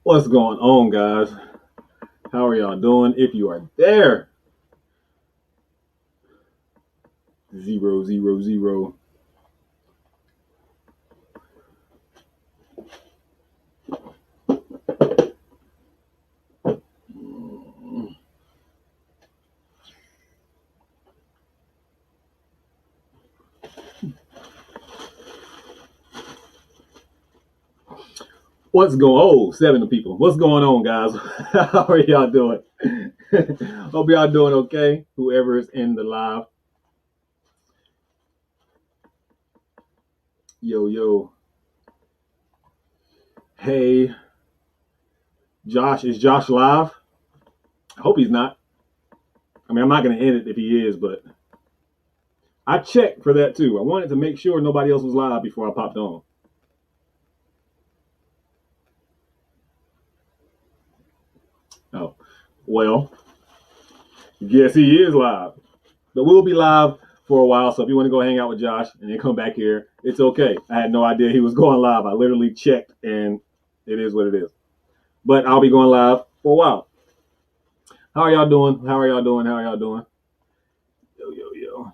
What's going on, guys? How are y'all doing? If you are there, 000. What's going on? Oh, 7 people. What's going on, guys? How are y'all doing? Hope y'all doing okay. Whoever is in the live. Yo. Hey, Josh. Is Josh live? I hope he's not. I mean, I'm not going to end it if he is, but I checked for that too. I wanted to make sure nobody else was live before I popped on. Oh, well, guess he is live. But we'll be live for a while, so if you want to go hang out with Josh and then come back here, it's okay. I had no idea he was going live. I literally checked, and it is what it is. But I'll be going live for a while. How are y'all doing? Yo.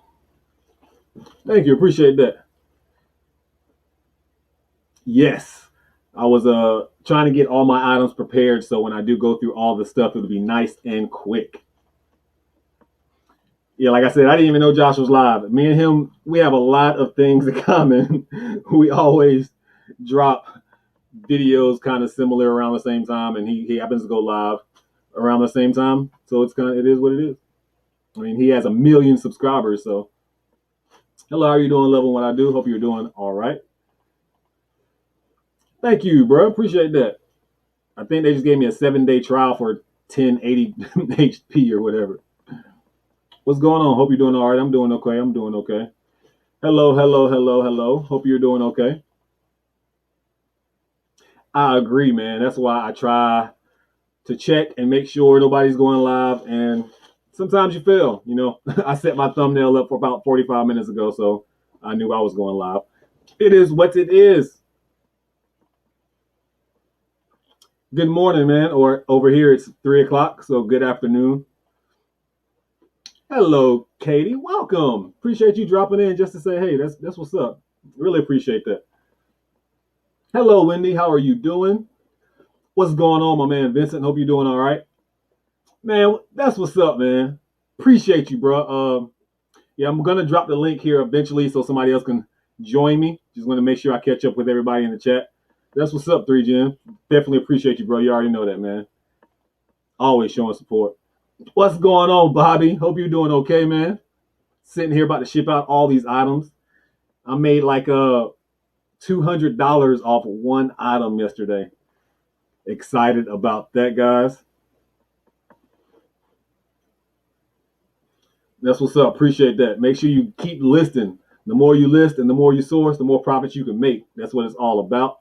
Thank you. Appreciate that. Yes. I was trying to get all my items prepared so when I do go through all the stuff, it'll be nice and quick. Yeah, like I said, I didn't even know Josh was live. Me and him, we have a lot of things in common. We always drop videos kind of similar around the same time, and he happens to go live around the same time. So it is what it is. I mean, he has 1 million subscribers. So, hello, how are you doing? Loving what I do. Hope you're doing all right. Thank you, bro. Appreciate that. I think they just gave me a 7-day trial for 1080 HP or whatever. What's going on? Hope you're doing all right. I'm doing okay. Hello. Hope you're doing okay. I agree, man. That's why I try to check and make sure nobody's going live. And sometimes you fail. You know, I set my thumbnail up for about 45 minutes ago, so I knew I was going live. It is what it is. Good morning, man. Or over here it's 3:00, so good afternoon. Hello, Katie. Welcome. Appreciate you dropping in just to say, hey, that's what's up. Really appreciate that. Hello, Wendy. How are you doing? What's going on, my man Vincent? Hope you're doing all right. Man, that's what's up, man. Appreciate you, bro. Yeah, I'm gonna drop the link here eventually so somebody else can join me. Just want to make sure I catch up with everybody in the chat. That's what's up, 3Gen. Definitely appreciate you, bro. You already know that, man. Always showing support. What's going on, Bobby? Hope you're doing okay, man. Sitting here about to ship out all these items. I made like $200 off one item yesterday. Excited about that, guys. That's what's up. Appreciate that. Make sure you keep listing. The more you list and the more you source, the more profits you can make. That's what it's all about.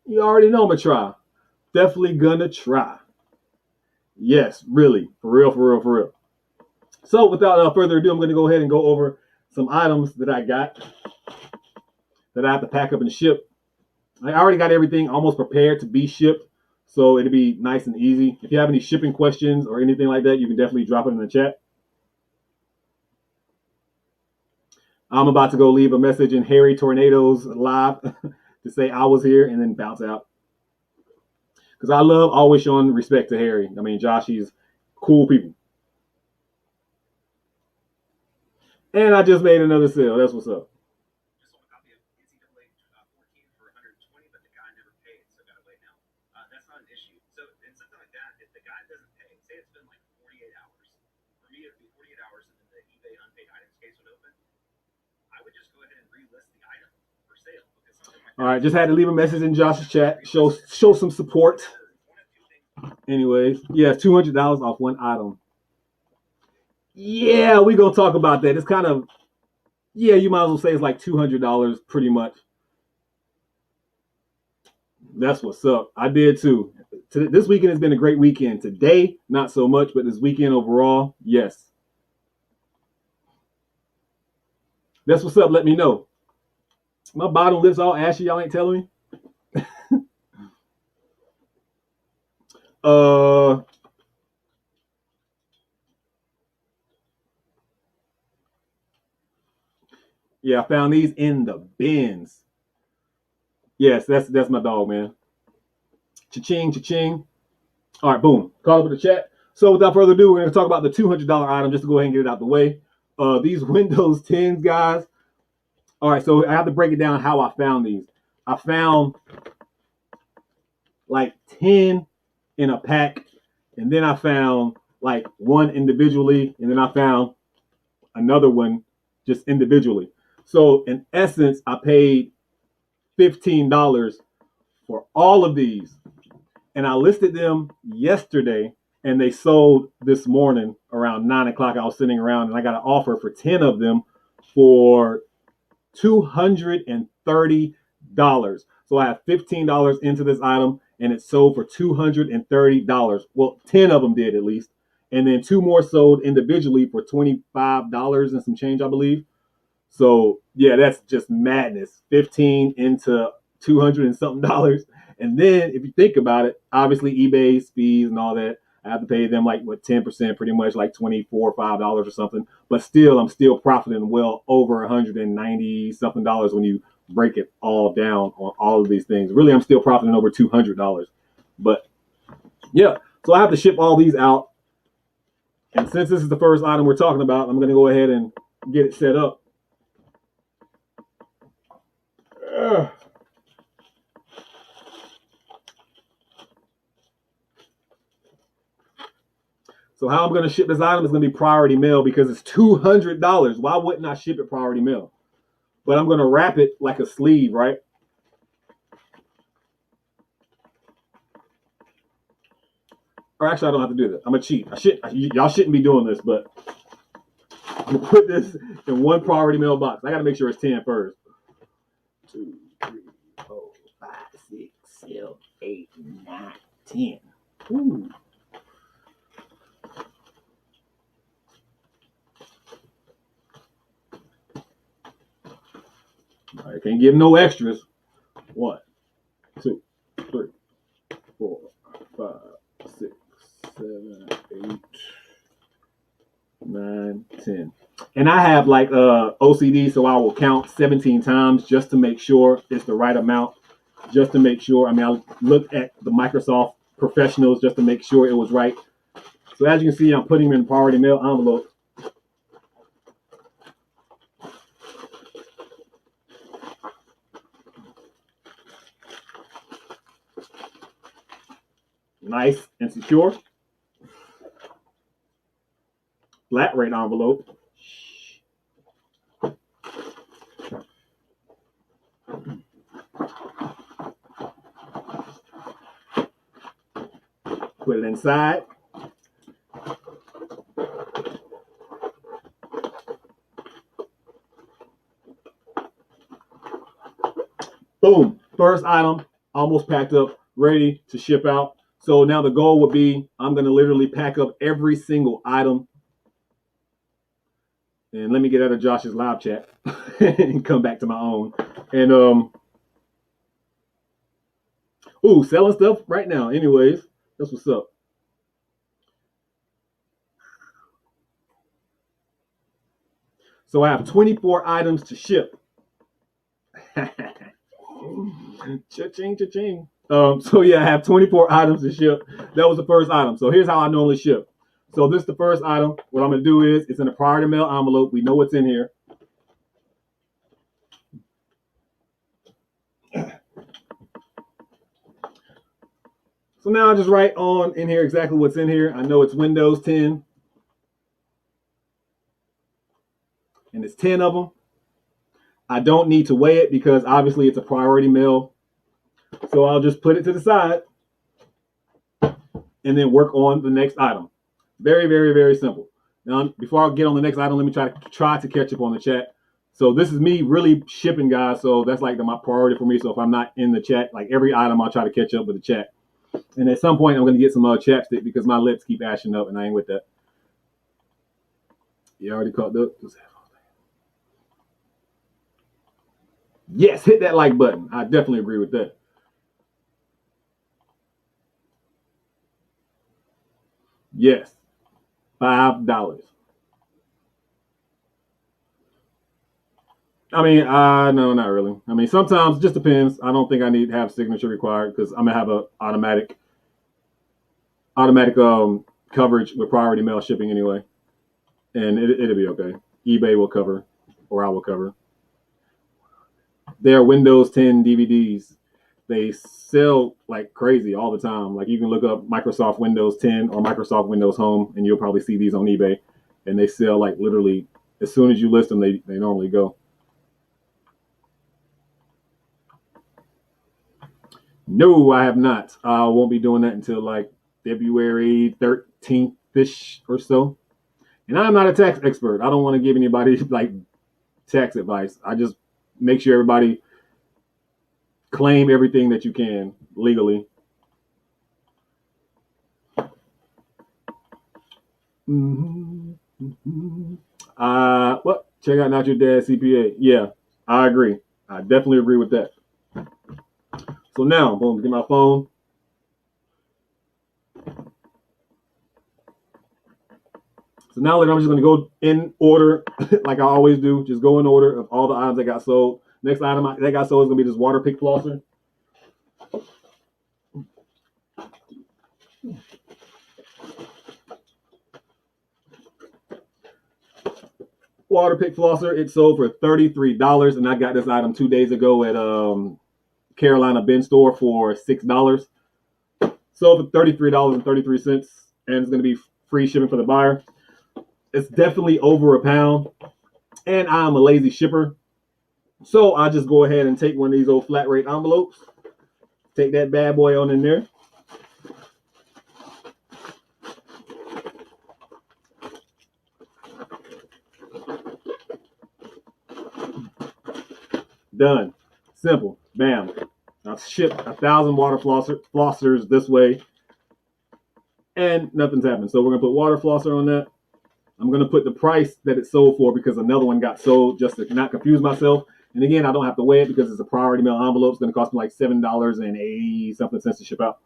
You already know I'm going to try. Definitely going to try. Yes, really. For real. So without further ado, I'm going to go ahead and go over some items that I got that I have to pack up and ship. I already got everything almost prepared to be shipped, so it'll be nice and easy. If you have any shipping questions or anything like that, you can definitely drop it in the chat. I'm about to go leave a message in Harry Tornado's live to say I was here and then bounce out. Because I love always showing respect to Harry. I mean, Josh, he's cool people. And I just made another sale. That's what's up. All right, just had to leave a message in Josh's chat. Show some support. Anyways, yeah, $200 off one item. Yeah, we gonna talk about that. It's kind of, yeah, you might as well say it's like $200 pretty much. That's what's up. I did too. This weekend has been a great weekend. Today, not so much, but this weekend overall, yes. That's what's up. Let me know. My bottom lip's all ashy. Y'all ain't telling me. Uh, yeah, I found these in the bins. Yes, that's my dog, man. Cha-ching, cha-ching. All right, boom. Call up in the chat. So without further ado, we're going to talk about the $200 item just to go ahead and get it out the way. These Windows 10s, guys. All right, so I have to break it down how I found these. I found like 10 in a pack, and then I found like one individually, and then I found another one just individually. So in essence, I paid $15 for all of these, and I listed them yesterday, and they sold this morning around 9 o'clock. I was sitting around, and I got an offer for 10 of them for $230. So I have $15 into this item, and it sold for $230. Well, 10 of them did at least. And then two more sold individually for $25 and some change, I believe. So yeah, that's just madness. 15 into 200 and something dollars. And then if you think about it, obviously eBay's fees and all that, I have to pay them like what 10%, pretty much like 24 or $5 or something. But still, I'm still profiting well over 190 something dollars when you break it all down on all of these things. Really, I'm still profiting over $200. But yeah, so I have to ship all these out. And since this is the first item we're talking about, I'm going to go ahead and get it set up. So how I'm going to ship this item is going to be priority mail because it's $200. Why wouldn't I ship it priority mail? But I'm going to wrap it like a sleeve, right? Or actually, I don't have to do that. I'm a cheat. Y'all shouldn't be doing this, but I'm going to put this in one priority mail box. I got to make sure it's 10 first. 2, 3, 4, 5, 6, 7, 8, 9, 10. Ooh. I can't give no extras. 1, 2, 3, 4, 5, 6, 7, 8, 9, 10. And I have like OCD, so I will count 17 times just to make sure it's the right amount. Just to make sure. I mean, I looked at the Microsoft professionals just to make sure it was right. So as you can see, I'm putting them in priority mail envelope. Nice and secure. Flat rate envelope. Put it inside. Boom. First item almost packed up, ready to ship out. So now the goal would be I'm going to literally pack up every single item. And let me get out of Josh's live chat and come back to my own. And selling stuff right now. Anyways, that's what's up. So I have 24 items to ship. Cha-ching, cha-ching. So yeah, I have 24 items to ship. That was the first item. So here's how I normally ship. So this is the first item. What I'm going to do is it's in a priority mail envelope. We know what's in here. So now I just write on in here exactly what's in here. I know it's Windows 10. And it's 10 of them. I don't need to weigh it because obviously it's a priority mail. So I'll just put it to the side and then work on the next item. Very, very, very simple. Now, before I get on the next item, let me try to catch up on the chat. So this is me really shipping, guys. So that's like my priority for me. So if I'm not in the chat, like every item, I'll try to catch up with the chat. And at some point, I'm going to get some chapstick because my lips keep ashing up, and I ain't with that. You already caught the. Yes, hit that like button. I definitely agree with that. Yes, $5. I mean, no, not really. I mean, sometimes it just depends. I don't think I need to have signature required because I'm gonna have a automatic coverage with priority mail shipping anyway, and it'll be okay. eBay will cover, or I will cover. There are Windows 10 DVDs. They sell like crazy all the time. Like you can look up Microsoft Windows 10 or Microsoft Windows Home, and you'll probably see these on eBay. And they sell like literally as soon as you list them, they normally go. No, I have not. I won't be doing that until like February 13th ish or so. And I'm not a tax expert. I don't want to give anybody like tax advice. I just make sure everybody claim everything that you can legally. What? Check out Not Your Dad CPA. Yeah, I agree. I definitely agree with that. So now, boom, get my phone. So now I'm just going to go in order, like I always do. Just go in order of all the items that got sold. Next item that got sold is going to be this water pick flosser. Water pick flosser. It sold for $33, and I got this item 2 days ago at Carolina Bin Store for $6. Sold for $33.33, and it's going to be free shipping for the buyer. It's definitely over a pound, and I'm a lazy shipper. So I just go ahead and take one of these old flat rate envelopes, take that bad boy on in there. Done. Simple. Bam. I've shipped 1,000 water flossers this way, and nothing's happened. So we're going to put water flosser on that. I'm going to put the price that it sold for because another one got sold just to not confuse myself. And again, I don't have to weigh it because it's a priority mail envelope. It's going to cost me like $7.80 something cents to ship out.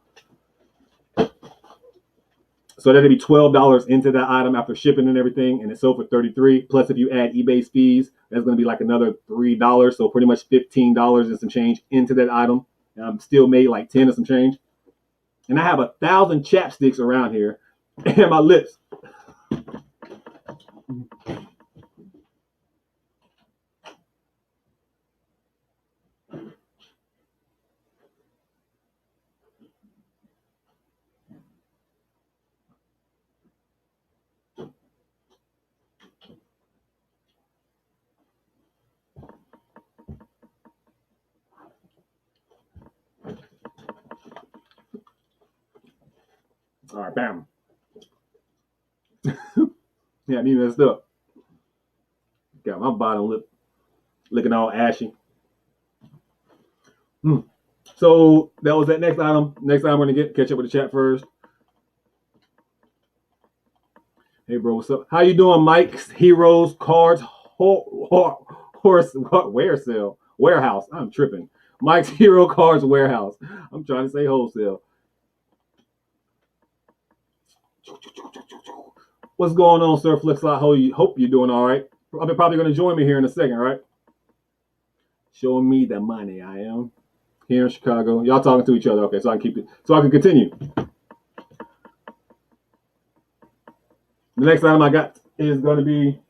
So that'll be $12 into that item after shipping and everything, and it sold for $33. Plus, if you add eBay fees, that's going to be like another $3. So pretty much $15 and some change into that item. And I'm still made like 10 and some change. And I have 1,000 chapsticks around here, and my lips. All right, bam. Yeah, I need messed up. Got my bottom lip looking all ashy. So that was that next item. Next item, we're gonna catch up with the chat first. Hey, bro, what's up? How you doing, Mike's Heroes Cards Horse Warehouse? I'm tripping. Mike's Hero Cards Warehouse. I'm trying to say wholesale. What's going on, Sir Flipslot? Hope you're doing all right. I'm probably going to join me here in a second, right? Showing me the money. I am here in Chicago. Y'all talking to each other, okay? So I can keep it. So I can continue. The next item I got is going to be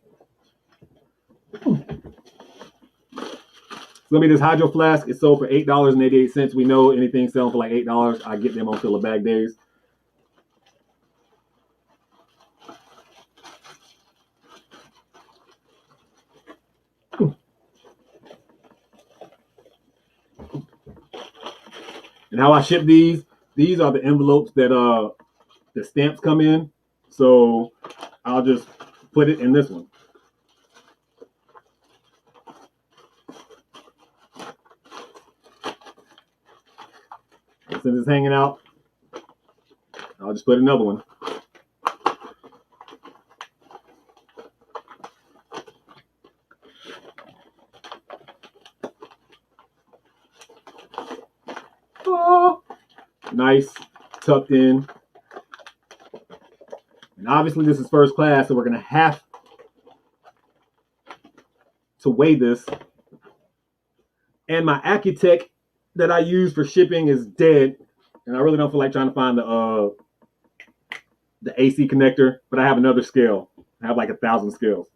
this Hydro Flask. It's sold for $8.88. We know anything selling for like $8, I get them on fill a bag days. And how I ship these are the envelopes that the stamps come in. So I'll just put it in this one. since it's hanging out, I'll just put another one. Oh, nice, tucked in. And obviously this is first class, so we're going to have to weigh this. And my Accutech that I use for shipping is dead. And I really don't feel like trying to find the AC connector, but I have another scale. I have like 1,000 scales.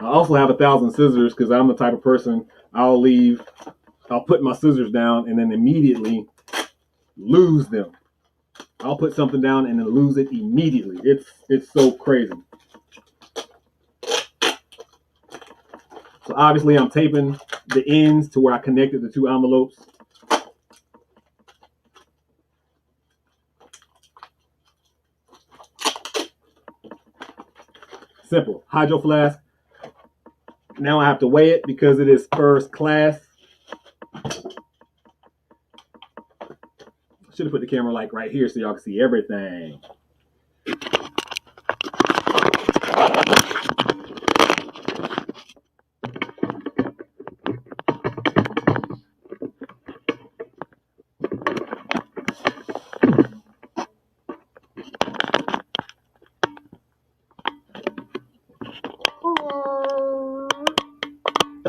I also have 1,000 scissors because I'm the type of person I'll put my scissors down and then immediately lose them. I'll put something down and then lose it immediately. It's so crazy. So obviously I'm taping the ends to where I connected the two envelopes. Simple. Hydro flask. Now I have to weigh it because it is first class. I should have put the camera like right here so y'all can see everything.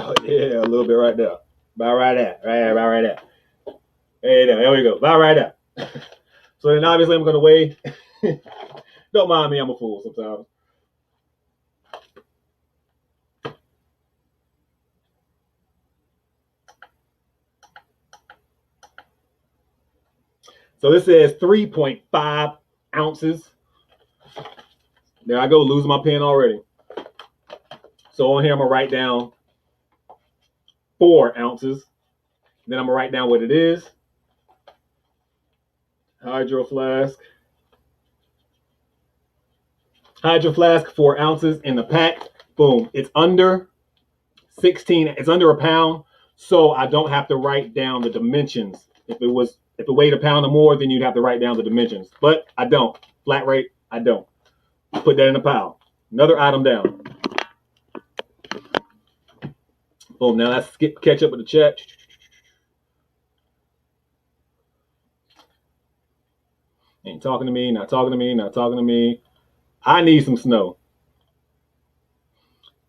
Oh yeah, a little bit right there. About right there. About right there. There we go. About right there. So then obviously I'm gonna weigh. Don't mind me, I'm a fool sometimes. So this says 3.5 ounces. There I go, losing my pen already. So on here I'm gonna write down 4 ounces. Then I'm gonna write down what it is. Hydro flask. Hydro flask, 4 ounces in the pack. Boom. It's under 16. It's under a pound, so I don't have to write down the dimensions. If it weighed a pound or more, then you'd have to write down the dimensions. But I don't. Flat rate, I don't. Put that in a pile. Another item down. Boom. Now let's catch up with the chat. Ain't talking to me, not talking to me, not talking to me. I need some snow.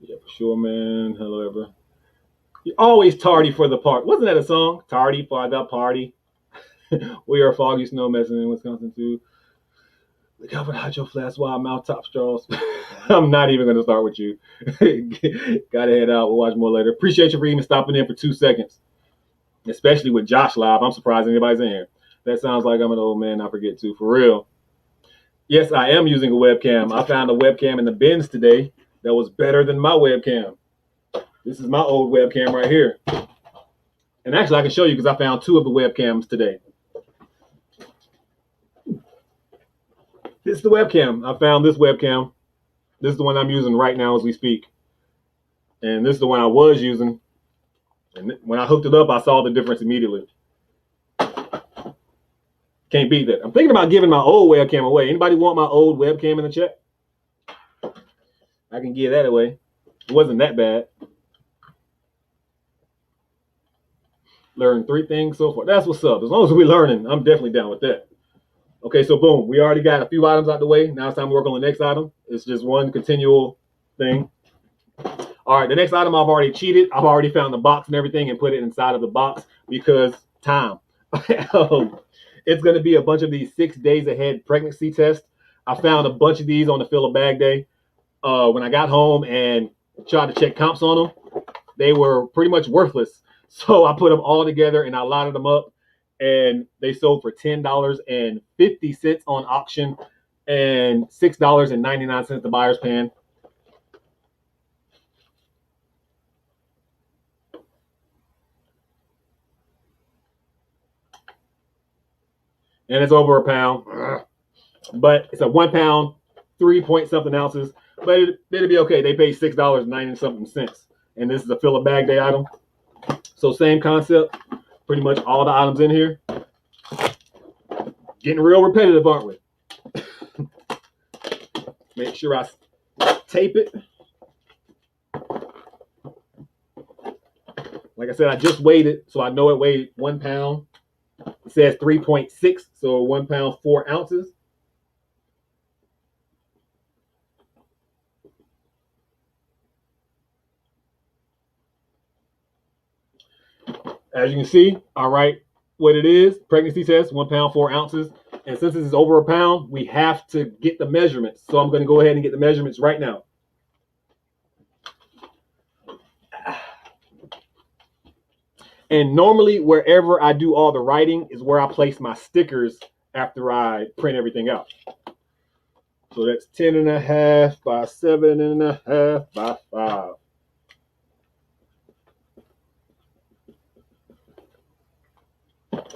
Yeah, for sure, man. Hello, everyone. You're always tardy for the party. Wasn't that a song? Tardy for the party. We are foggy snow messing in Wisconsin too. Look out for the hydro flask while I'm out top straws. I'm not even going to start with you. Gotta head out. We'll watch more later. Appreciate you for even stopping in for 2 seconds. Especially with Josh live. I'm surprised anybody's in here. That sounds like I'm an old man. I forget to. For real. Yes, I am using a webcam. I found a webcam in the bins today that was better than my webcam. This is my old webcam right here. And actually, I can show you because I found 2 of the webcams today. This is the webcam. I found this webcam. This is the one I'm using right now as we speak. And this is the one I was using. And when I hooked it up, I saw the difference immediately. Can't beat that. I'm thinking about giving my old webcam away. Anybody want my old webcam in the chat? I can give that away. It wasn't that bad. Learned 3 things so far. That's what's up. As long as we're learning, I'm definitely down with that. Okay, so boom. We already got a few items out the way. Now it's time to work on the next item. It's just one continual thing. All right, the next item I've already cheated. I've already found the box and everything and put it inside of the box because time. It's going to be a bunch of these 6 days ahead pregnancy tests. I found a bunch of these on the fill a bag day. When I got home and tried to check comps on them, they were pretty much worthless. So I put them all together and I lotted them up, and they sold for $10.50 on auction and $6.99 the buyer's pan. and it's over a pound. But it's a 1 pound, 3 point something ounces. But it'll be okay. They pay $6.90 something cents, and this is a fill a bag day item. So same concept. Pretty much all the items in here. Getting real repetitive, aren't we? Make sure I tape it. Like I said, I just weighed it, so I know it weighed 1 pound. It says 3.6, so 1 pound, 4 ounces. As you can see, I write what it is. Pregnancy test, 1 pound, 4 ounces. And since this is over a pound, we have to get the measurements. So I'm going to go ahead and get the measurements right now. And normally, wherever I do all the writing is where I place my stickers after I print everything out. So that's 10.5 by 7.5 by 5.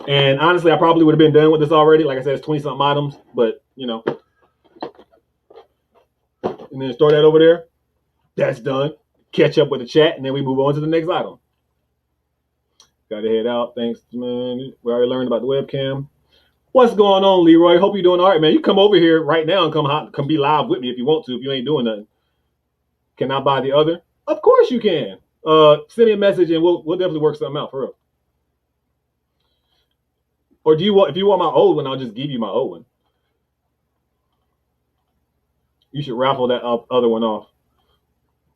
And honestly, I probably would have been done with this already. Like I said, it's 20-something items, but, you know. And then store that over there. That's done. Catch up with the chat, and then we move on to the next item. Got to head out. Thanks, man. We already learned about the webcam. What's going on, Leroy? Hope you're doing all right, man. You come over here right now and come be live with me if you want to, if you ain't doing nothing. Can I buy the other? Of course you can. Send me a message, and we'll definitely work something out for real. Or do you want, if you want my old one, I'll just give you my old one. You should raffle that other one off.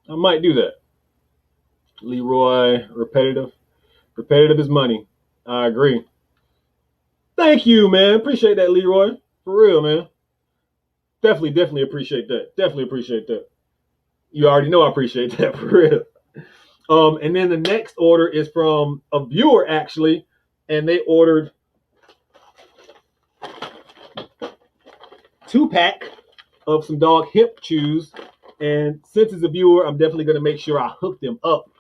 I might do that. Leroy, repetitive. Repetitive is money. I agree. Thank you, man. Appreciate that, Leroy. For real, man. Definitely appreciate that. Definitely appreciate that. You already know I appreciate that, for real. And then the next order is from a viewer, actually, and they ordered 2-pack of some dog hemp chews. And since it's a viewer, I'm definitely going to make sure I hook them up.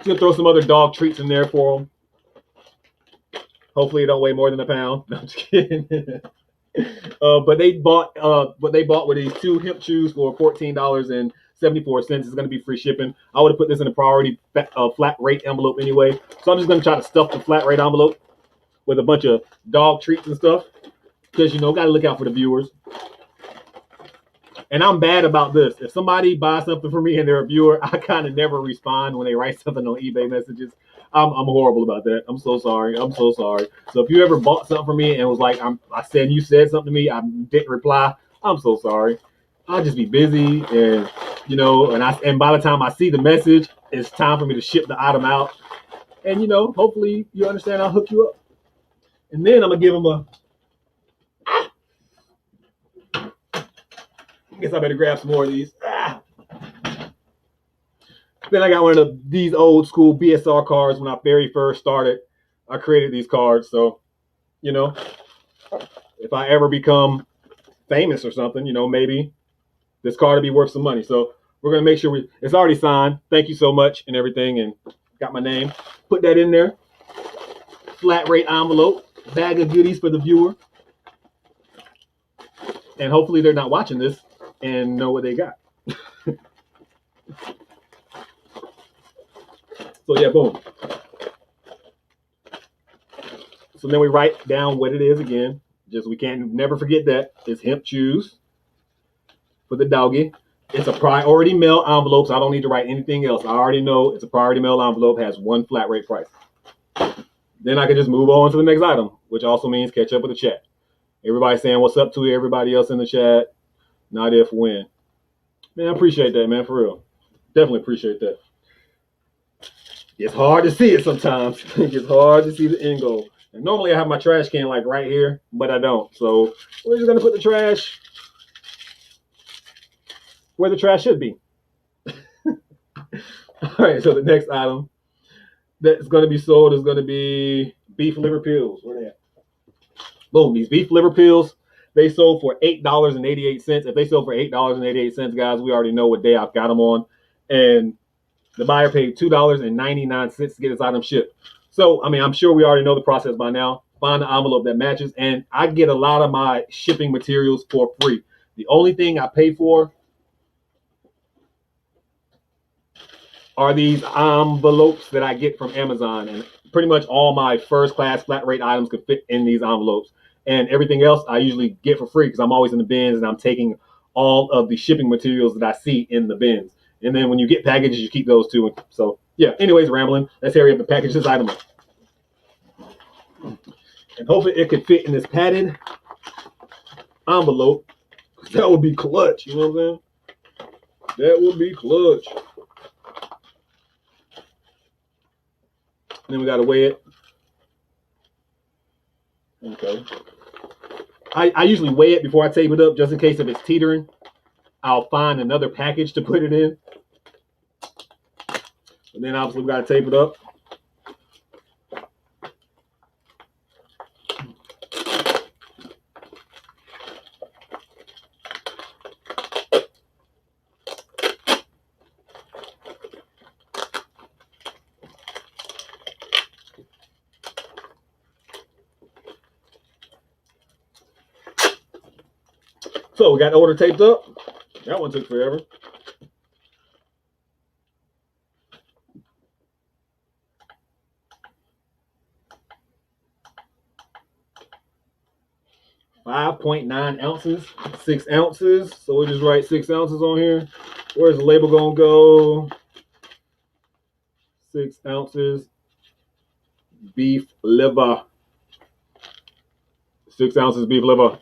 Gonna throw some other dog treats in there for them. Hopefully, it don't weigh more than a pound. No, I'm just kidding. But they bought what they bought with these 2 hemp chews for $14.74. It's going to be free shipping. I would have put this in a priority flat rate envelope anyway. So I'm just going to try to stuff the flat rate envelope with a bunch of dog treats and stuff, because, you know, got to look out for the viewers. And I'm bad about this. If somebody buys something for me and they're a viewer, I kind of never respond when they write something on eBay messages. I'm horrible about that. I'm so sorry. I'm so sorry. So if you ever bought something for me and was like, you said something to me, I didn't reply, I'm so sorry. I'll just be busy, and, you know, and by the time I see the message, it's time for me to ship the item out. And, you know, hopefully you understand, I'll hook you up. And then I'm going to give them I guess I better grab some more of these. Then I got one of these old school BSR cards. When I very first started, I created these cards. So, you know, if I ever become famous or something, you know, maybe this card will be worth some money. So we're going to make sure it's already signed. Thank you so much and everything. And got my name. Put that in there. Flat rate envelope. Bag of goodies for the viewer. And hopefully they're not watching this and know what they got. So yeah, boom. So then we write down what it is again. Just we can't never forget that. It's hemp chews for the doggy. It's a priority mail envelope, so I don't need to write anything else. I already know it's a priority mail envelope, has 1 flat rate price. Then I can just move on to the next item, which also means catch up with the chat. Everybody saying what's up to everybody else in the chat. Not if, when. Man, I appreciate that, man, for real. Definitely appreciate that. It's hard to see it sometimes. It's hard to see the end goal. And normally I have my trash can like right here, but I don't. So we're just going to put the trash where the trash should be. All right, so the next item that's going to be sold is going to be beef liver pills. Where they at? Boom, these beef liver pills, they sold for $8.88. If they sold for $8.88, guys, we already know what day I've got them on. And the buyer paid $2.99 to get this item shipped. So, I mean, I'm sure we already know the process by now. Find the envelope that matches, and I get a lot of my shipping materials for free. The only thing I pay for are these envelopes that I get from Amazon, and pretty much all my first class flat rate items could fit in these envelopes, and everything else I usually get for free because I'm always in the bins and I'm taking all of the shipping materials that I see in the bins. And then when you get packages, you keep those too. So yeah, anyways, rambling. Let's hurry up and package this item up. And hopefully it could fit in this padded envelope. That would be clutch, you know what I'm saying? That would be clutch. Then we gotta weigh it. Okay. I usually weigh it before I tape it up, just in case if it's teetering. I'll find another package to put it in. And then obviously we gotta tape it up. So we got the order taped up. That one took forever. .9 ounces, 6 ounces. So we'll just write 6 ounces on here. Where's the label gonna go? 6 ounces beef liver. 6 ounces beef liver.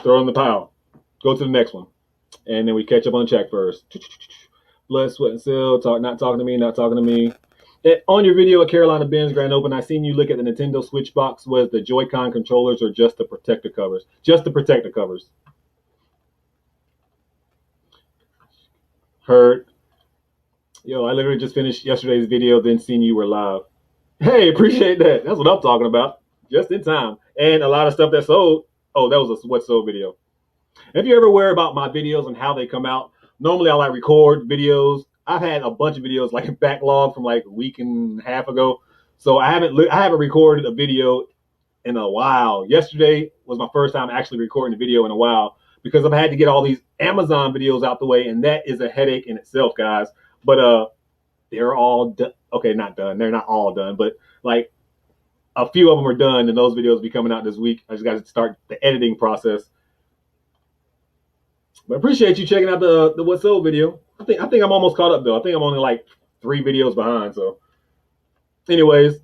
Throw in the pile. Go to the next one. And then we catch up on check first. Blood, sweat, and seal. Not talking to me, not talking to me. On your video at Carolina Benz Grand Open, I seen you look at the Nintendo Switch box. Was the Joy-Con controllers or just the protector covers? Just the protector covers. Heard. Yo, I literally just finished yesterday's video, then seen you were live. Hey, appreciate that. That's what I'm talking about. Just in time. And a lot of stuff that sold. Oh, that was a what sold video. If you ever worry about my videos and how they come out, normally I like record videos. I've had a bunch of videos like a backlog from like a week and a half ago. So I haven't recorded a video in a while. Yesterday was my first time actually recording a video in a while because I've had to get all these Amazon videos out the way, and that is a headache in itself, guys. But they're all done. Okay, not done. They're not all done, but like a few of them are done, and those videos will be coming out this week. I just got to start the editing process. But I appreciate you checking out the What's Sold video. I think I'm almost caught up though. I think I'm only like 3 videos behind. So anyways,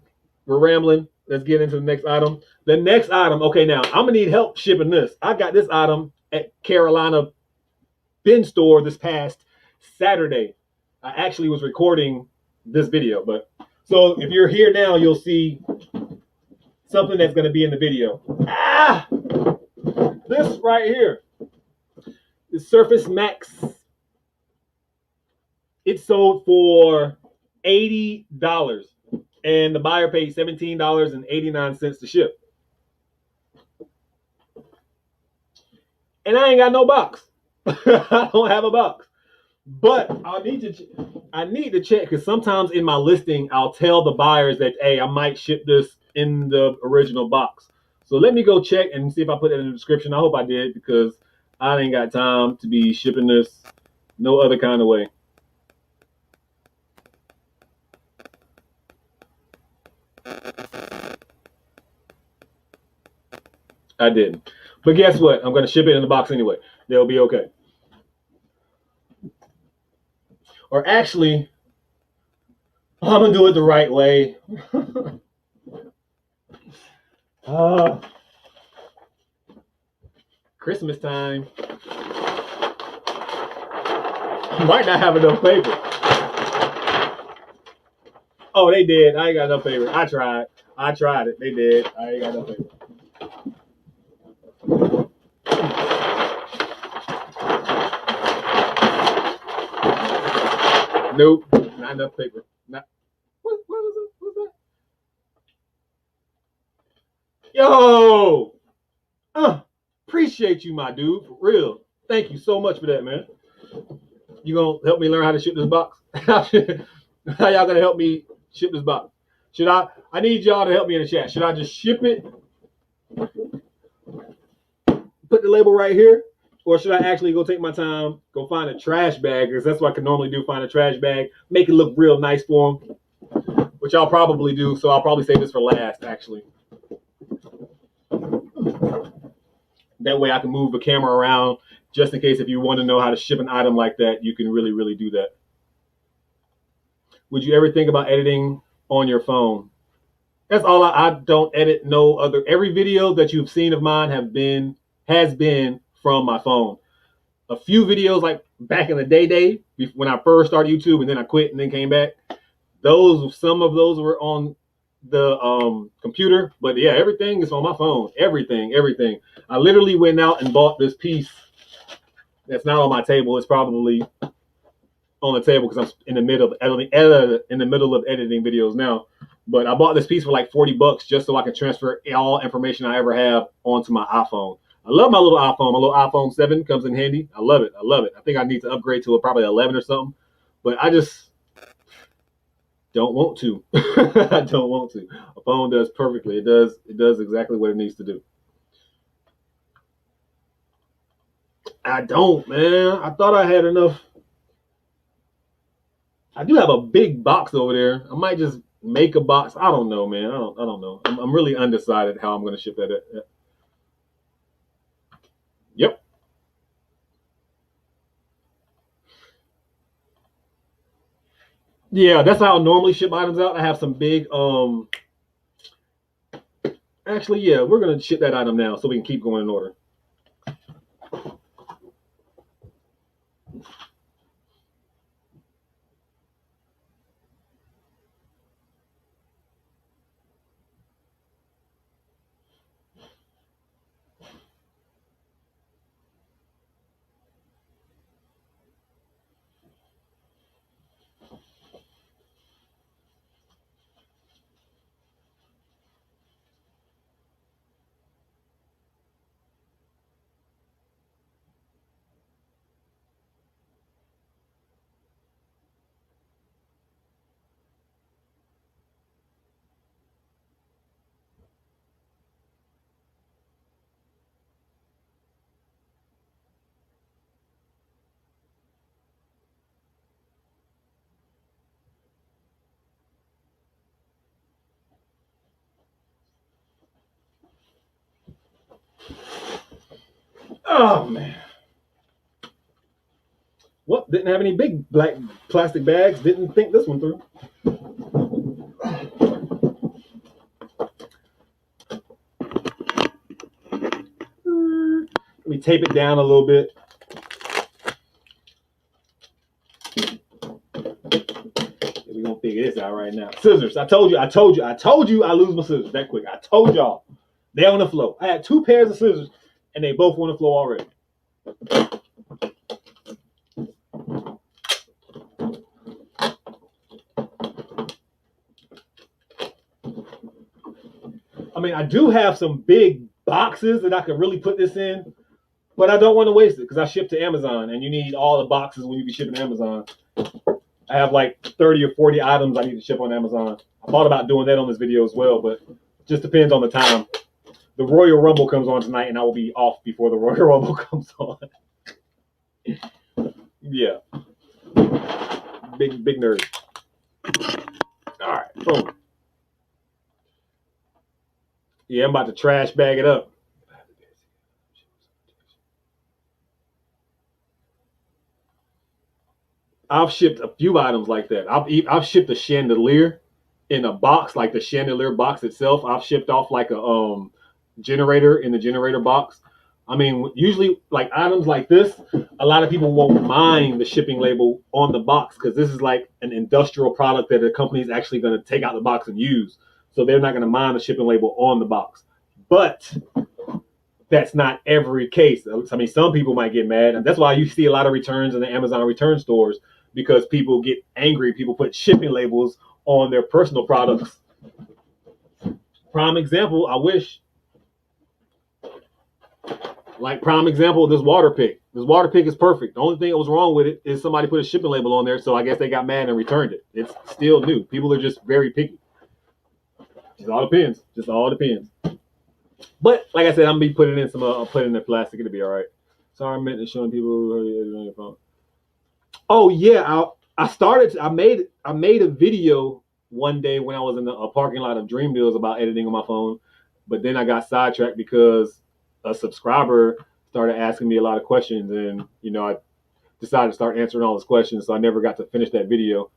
we're rambling. Let's get into the next item. The next item, okay, now I'm gonna need help shipping this. I got this item at Carolina bin store this past Saturday. I actually was recording this video, but so if you're here now, you'll see something that's gonna be in the video. This right here. The Surface Max. It sold for $80, and the buyer paid $17.89 to ship. And I ain't got no box. I don't have a box. But I need to check because sometimes in my listing I'll tell the buyers that hey, I might ship this in the original box. So let me go check and see if I put it in the description. I hope I did because I ain't got time to be shipping this no other kind of way. I didn't. But guess what? I'm going to ship it in the box anyway. They'll be okay. Or actually, I'm going to do it the right way. Christmas time. Might not have enough paper. Oh, they did. I ain't got enough paper. I tried it. They did. I ain't got enough paper. Nope. Not enough paper. What is it? What's that? Yo! Appreciate you, my dude. For real. Thank you so much for that, man. You gonna help me learn how to ship this box? How y'all gonna help me ship this box? Should I need y'all to help me in the chat. Should I just ship it, put the label right here? Or should I actually go take my time, go find a trash bag? Because that's what I can normally do, find a trash bag, make it look real nice for them, which I'll probably do. So I'll probably save this for last, actually. That way I can move the camera around just in case if you want to know how to ship an item like that, you can really, really do that. Would you ever think about editing on your phone? That's all. I don't edit no other. Every video that you've seen of mine has been from my phone. A few videos like back in the day when I first started YouTube and then I quit and then came back. Some of those were on the computer, but yeah, everything is on my phone. Everything. I literally went out and bought this piece that's not on my table. It's probably on the table because I'm in the middle of editing videos now. But I bought this piece for like $40 just so I can transfer all information I ever have onto my iPhone. I love my little iPhone. My little iPhone 7 comes in handy. I love it. I think I need to upgrade to probably 11 or something. But I just don't want to. I don't want to. A phone does perfectly. It does exactly what it needs to do. I don't, man. I thought I had enough. I do have a big box over there. I might just make a box. I don't know, man. I don't know. I'm really undecided how I'm going to ship that. Yep. Yeah, that's how I normally ship items out. I have some big actually, yeah, we're going to ship that item now so we can keep going in order. Oh man. Well, didn't have any big black plastic bags. Didn't think this one through. Let me tape it down a little bit. We're gonna figure this out right now. Scissors. I told you I lose my scissors that quick. I told y'all. They're on the floor. I had 2 pairs of scissors and they both on the floor already. I mean, I do have some big boxes that I could really put this in, but I don't want to waste it because I ship to Amazon and you need all the boxes when you be shipping to Amazon. I have like 30 or 40 items I need to ship on Amazon. I thought about doing that on this video as well, but it just depends on the time. The Royal Rumble comes on tonight and I will be off before the Royal Rumble comes on. Yeah. Big nerd. All right, boom. Yeah, I'm about to trash bag it up. I've shipped a few items like that. I've shipped a chandelier in a box, like the chandelier box itself. I've shipped off like a generator in the generator box. I mean, usually like items like this, a lot of people won't mind the shipping label on the box because this is like an industrial product that the company is actually going to take out the box and use. So they're not going to mind the shipping label on the box. But that's not every case. I mean, some people might get mad, and that's why you see a lot of returns in the Amazon return stores because people get angry. People put shipping labels on their personal products. Prime example, prime example, this water pick. This water pick is perfect. The only thing that was wrong with it is somebody put a shipping label on there, so I guess they got mad and returned it. It's still new. People are just very picky. Just all depends. Just all depends. But like I said, I'm gonna be putting in some. I'll put in the plastic. It'll be all right. Sorry, I meant to showing people on your phone. Oh yeah, I made a video one day when I was in a parking lot of Dream Deals about editing on my phone, but then I got sidetracked because a subscriber started asking me a lot of questions, and I decided to start answering all his questions, so I never got to finish that video.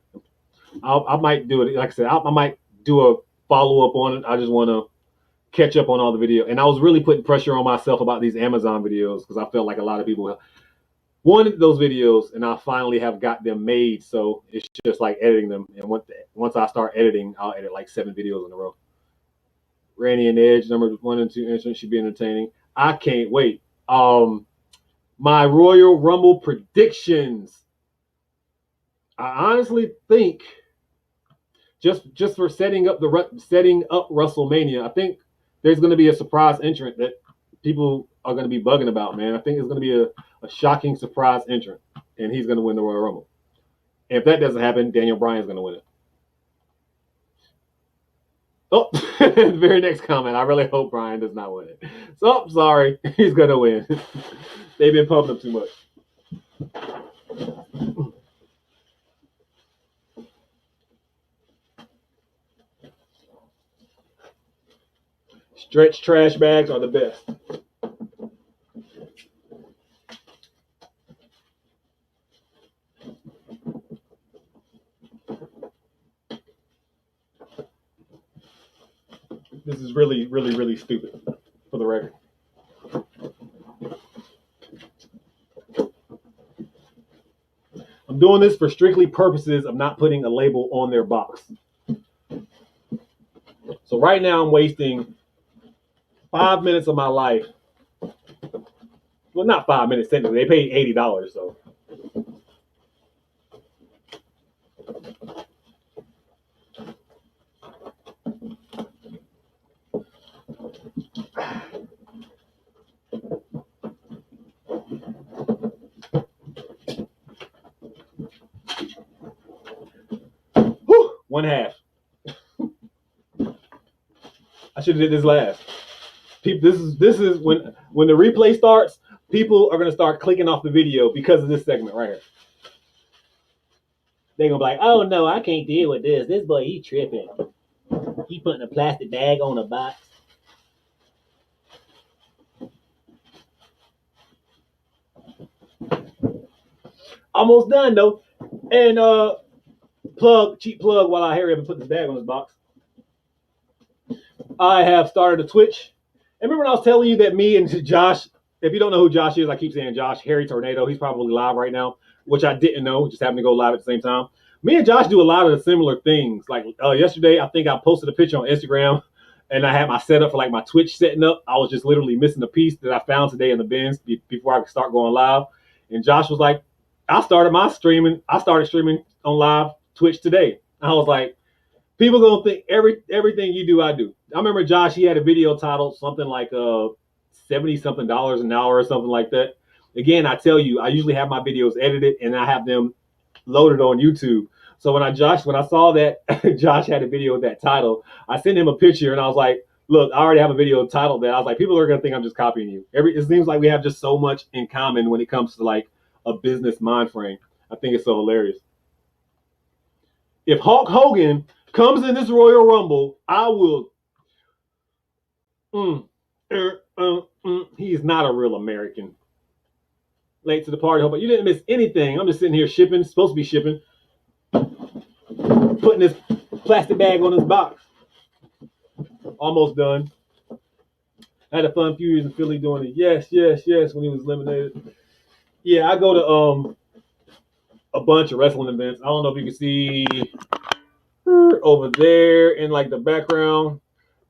I might do it. Like I said, I might do a follow up on it. I just want to catch up on all the video, and I was really putting pressure on myself about these Amazon videos because I felt like a lot of people wanted those videos, and I finally have got them made. So it's just like editing them, and once I start editing, I'll edit like 7 videos in a row. Randy and Edge, number 1 and 2 entrants should be entertaining. I can't wait. My Royal Rumble predictions. I honestly think just for setting up WrestleMania, I think there's going to be a surprise entrant that people are going to be bugging about, man. I think it's going to be a shocking surprise entrant, and he's going to win the Royal Rumble. And if that doesn't happen, Daniel Bryan's going to win it. Oh, the very next comment. I really hope Bryan does not win it. So, sorry. He's going to win. They've been pumping him too much. Stretch trash bags are the best. This is really, really, really stupid, for the record. I'm doing this for strictly purposes of not putting a label on their box. So right now I'm wasting 5 minutes of my life. Well, not 5 minutes technically. They paid $80, so. Whew, 1/2. I should have did this last. People, this is when the replay starts, people are gonna start clicking off the video because of this segment right here. They're gonna be like, oh no, I can't deal with this. This boy, he tripping. He putting a plastic bag on a box. Almost done though. And cheap plug while I hurry up and put this bag on this box. I have started a Twitch. And remember when I was telling you that me and Josh, if you don't know who Josh is, I keep saying Josh, Harry Tornado, he's probably live right now, which I didn't know, just happened to go live at the same time. Me and Josh do a lot of the similar things. Like yesterday, I think I posted a picture on Instagram, and I had my setup for like my Twitch setting up. I was just literally missing a piece that I found today in the bins before I could start going live. And Josh was like, I started streaming on live Twitch today. I was like, people gonna think everything you do, I do. I remember Josh, he had a video titled something like $70-something an hour or something like that. Again, I tell you, I usually have my videos edited and I have them loaded on YouTube. So when I saw that Josh had a video with that title, I sent him a picture and I was like, look, I already have a video titled that. I was like, people are gonna think I'm just copying you. It seems like we have just so much in common when it comes to like a business mind frame. I think it's so hilarious. If Hulk Hogan comes in this Royal Rumble, I will. He is not a real American. Late to the party, but you didn't miss anything. I'm just sitting here shipping, supposed to be shipping, putting this plastic bag on this box. Almost done. I had a fun few years in Philly doing it. Yes, when he was eliminated. Yeah, I go to a bunch of wrestling events. I don't know if you can see over there in like the background.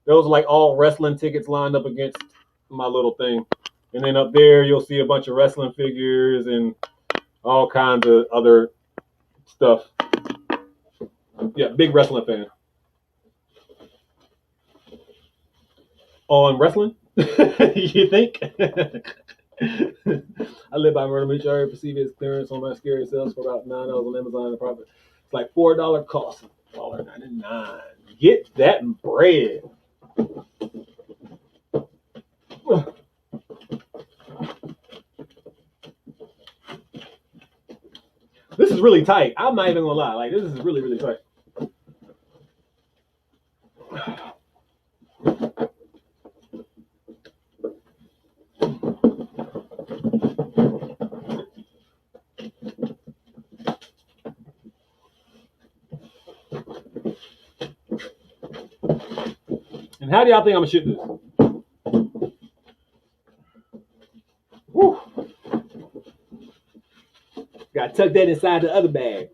Those are like all wrestling tickets lined up against my little thing. And then up there, you'll see a bunch of wrestling figures and all kinds of other stuff. Yeah, big wrestling fan. On wrestling? You think? I live by murder. I perceive its clearance on my scary sales for about $9 on Amazon and profit. It's like $4 cost. $1.99. Get that bread. This is really tight. I'm not even gonna lie. Like, this is really, really tight. And how do y'all think I'm gonna ship this? Woo. Gotta tuck that inside the other bag.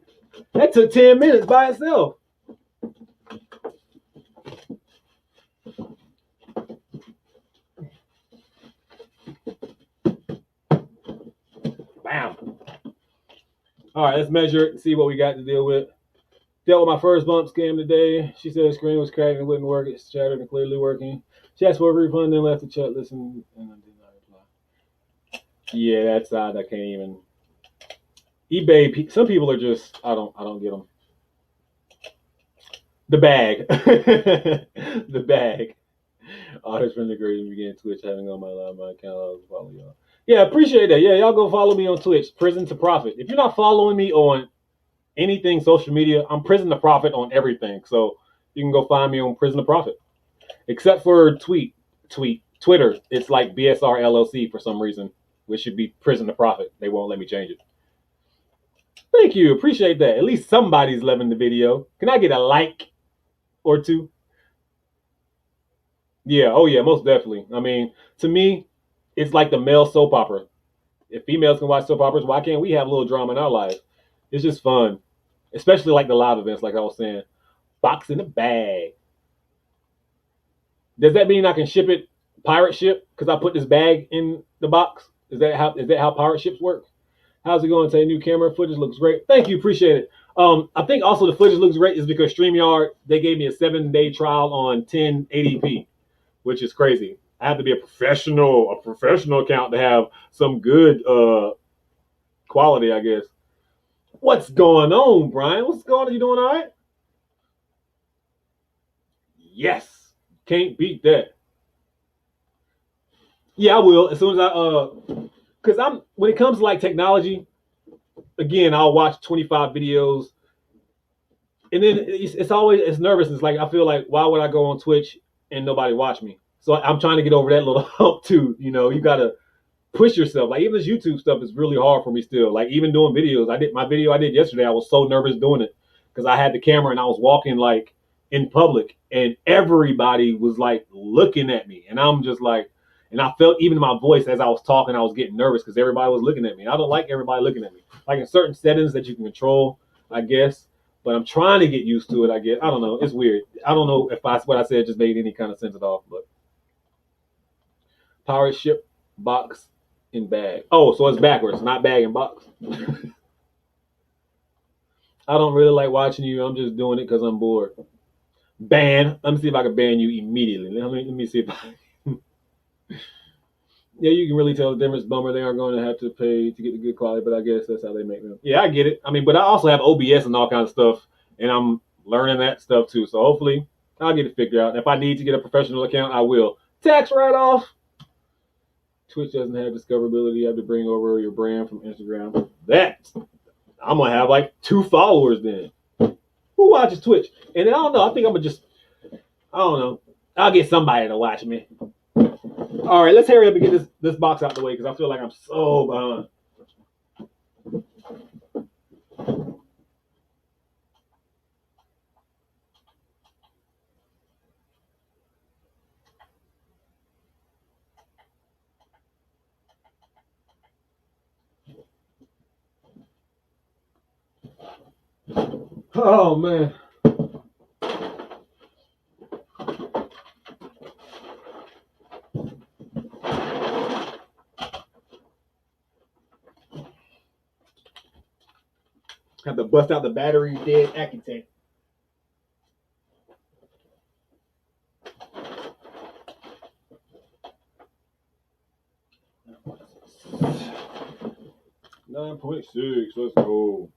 That took 10 minutes by itself. Bam. All right, let's measure it and see what we got to deal with. Dealt with my first bump scam today. She said the screen was cracked and wouldn't work. It's shattered and clearly working. She asked for a refund, then left the chat. Listen, and I did not reply. Yeah, that side I can't even. eBay. Some people are just. I don't get them. The bag. The bag. Artists from the great began Twitch having on my live my account. I'll follow y'all. Yeah, appreciate that. Yeah, y'all go follow me on Twitch, Prison to Profit. If you're not following me on anything social media, I'm Prison to Profit on everything. So you can go find me on Prison to Profit. Except for Twitter, it's like BSR LLC for some reason, which should be Prison to Profit. They won't let me change it. Thank you. Appreciate that. At least somebody's loving the video. Can I get a like or two? Yeah, oh yeah, most definitely. I mean, to me, it's like the male soap opera. If females can watch soap operas, why can't we have a little drama in our lives? It's just fun, especially like the live events, like I was saying. Box in the bag. Does that mean I can ship it pirate ship because I put this bag in the box? Is that how pirate ships work? How's it going? Say new camera footage looks great. Thank you, appreciate it. I think also the footage looks great is because StreamYard they gave me a 7-day trial on 1080p, which is crazy. I have to be a professional account to have some good quality, I guess. What's going on, Brian? What's going on? You doing all right? Yes. Can't beat that. Yeah, I will. As soon as because when it comes to like technology, again, I'll watch 25 videos and then it's always it's nervous. It's like I feel like why would I go on Twitch and nobody watch me? So I'm trying to get over that little hump too. You know, you gotta push yourself. Like even this YouTube stuff is really hard for me still. Like even doing videos, I did my video I did yesterday. I was so nervous doing it because I had the camera and I was walking like in public and everybody was like looking at me and I'm just like, and I felt even my voice as I was talking, I was getting nervous because everybody was looking at me. I don't like everybody looking at me. Like in certain settings that you can control, I guess. But I'm trying to get used to it. I guess I don't know. It's weird. I don't know if what I said just made any kind of sense at all. But pirate ship box in bag. Oh, so it's backwards, not bag and box. I don't really like watching you. I'm just doing it because I'm bored. Ban. Let me see if I can ban you immediately. Let me see if I. Yeah, you can really tell the difference. Bummer, they are going to have to pay to get the good quality, but I guess that's how they make them. Yeah, I get it. I mean, but I also have OBS and all kinds of stuff, and I'm learning that stuff too. So hopefully, I'll get it figured out. If I need to get a professional account, I will. Tax write-off. Twitch doesn't have discoverability. You have to bring over your brand from Instagram. That I'm gonna have like 2 followers then. Who watches Twitch? And I don't know. I think I'm gonna just. I don't know. I'll get somebody to watch me. All right, let's hurry up and get this box out the way because I feel like I'm so behind. Oh man. Have to bust out the battery dead Accutane. $9.6. Let's go.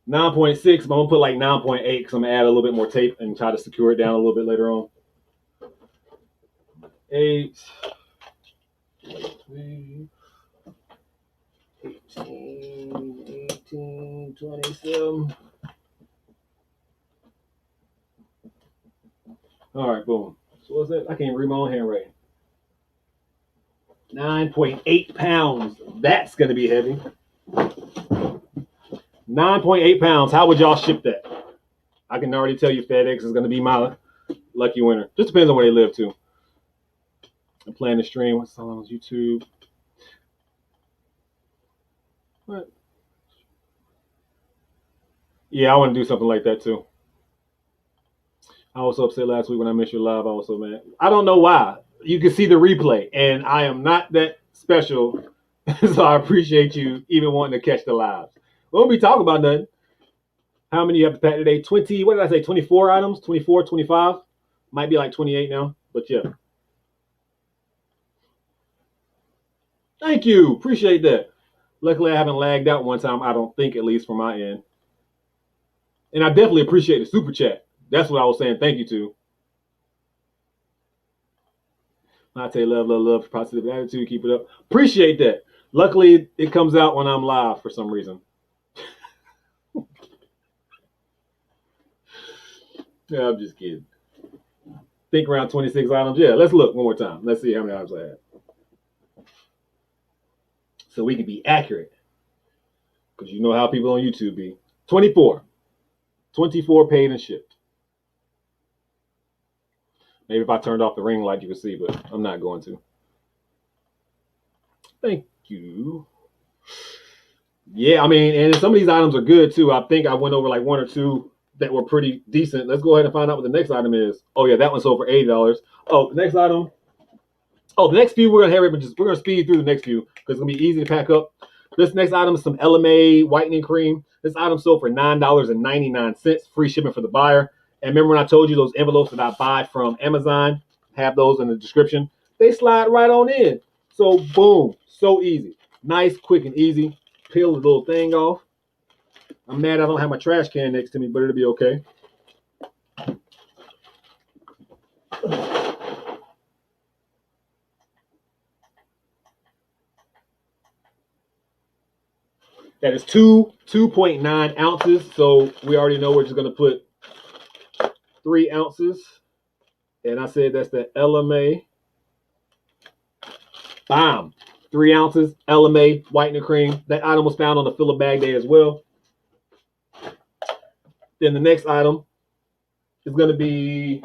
9.6, but I'm gonna put like 9.8 because I'm gonna add a little bit more tape and try to secure it down a little bit later on. 8, 18, 27. All right, boom. So what's that? I can't read my own handwriting. 9.8 pounds. That's gonna be heavy. 9.8 pounds. How would y'all ship that? I can already tell you FedEx is gonna be my lucky winner. Just depends on where they live too. I'm playing the stream. What's on YouTube? What? Yeah, I want to do something like that too. I was so upset last week when I missed your live. I was so mad. I don't know why. You can see the replay, and I am not that special, so I appreciate you even wanting to catch the lives. We won't be talking about nothing. How many you have to pack today? 20, what did I say, 24 items? 24, 25? Might be like 28 now, but yeah. Thank you. Appreciate that. Luckily, I haven't lagged out one time, I don't think, at least from my end. And I definitely appreciate the super chat. That's what I was saying thank you to. Latte, love, positive attitude, keep it up. Appreciate that. Luckily, it comes out when I'm live for some reason. Yeah, I'm just kidding. Think around 26 items. Yeah, let's look one more time. Let's see how many items I have. So we can be accurate. Because you know how people on YouTube be. 24. 24 paid and shipped. Maybe if I turned off the ring light, you could see, but I'm not going to. Thank you. Yeah, I mean, and some of these items are good too. I think I went over like one or two that were pretty decent. Let's go ahead and find out what the next item is. Oh yeah, that one sold for $80. Oh, the next item. Oh, the next few we're gonna hurry up and we're gonna speed through the next few because it's gonna be easy to pack up. This next item is some LMA whitening cream. This item sold for $9.99, free shipping for the buyer. And remember when I told you those envelopes that I buy from Amazon, have those in the description. They slide right on in. So boom, so easy. Nice, quick, and easy. Peel the little thing off. I'm mad I don't have my trash can next to me, but it'll be okay. That is 2.9 ounces. So we already know we're just going to put 3 ounces. And I said that's the LMA. Bam. 3 ounces, LMA, whitening cream. That item was found on the Fill a Bag Day as well. Then the next item is going to be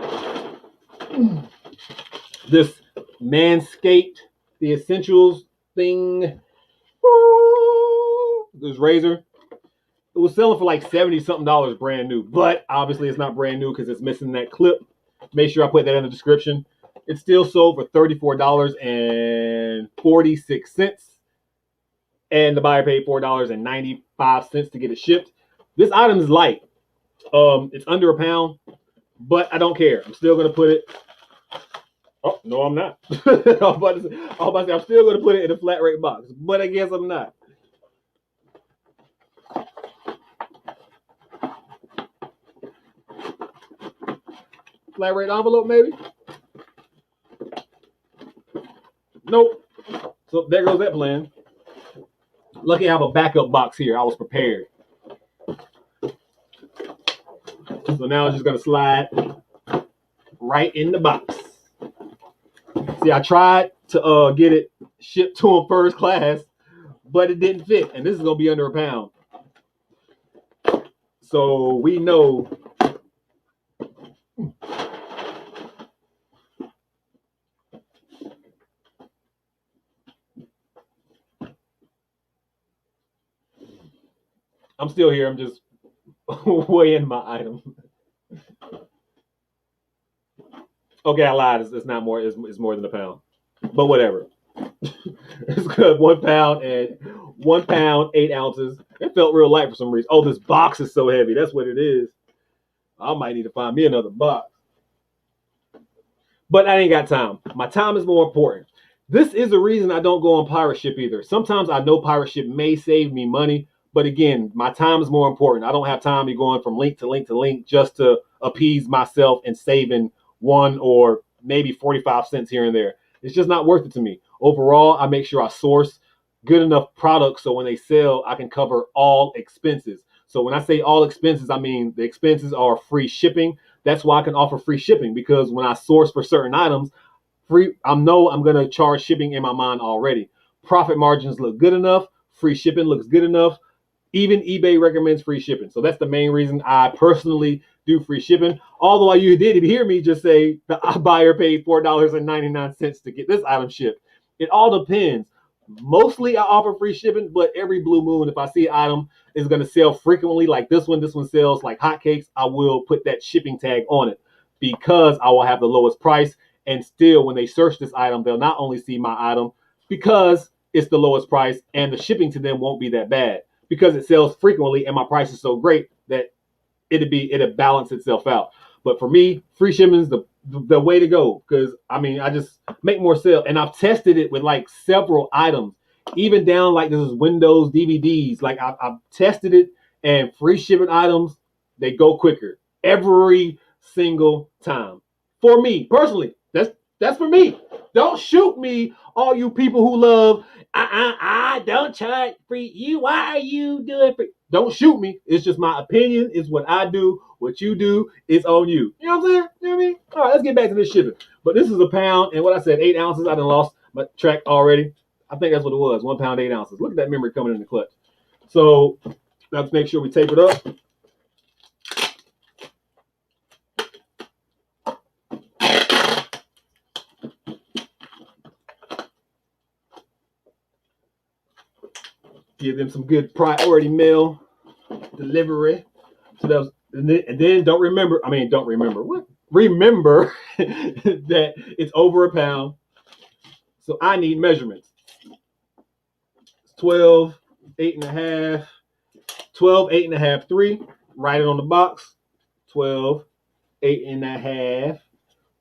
this Manscaped, the Essentials thing. This razor. It was selling for like $70-something brand new, but obviously it's not brand new because it's missing that clip. Make sure I put that in the description. It still sold for $34.46, and the buyer paid $4.95 to get it shipped. This item is light. It's under a pound, but I don't care. I'm still gonna put it. Oh no, I'm not. I'm about to say, I'm still gonna put it in a flat rate box, but I guess I'm not. Flat rate envelope, maybe? Nope. So there goes that plan. Lucky I have a backup box here. I was prepared. So now I'm just going to slide right in the box. See, I tried to get it shipped to him first class, but it didn't fit. And this is going to be under a pound. So we know. I'm still here. I'm just weighing my item. Okay, I lied. It's not more. It's more than a pound. But whatever. It's good. 1 pound and 1 pound, 8 ounces. It felt real light for some reason. Oh, this box is so heavy. That's what it is. I might need to find me another box. But I ain't got time. My time is more important. This is the reason I don't go on pirate ship either. Sometimes I know pirate ship may save me money, But again, my time is more important. I don't have time to be going from link to link to link just to appease myself and saving one or maybe 45 cents here and there. It's just not worth it to me. Overall, I make sure I source good enough products so when they sell, I can cover all expenses. So when I say all expenses, I mean the expenses are free shipping. That's why I can offer free shipping, because when I source for certain items, I know I'm going to charge shipping in my mind already. Profit margins look good enough. Free shipping looks good enough. Even eBay recommends free shipping. So that's the main reason I personally do free shipping. Although you did hear me just say the buyer paid $4.99 to get this item shipped. It all depends. Mostly I offer free shipping, but every blue moon, if I see an item is going to sell frequently, like this one sells like hotcakes, I will put that shipping tag on it because I will have the lowest price. And still, when they search this item, they'll not only see my item because it's the lowest price, and the shipping to them won't be that bad because it sells frequently and my price is so great that it'll balance itself out. But for me, free shipping is the way to go, because I mean, I just make more sales, and I've tested it with like several items, even down like this is Windows DVDs. Like I've tested it, and free shipping items, they go quicker every single time. For me personally, that's for me. Don't shoot me, all you people who love. I don't charge free. Why are you doing free? Don't shoot me. It's just my opinion. It's what I do. What you do is on you. You know what I'm saying? You know what I mean? All right, let's get back to this shipping. But this is a pound, and what I said, 8 ounces. I done lost my track already. I think that's what it was. 1 pound, 8 ounces. Look at that memory coming in the clutch. So let's make sure we tape it up. Give them some good priority mail delivery. So and then don't remember what? Remember that it's over a pound. So I need measurements. It's 12, 8.5, 12, 8.5, 3. Write it on the box. 12, 8.5,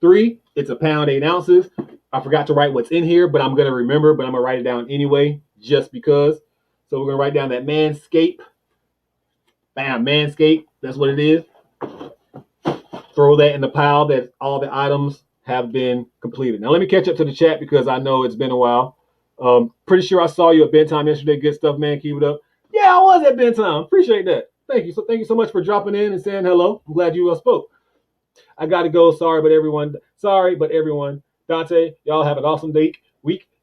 3. It's a pound, 8 ounces. I forgot to write what's in here, but I'm going to remember, but I'm going to write it down anyway, just because. So we're going to write down that Manscaped. Bam, Manscaped. That's what it is. Throw that in the pile that all the items have been completed. Now, let me catch up to the chat because I know it's been a while. Pretty sure I saw you at bedtime yesterday. Good stuff, man. Keep it up. Yeah, I was at bedtime. Appreciate that. Thank you. So thank you so much for dropping in and saying hello. I'm glad you spoke. I got to go. Sorry, but everyone. Dante, y'all have an awesome week.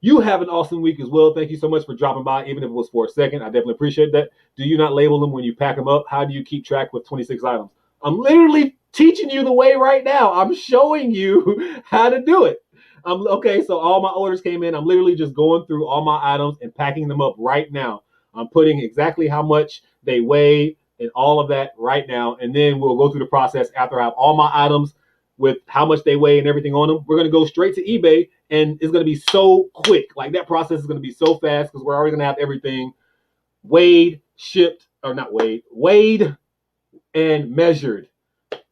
You have an awesome week as well. Thank you so much for dropping by, even if it was for a second. I definitely appreciate that. Do you not label them when you pack them up? How do you keep track with 26 items? I'm literally teaching you the way right now. I'm showing you how to do it. Okay, so all my orders came in. I'm literally just going through all my items and packing them up right now. I'm putting exactly how much they weigh and all of that right now. And then we'll go through the process after I have all my items with how much they weigh and everything on them. We're going to go straight to eBay, and it's going to be so quick. Like that process is going to be so fast because we're already going to have everything weighed, shipped, or not weighed and measured.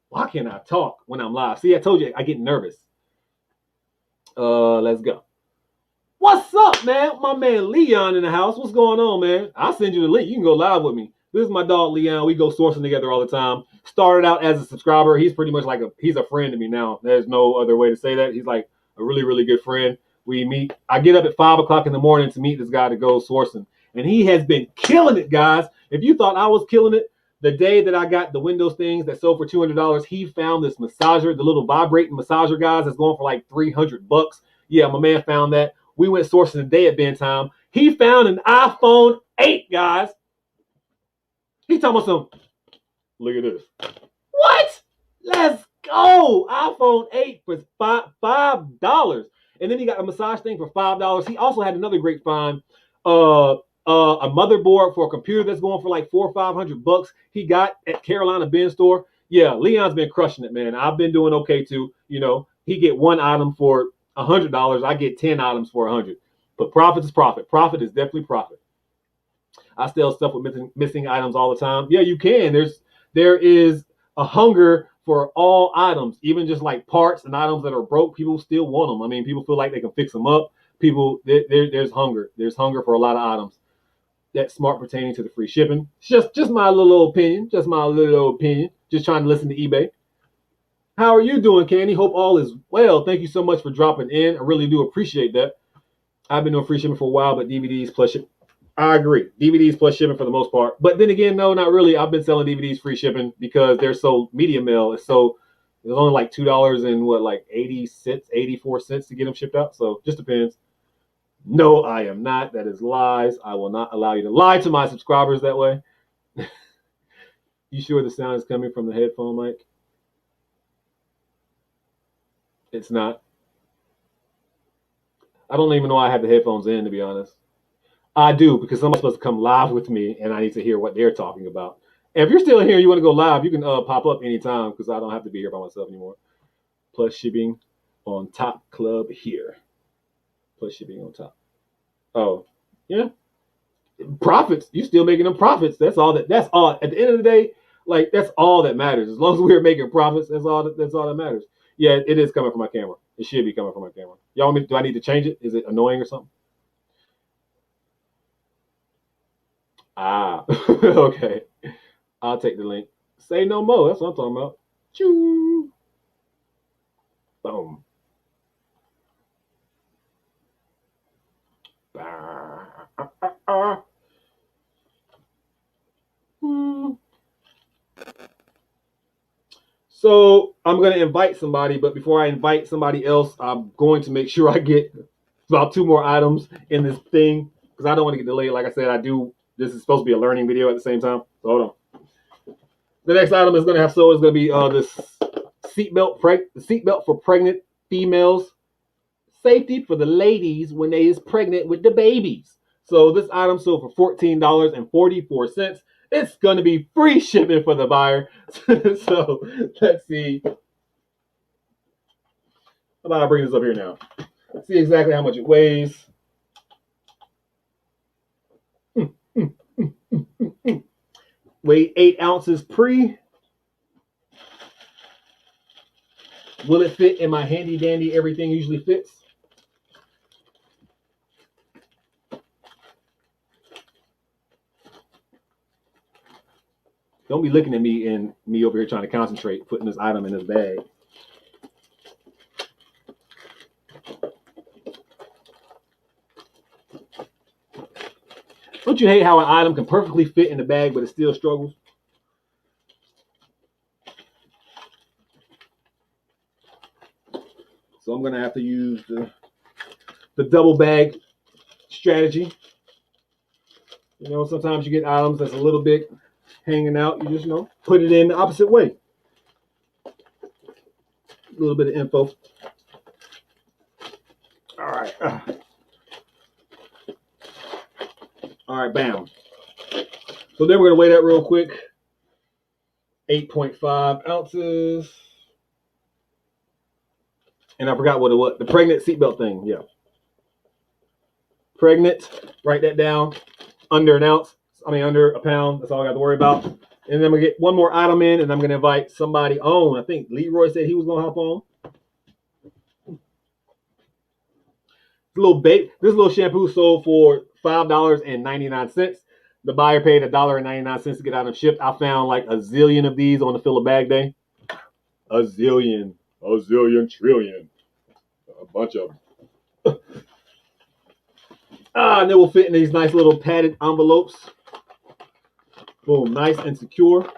Why can't I talk when I'm live? See, I told you I get nervous. Let's go. What's up, man? My man Leon in the house. What's going on, man? I'll send you the link. You can go live with me. This is my dog Leon. We go sourcing together all the time. Started out as a subscriber. He's pretty much like he's a friend to me now. There's no other way to say that. He's like a really, really good friend. We meet. I get up at 5 o'clock in the morning to meet this guy to go sourcing. And he has been killing it, guys. If you thought I was killing it, the day that I got the Windows things that sold for $200, he found this massager, the little vibrating massager, guys, that's going for like $300. Yeah, my man found that. We went sourcing today at bedtime. He found an iPhone 8, guys. He talking about some, look at this. What? Let's go. iPhone 8 for $5. And then he got a massage thing for $5. He also had another great find. A motherboard for a computer that's going for like $400 or $500 he got at Carolina Bin store. Yeah, Leon's been crushing it, man. I've been doing okay too. You know, he get one item for $100. I get 10 items for $100. But profit is profit. Profit is definitely profit. I sell stuff with missing items all the time. Yeah, you can. There is a hunger for all items, even just like parts and items that are broke. People still want them. I mean, people feel like they can fix them up. There's hunger. There's hunger for a lot of items. that's smart pertaining to the free shipping. It's just my little opinion. Just my little opinion. Just trying to listen to eBay. How are you doing, Candy? Hope all is well. Thank you so much for dropping in. I really do appreciate that. I've been doing free shipping for a while, but DVDs plus shipping. I agree. DVDs plus shipping for the most part. But then again, no, not really. I've been selling DVDs free shipping because they're so media mail. It's only like $2 and what, like 80 cents, 84 cents to get them shipped out. So just depends. No, I am not. That is lies. I will not allow you to lie to my subscribers that way. You sure the sound is coming from the headphone mic? It's not. I don't even know I have the headphones in, to be honest. I do, because somebody's supposed to come live with me, and I need to hear what they're talking about. And if you're still here and you want to go live, you can pop up anytime, because I don't have to be here by myself anymore. Plus shipping on top club here. Plus shipping on top. Oh, yeah. Profits. You still making them profits. That's all. At the end of the day, like, that's all that matters. As long as we're making profits, that's all that matters. Yeah, it is coming from my camera. It should be coming from my camera. Y'all want me? Do I need to change it? Is it annoying or something? Ah, okay. I'll take the link. Say no more. That's what I'm talking about. Choo. Boom. So I'm going to invite somebody, but before I invite somebody else, I'm going to make sure I get about 2 more items in this thing because I don't want to get delayed. Like I said, this is supposed to be a learning video at the same time. So hold on. The next item is going to be this seatbelt for pregnant females. Safety for the ladies when they is pregnant with the babies. So this item sold for $14.44. It's going to be free shipping for the buyer. So let's see. How about I bring this up here now? Let's see exactly how much it weighs. Weigh 8 ounces pre. Will it fit in my handy dandy everything usually fits? Don't be looking at me and me over here trying to concentrate, putting this item in this bag. Don't you hate how an item can perfectly fit in the bag, but it still struggles? So I'm going to have to use the double bag strategy. You know, sometimes you get items that's a little bit hanging out. You just, put it in the opposite way. A little bit of info. All right. All right, bam. So then we're going to weigh that real quick. 8.5 ounces. And I forgot what it was. The pregnant seatbelt thing, yeah. Pregnant, write that down. Under a pound. That's all I got to worry about. And then I'm going to get one more item in, and I'm going to invite somebody on. I think Leroy said he was going to hop on. This little shampoo sold for $5.99. The buyer paid $1.99 to get out and shipped. I found like a zillion of these on the fill a bag day. A zillion trillion. A bunch of them. And they will fit in these nice little padded envelopes. Boom, nice and secure.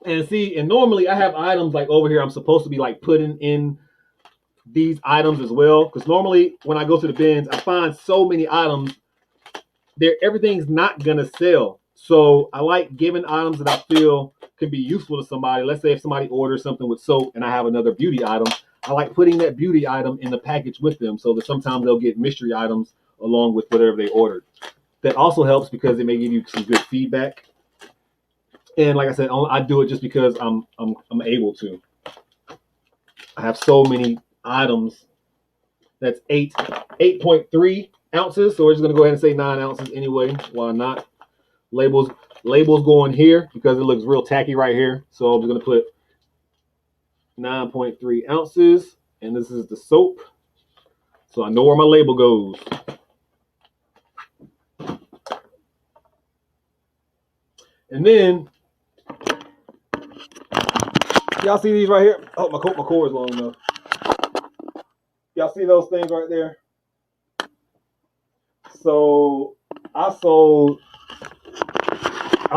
And normally I have items like over here I'm supposed to be like putting in these items as well. Because normally when I go to the bins, I find so many items there, everything's not gonna sell. So I like giving items that I feel can be useful to somebody. Let's say if somebody orders something with soap and I have another beauty item, I like putting that beauty item in the package with them so that sometimes they'll get mystery items along with whatever they ordered. That also helps because it may give you some good feedback. And like I said, I do it just because I'm able to. I have so many items. That's 8.3 ounces. So we're just gonna go ahead and say 9 ounces anyway. Why not? Labels go in here because it looks real tacky right here. So I'm just gonna put 9.3 ounces. And this is the soap. So I know where my label goes. And then, y'all see these right here? Oh, my cord is long enough. Y'all see those things right there? So I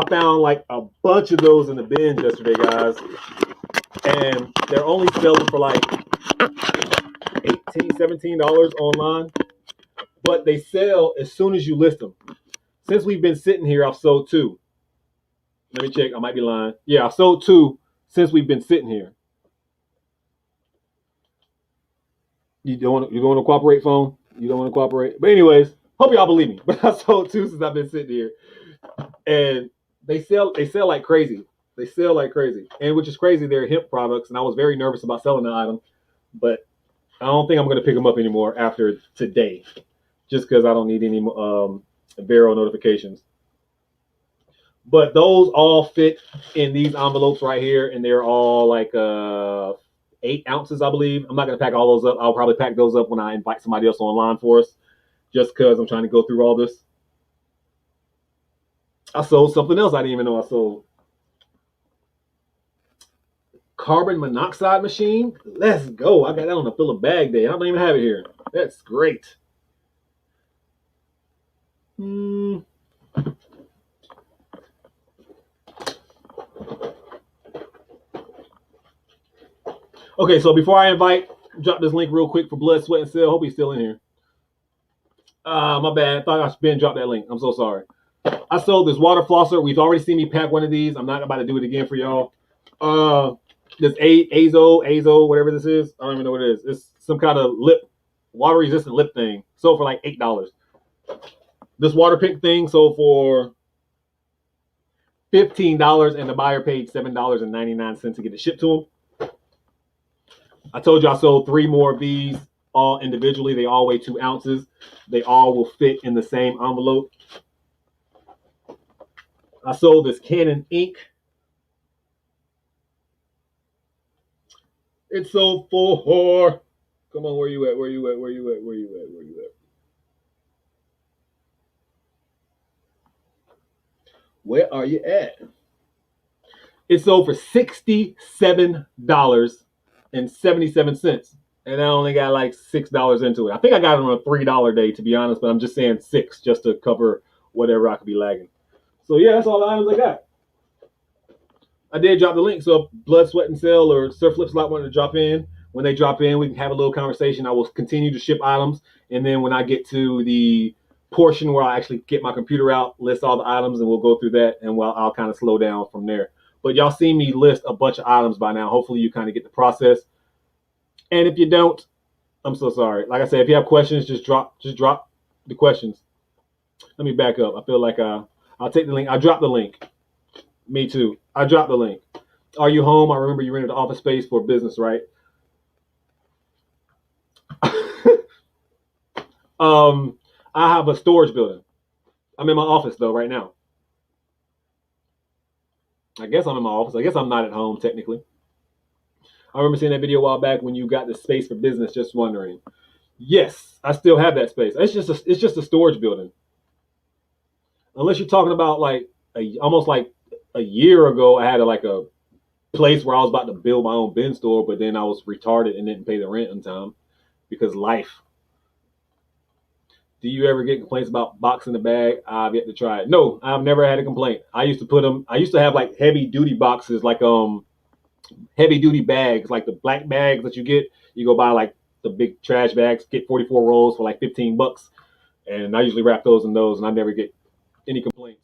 found like a bunch of those in the bins yesterday, guys. And they're only selling for like $18, $17 online. But they sell as soon as you list them. Since we've been sitting here, I've sold 2. Let me check. I might be lying. Yeah, I've sold 2 since we've been sitting here. You don't want to cooperate, phone? You don't want to cooperate? But anyways, hope y'all believe me. But I sold 2 since I've been sitting here. And they sell like crazy. They sell like crazy. And which is crazy, they're hemp products. And I was very nervous about selling the item. But I don't think I'm going to pick them up anymore after today. Just because I don't need any Vero notifications. But those all fit in these envelopes right here. And they're all like 8 ounces, I believe. I'm not going to pack all those up. I'll probably pack those up when I invite somebody else online for us. Just because I'm trying to go through all this. I sold something else I didn't even know I sold. Carbon monoxide machine. Let's go. I got that on a fill a bag day. I don't even have it here. That's great. Okay, so before I drop this link real quick for Blood, Sweat, and Sell. Hope he's still in here. My bad. I thought I should drop that link. I'm so sorry. I sold this water flosser. We've already seen me pack one of these. I'm not about to do it again for y'all. This Azo, whatever this is. I don't even know what it is. It's some kind of water resistant lip thing. Sold for like $8. This water pick thing sold for $15, and the buyer paid $7.99 to get it shipped to him. I told you I sold 3 more of these, all individually. They all weigh 2 ounces. They all will fit in the same envelope. I sold this Canon ink. It sold for, come on, where you at? Where are you at? It sold for $67.77. And I only got like $6 into it. I think I got it on a $3 day, to be honest, but I'm just saying 6 just to cover whatever I could be lagging. So yeah, that's all the items I got. I did drop the link, so if Blood, Sweat, and Sell or Surf Flip Slot wanted to drop in, when they drop in, we can have a little conversation. I will continue to ship items, and then when I get to the portion where I actually get my computer out, list all the items, and we'll go through that, and I'll kind of slow down from there. But y'all seen me list a bunch of items by now. Hopefully you kind of get the process. And if you don't, I'm so sorry. Like I said, if you have questions, just drop the questions. Let me back up. I feel like I'll take the link. I dropped the link. Me too. I dropped the link. Are you home? I remember you rented the office space for business, right? I have a storage building. I'm in my office though right now. I guess I'm in my office. I guess I'm not at home technically. I remember seeing that video a while back when you got the space for business. Just wondering. Yes, I still have that space. It's just a storage building. Unless you're talking about like almost like a year ago, I had a place where I was about to build my own bin store, but then I was retarded and didn't pay the rent in time because life. Do you ever get complaints about boxing the bag? I've yet to try it. No, I've never had a complaint. I used to have like heavy duty boxes, like heavy duty bags, like the black bags that you get. You go buy like the big trash bags, get 44 rolls for like $15. And I usually wrap those in those, and I never get any complaints.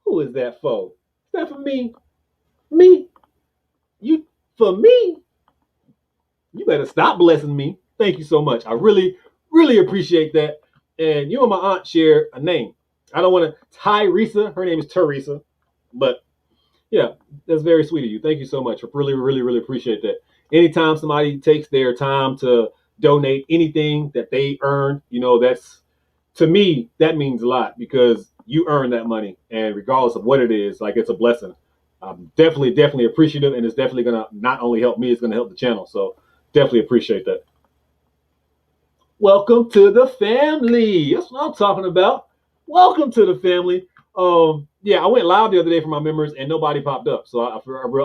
Who is that for? Is that for me? Me? You for me? You better stop blessing me. Thank you so much. I really, really appreciate that. And you and my aunt share a name. I don't want to Tyresa. Her name is Teresa. But yeah, that's very sweet of you. Thank you so much. I really, really, really appreciate that. Anytime somebody takes their time to donate anything that they earn, that's to me, that means a lot because you earn that money, and regardless of what it is, like it's a blessing. I'm definitely appreciative, and it's definitely gonna not only help me, it's gonna help the channel. So definitely appreciate that. Welcome to the family. That's what I'm talking about. Welcome to the family. Yeah, I went live the other day for my members, and nobody popped up, so I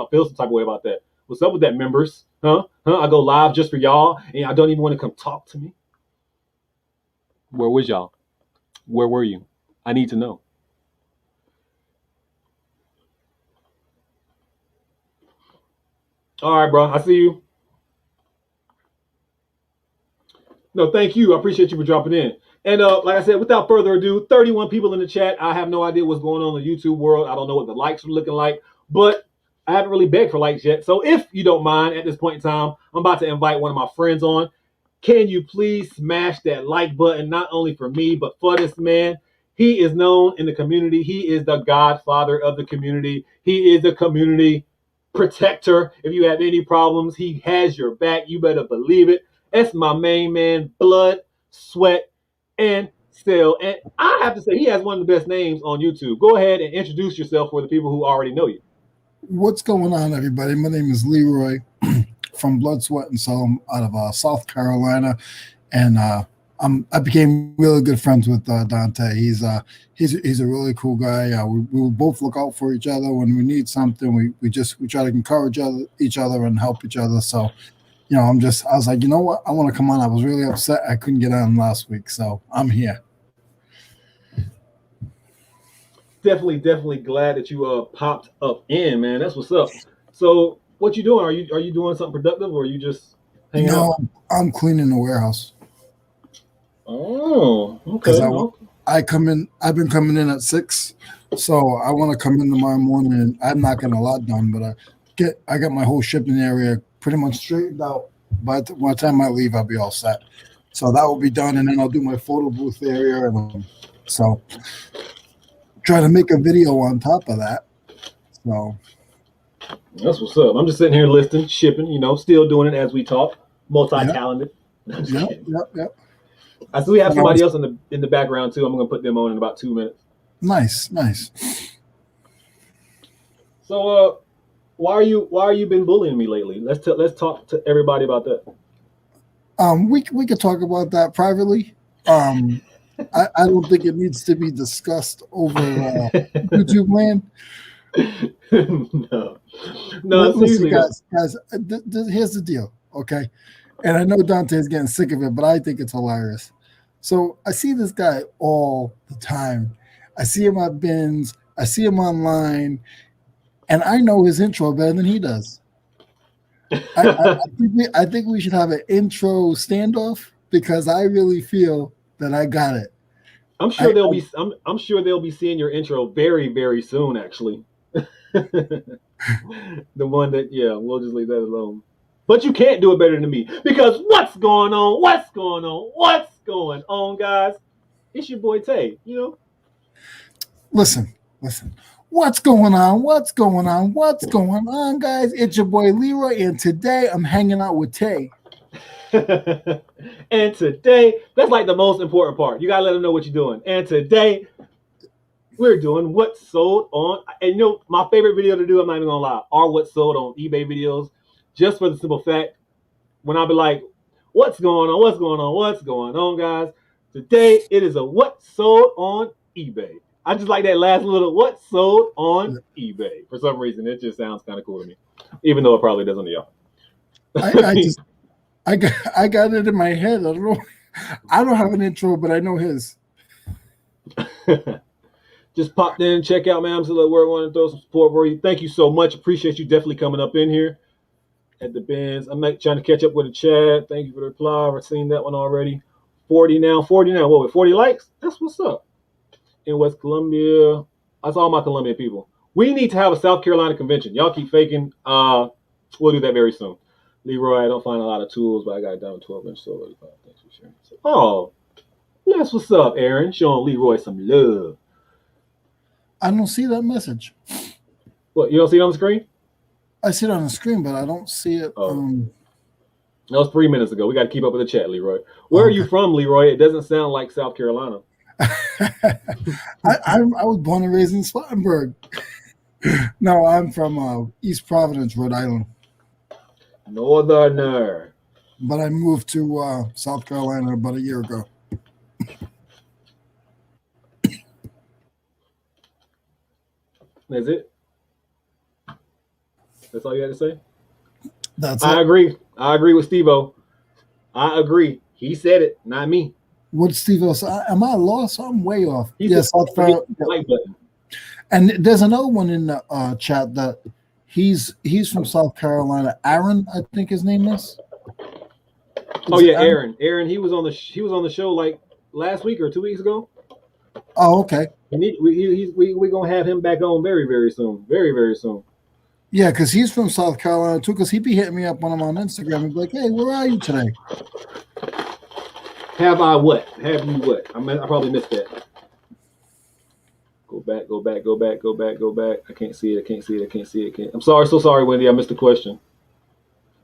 feel some type of way about that. What's up with that, members? Huh? I go live just for y'all, and I don't even want to come talk to me. Where was y'all? Where were you? I need to know. All right, bro. I see you. No, thank you. I appreciate you for dropping in. And like I said, without further ado, 31 people in the chat. I have no idea what's going on in the YouTube world. I don't know what the likes are looking like, but I haven't really begged for likes yet. So if you don't mind, at this point in time, I'm about to invite one of my friends on. Can you please smash that like button, not only for me, but for this man? He is known in the community. He is the godfather of the community. He is the community protector. If you have any problems, he has your back. You better believe it. That's my main man, blood, sweat, and still. And I have to say, he has one of the best names on YouTube. Go ahead and introduce yourself for the people who already know you. What's going on, everybody? My name is Leroy from Blood, Sweat, and Soul out of South Carolina, and I became really good friends with Dante. He's a really cool guy. We both look out for each other when we need something. We try to encourage each other and help each other. So, you know, I was like, you know what, I want to come on. I was really upset I couldn't get on last week, so I'm here. Definitely glad that you popped up in, man. That's what's up. So what you doing? Are you doing something productive, or are you just hanging out? I'm cleaning the warehouse. Oh, Because okay. I've been coming in at 6, so I want to come in tomorrow morning, and I'm not getting a lot done, but I got my whole shipping area pretty much straightened out. By the time I leave, I'll be all set. So that will be done, and then I'll do my photo booth area, and so try to make a video on top of that. So that's what's up. I'm just sitting here listening, shipping, still doing it as we talk. Multi-talented. Yep. I see we have somebody else in the background too. I'm gonna put them on in about 2 minutes. Nice. So why are you been bullying me lately? Let's talk to everybody about that. We could talk about that privately. I don't think it needs to be discussed over YouTube land. No. Listen, guys. Here's the deal, okay? And I know Dante is getting sick of it, but I think it's hilarious. So I see this guy all the time. I see him at bins. I see him online, and I know his intro better than he does. I think we should have an intro standoff because I really feel that I got it. I'm sure they'll be seeing your intro very, very soon, actually. The one that, yeah, we'll just leave that alone. But you can't do it better than me because what's going on? What's going on, guys? It's your boy Tay, Listen. What's going on, guys? It's your boy Leroy, and today I'm hanging out with Tay. And today, that's like the most important part. You gotta let them know what you're doing. And today, we're doing what sold on. And my favorite video to do, I'm not even gonna lie, are what sold on eBay videos. Just for the simple fact, when I'll be like, what's going on, guys? Today, it is a what sold on eBay. I just like that last little what sold on eBay. For some reason, it just sounds kind of cool to me, even though it probably doesn't to y'all. I got it in my head. I don't know. I don't have an intro, but I know his. Just popped in, check out, man. I'm still at work, want to throw some support for you. Thank you so much. Appreciate you definitely coming up in here at the bins. I'm trying to catch up with the chat. Thank you for the reply. I've seen that one already. 40 now. What, with 40 likes? That's what's up. In West Columbia. That's all my Colombian people. We need to have a South Carolina convention. Y'all keep faking. We'll do that very soon. Leroy, I don't find a lot of tools, but I got it down 12-inch solar. Thanks for sharing. Oh, that's what's up, Aaron. Showing Leroy some love. I don't see that message. What, you don't see it on the screen? I see it on the screen, but I don't see it. That was 3 minutes ago. We got to keep up with the chat, Leroy. Where are you from, Leroy? It doesn't sound like South Carolina. I was born and raised in Spartanburg. No, I'm from East Providence, Rhode Island, Northerner. but I moved to South Carolina about a year ago. Is it? That's all you had to say? That's I it. agree. I agree with Steve-O. I agree. He said it, not me. What Steve else? Am I lost? I'm way off. He said Yes, South hit Carolina. the like button. And there's another one in the chat that he's from South Carolina. Aaron, I think his name is. Oh Is it yeah, Aaron? Aaron. Aaron, he was on the show like last week or 2 weeks ago. Oh, okay. We gonna have him back on very very soon, very very soon. Yeah, because he's from South Carolina too. Because he'd be hitting me up when I'm on Instagram and be like, "Hey, where are you today?" Have I what? Have you what? I probably missed that. Go back, go back, go back, go back, go back. I can't see it. I can't see it. I can't see it. I'm sorry, so sorry, Wendy. I missed the question.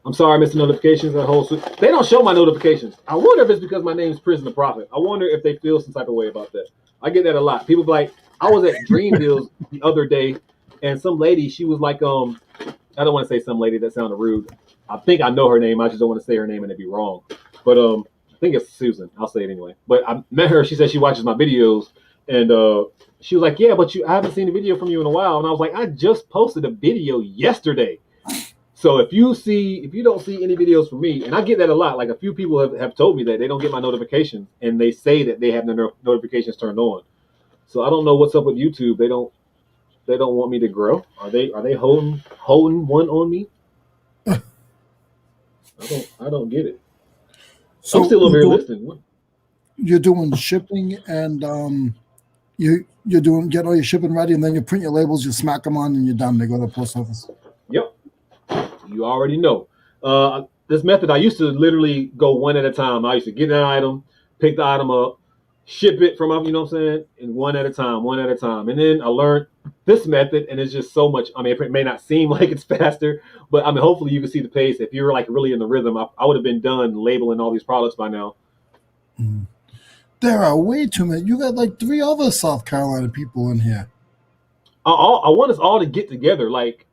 I'm sorry, I missed the notifications. They don't show my notifications. I wonder if it's because my name's Prison the Prophet. I wonder if they feel some type of way about that. I get that a lot. People be like, I was at Dream Deals the other day, and some lady, she was like, I don't want to say some lady, that sounded rude. I think I know her name. I just don't want to say her name and it'd be wrong. But I think it's Susan. I'll say it anyway. But I met her. She said she watches my videos, and she was like, "Yeah, but I haven't seen a video from you in a while." And I was like, "I just posted a video yesterday." So if you don't see any videos from me, and I get that a lot, like a few people have told me that they don't get my notifications, and they say that they have their notifications turned on. So I don't know what's up with YouTube. They don't want me to grow. Are they holding one on me? I don't get it. I'm So still over here listening. you're doing shipping and you're doing get all your shipping ready, and then you print your labels, you smack them on, and you're done. They go to the post office. Yep, you already know. This method, I used to literally go one at a time. I used to get an item, pick the item up, ship it from, you know what I'm saying, and one at a time, one at a time. And then I learned this method, and it's just so much. I mean, it may not seem like it's faster, but I mean, hopefully you can see the pace. If you're like really in the rhythm, I would have been done labeling all these products by now. Mm. There are way too many. You got like 3 other South Carolina people in here. I want us all to get together. Like,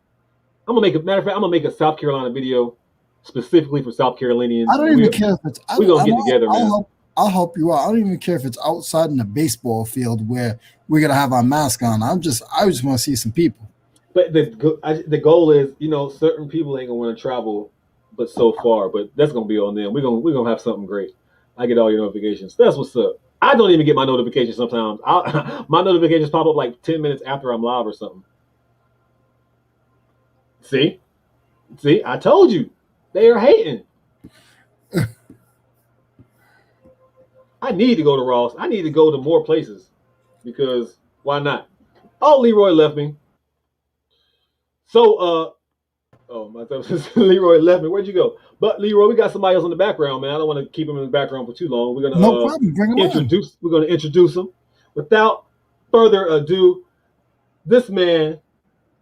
matter of fact, I'm gonna make a South Carolina video specifically for South Carolinians. I don't even care if it's. We gonna get together, man. I'll help you out. I don't even care if it's outside in the baseball field where we're gonna have our mask on. I just want to see some people. But the goal is, certain people ain't gonna want to travel, but so far. But that's gonna be on them. We're gonna have something great. I get all your notifications. That's what's up. I don't even get my notifications sometimes. My notifications pop up like 10 minutes after I'm live or something. See, I told you, they are hating. I need to go to Ross. I need to go to more places because why not? Oh, Leroy left me. So, oh, my Leroy left me. Where'd you go? But Leroy, we got somebody else in the background, man. I don't want to keep him in the background for too long. We're gonna No problem. Bring them introduce. We're gonna introduce him. Without further ado, this man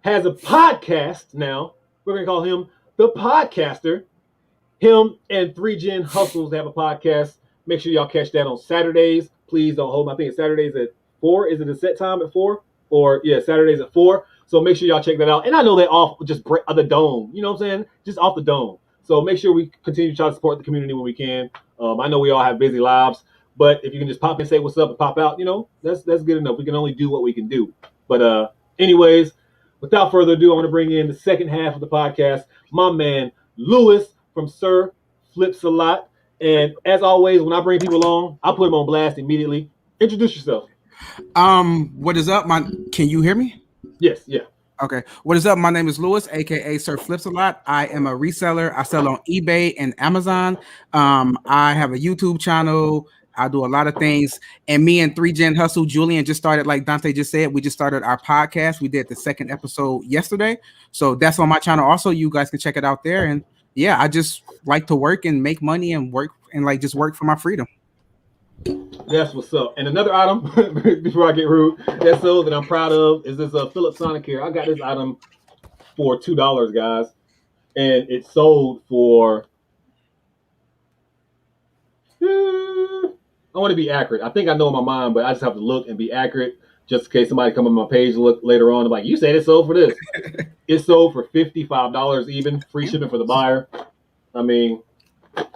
has a podcast now. We're gonna call him the Podcaster. Him and 3Gen Hustles have a podcast. Make sure y'all catch that on Saturdays. Please don't hold me. I think it's Saturdays at 4. Is it a set time at 4? Or yeah, Saturdays at 4. So make sure y'all check that out. And I know they're off just the dome. You know what I'm saying? Just off the dome. So make sure we continue to try to support the community when we can. I know we all have busy lives, but if you can just pop in, say what's up, and pop out, that's good enough. We can only do what we can do. But anyways, without further ado, I want to bring in the second half of the podcast, my man Lewis from Sir Flips a Lot. And as always, when I bring people on, I put them on blast immediately. Introduce yourself. What is up? Can you hear me? Yes, yeah. Okay. What is up? My name is Lewis, aka Sir Flips a Lot. I am a reseller. I sell on eBay and Amazon. I have a YouTube channel. I do a lot of things. And me and 3Gen Hustle, Julian just started, like Dante just said, we just started our podcast. We did the second episode yesterday. So that's on my channel. Also, you guys can check it out there. And yeah, I just like to work and make money and work and like just work for my freedom. That's what's up. And another item, before I get rude, that's so that I'm proud of is this Philips Sonicare. I got this item for $2, guys, and it sold for I want to be accurate. I think I know in my mind, but I just have to look and be accurate just in case somebody come on my page and look later on. I'm like, you said it sold for this. It sold for $55 even, free shipping for the buyer. I mean,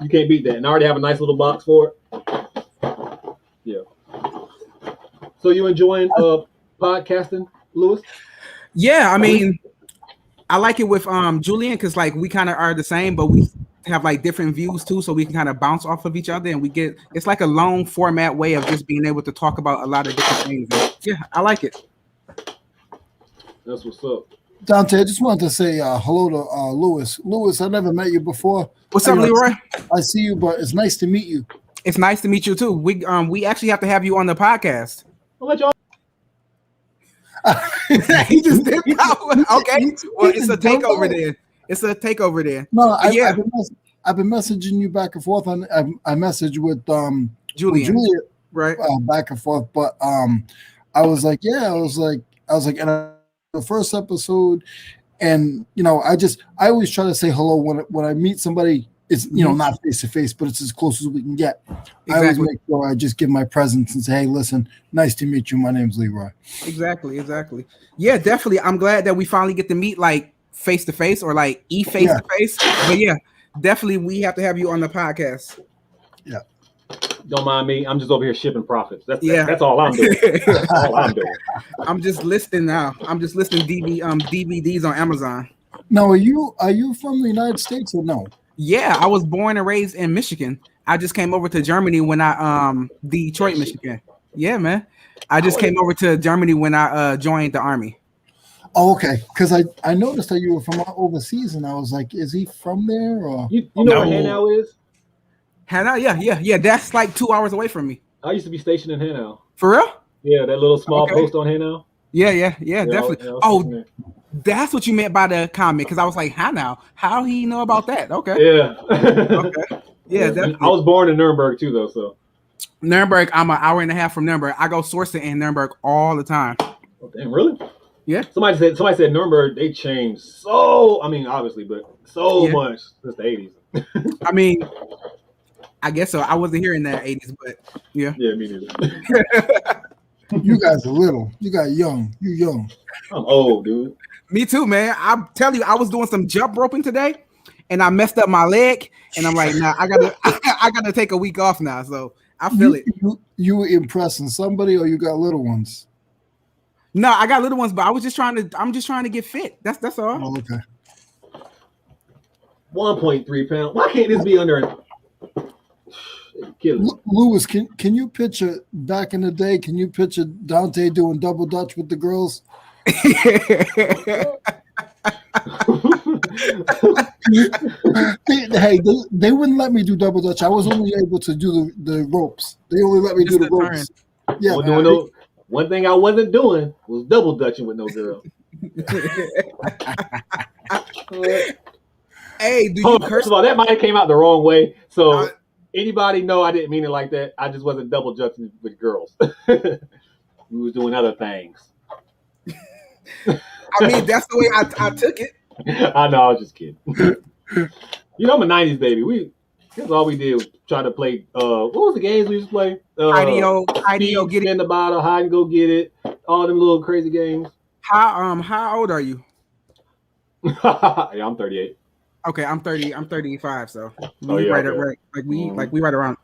you can't beat that. And I already have a nice little box for it. Yeah. So you enjoying podcasting, Lewis? Yeah, I mean, I like it with Julian because like we kind of are the same, but we have like different views too, so we can kind of bounce off of each other, and we get it's like a long format way of just being able to talk about a lot of different things. And yeah, I like it. That's what's up. Dante, I just wanted to say hello to Lewis. Lewis, I never met you before. What's up, Leroy? I see you, but it's nice to meet you. It's nice to meet you too. We actually have to have you on the podcast. I'll let y'all. He just did that. Okay, well, it's a takeover then. It's a takeover then. No, I've been messaging you back and forth. I messaged with Julian, right? Back and forth, but I was like, and the first episode, and I always try to say hello when I meet somebody. It's not face to face, but it's as close as we can get. Exactly. I always make sure I just give my presence and say, "Hey, listen, nice to meet you. My name's Leroy." Exactly. Yeah, definitely. I'm glad that we finally get to meet like face to face or like face to face. But yeah, definitely we have to have you on the podcast. Yeah. Don't mind me. I'm just over here shipping profits. That's all I'm doing. That's all I'm doing. I'm just listing now. I'm just listing DVDs on Amazon. Now, are you from the United States or no? Yeah, I was born and raised in Michigan. I just came over to Germany when I Detroit, Michigan. Yeah, man. I just came over to Germany when I joined the army. Oh, okay. Because I noticed that you were from overseas, and I was like, is he from there? Or you know where Hanau is? Hanau, yeah. That's like 2 hours away from me. I used to be stationed in Hanau. For real? Yeah, that little small post on Hanau. Yeah, definitely. That's what you meant by the comment, because I was like, how he know about that? Okay. Yeah. Okay. Yeah, definitely. I was born in Nuremberg too, though. So Nuremberg, I'm an hour and a half from Nuremberg. I go sourcing in Nuremberg all the time. Oh, damn, really? Yeah. Somebody said Nuremberg, they changed so. I mean, obviously, but so much since the 80s. I mean, I guess so. I wasn't here in the 80s, but yeah. Yeah, me neither. You guys are little. You got young. You young. I'm old, dude. Me too, man. I'm telling you, I was doing some jump roping today, and I messed up my leg, and I'm like, nah, I gotta take a week off now. So I feel it. You were impressing somebody, or you got little ones? No, I got little ones, but I'm just trying to get fit. That's all. Oh, okay. 1.3 pounds. Why can't this be under? Lewis, can you picture back in the day? Can you picture Dante doing double dutch with the girls? They wouldn't let me do double dutch. I was only able to do the ropes. They only let me do the ropes. Turn. Yeah. One thing I wasn't doing was double dutching with no girl. Hey, do you curse? First of all, that might have came out the wrong way. So anybody know I didn't mean it like that. I just wasn't double dutching with girls. We was doing other things. I mean, that's the way I took it. I know, I was just kidding. I'm a 90s baby. That's all we did was try to play. What was the games we used to play? IDO, get it in the bottle, hide and go get it. All them little crazy games. How old are you? Yeah, I'm 38. Okay, I'm 30. I'm 35. So we right around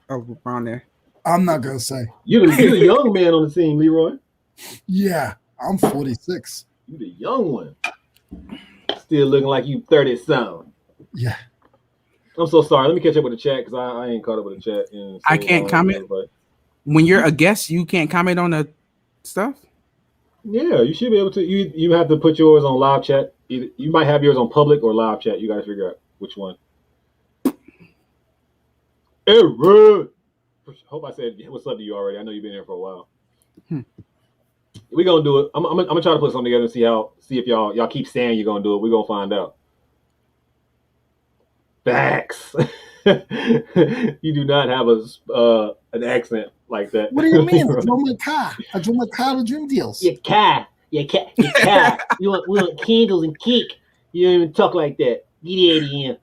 there. I'm not gonna say. You're the young man on the team, Leroy. Yeah, I'm 46. You the young one. Still looking like you 30-something. Yeah. I'm so sorry. Let me catch up with the chat because I ain't caught up with the chat. I can't comment. When you're a guest, you can't comment on the stuff? Yeah, you should be able to. You have to put yours on live chat. You might have yours on public or live chat. You got to figure out which one. Hey, Red. Hope I said what's up to you already. I know you've been here for a while. We're gonna do it. I'm gonna try to put something together and see if y'all keep saying you're gonna do it. We're gonna find out. Facts. You do not have an accent like that. What do you mean? I drove my car. I drove my car to Dream Deals. Your car. You want candles and cake. You don't even talk like that. Get out of here.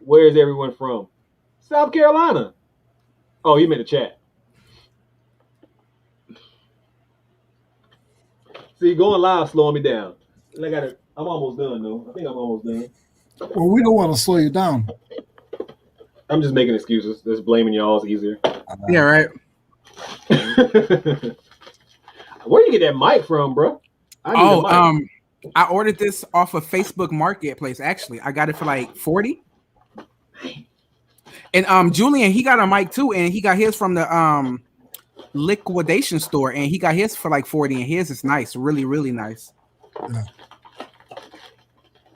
Where is everyone from? South Carolina. Oh, you made a chat. See, going live slowing me down. And I got it. I'm almost done though. I think I'm almost done. Well, we don't want to slow you down. I'm just making excuses. Just blaming y'all is easier. Yeah, right. Where you get that mic from, bro? I need a mic. I ordered this off of Facebook Marketplace. Actually, I got it for like 40. And Julian, he got a mic too, and he got his from the liquidation store, and he got his for like 40, and his is nice, really, really nice. Yeah.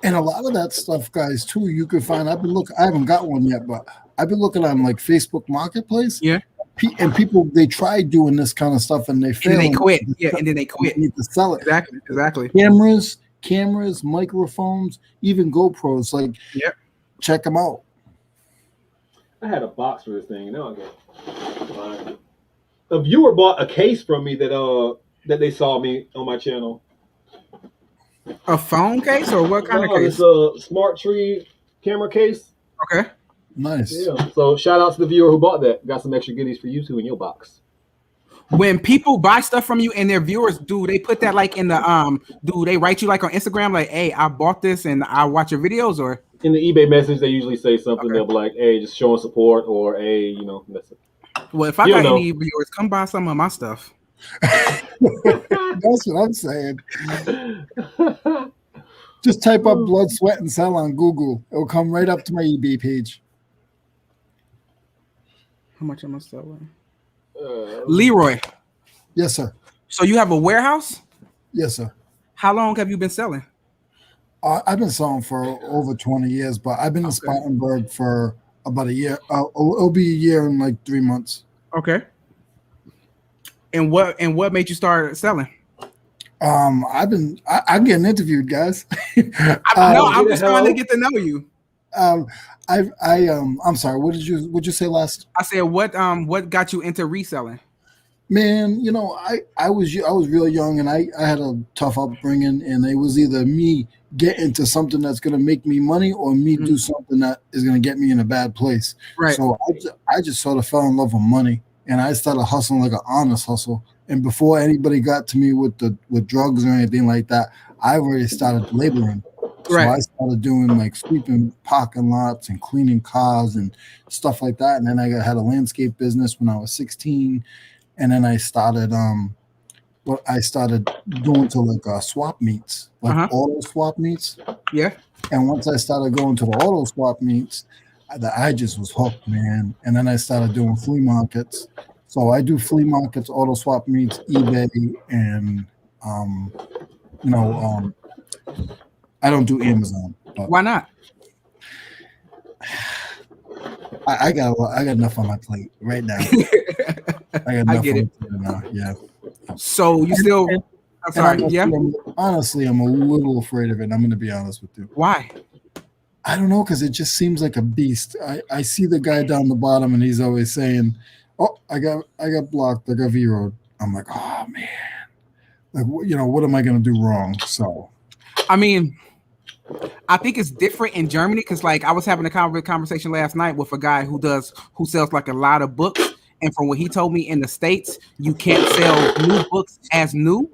And a lot of that stuff, guys, too, you could find. I haven't got one yet, but I've been looking on like Facebook Marketplace. Yeah. And people, they try doing this kind of stuff and they fail. And then they quit. Yeah, and then they quit. They need to sell it. Exactly. Cameras, microphones, even GoPros. Like, yep. Check them out. I had a box for this thing. Now I got a viewer bought a case from me that they saw me on my channel. A phone case or what kind of case? It's a Smart Tree camera case. Okay. Nice. Yeah. So shout out to the viewer who bought that. Got some extra goodies for you too in your box. When people buy stuff from you and their viewers, do they put that like in the do they write you like on Instagram like, hey, I bought this and I watch your videos? Or in the eBay message they usually say something. Okay. They'll be like, hey, just showing support, or hey, that's it. Well, if I got any viewers, come buy some of my stuff. That's what I'm saying. Just type up Blood, Sweat, and Sell on Google. It'll come right up to my eBay page. How much am I selling? Leroy. Yes, sir. So you have a warehouse? Yes, sir. How long have you been selling? I've been selling for over 20 years, but I've been in Spartanburg for about a year. It'll be a year and like 3 months. Okay. And what made you start selling? I'm getting interviewed, guys. I'm just trying to get to know you. I'm sorry. What did you say last? I said what got you into reselling? Man, I was real young and I had a tough upbringing, and it was either me get into something that's going to make me money or me do something that is going to get me in a bad place. Right. So I just sort of fell in love with money, and I started hustling like an honest hustle. And before anybody got to me with drugs or anything like that, I already started laboring. So I started doing like sweeping parking lots and cleaning cars and stuff like that. And then I had a landscape business when I was 16. And then I started going to like swap meets, like auto swap meets. Yeah. And once I started going to the auto swap meets, I just was hooked, man. And then I started doing flea markets. So I do flea markets, auto swap meets, eBay, and I don't do Amazon. Why not? I got enough on my plate right now. I get it. Now. Yeah. So you still? I'm sorry. Honestly, I'm a little afraid of it. I'm going to be honest with you. Why? I don't know, because it just seems like a beast. I see the guy down the bottom, and he's always saying, "Oh, I got blocked. I got zeroed." I'm like, "Oh man, like what am I going to do wrong?" So, I mean, I think it's different in Germany because, like, I was having a conversation last night with a guy who sells like a lot of books, and from what he told me, in the States, you can't sell new books as new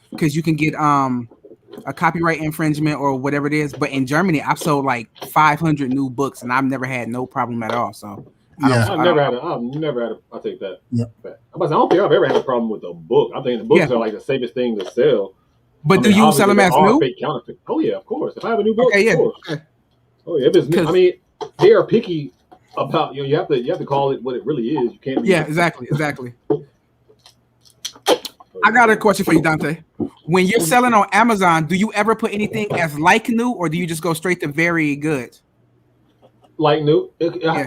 because you can get a copyright infringement or whatever it is. But in Germany, I've sold like 500 new books, and I've never had no problem at all. So I've never had a. I'll take that. Yeah. I don't think I've ever had a problem with a book. I think the books are like the safest thing to sell. But do you sell them as new? Fake counterfeit. Oh yeah, of course. If I have a new book, of course. Okay. Oh yeah, if it's new, I mean, they are picky about you have to call it what it really is. You can't. Exactly. I got a question for you, Dante. When you're selling on Amazon, do you ever put anything as like new, or do you just go straight to very good? Like new.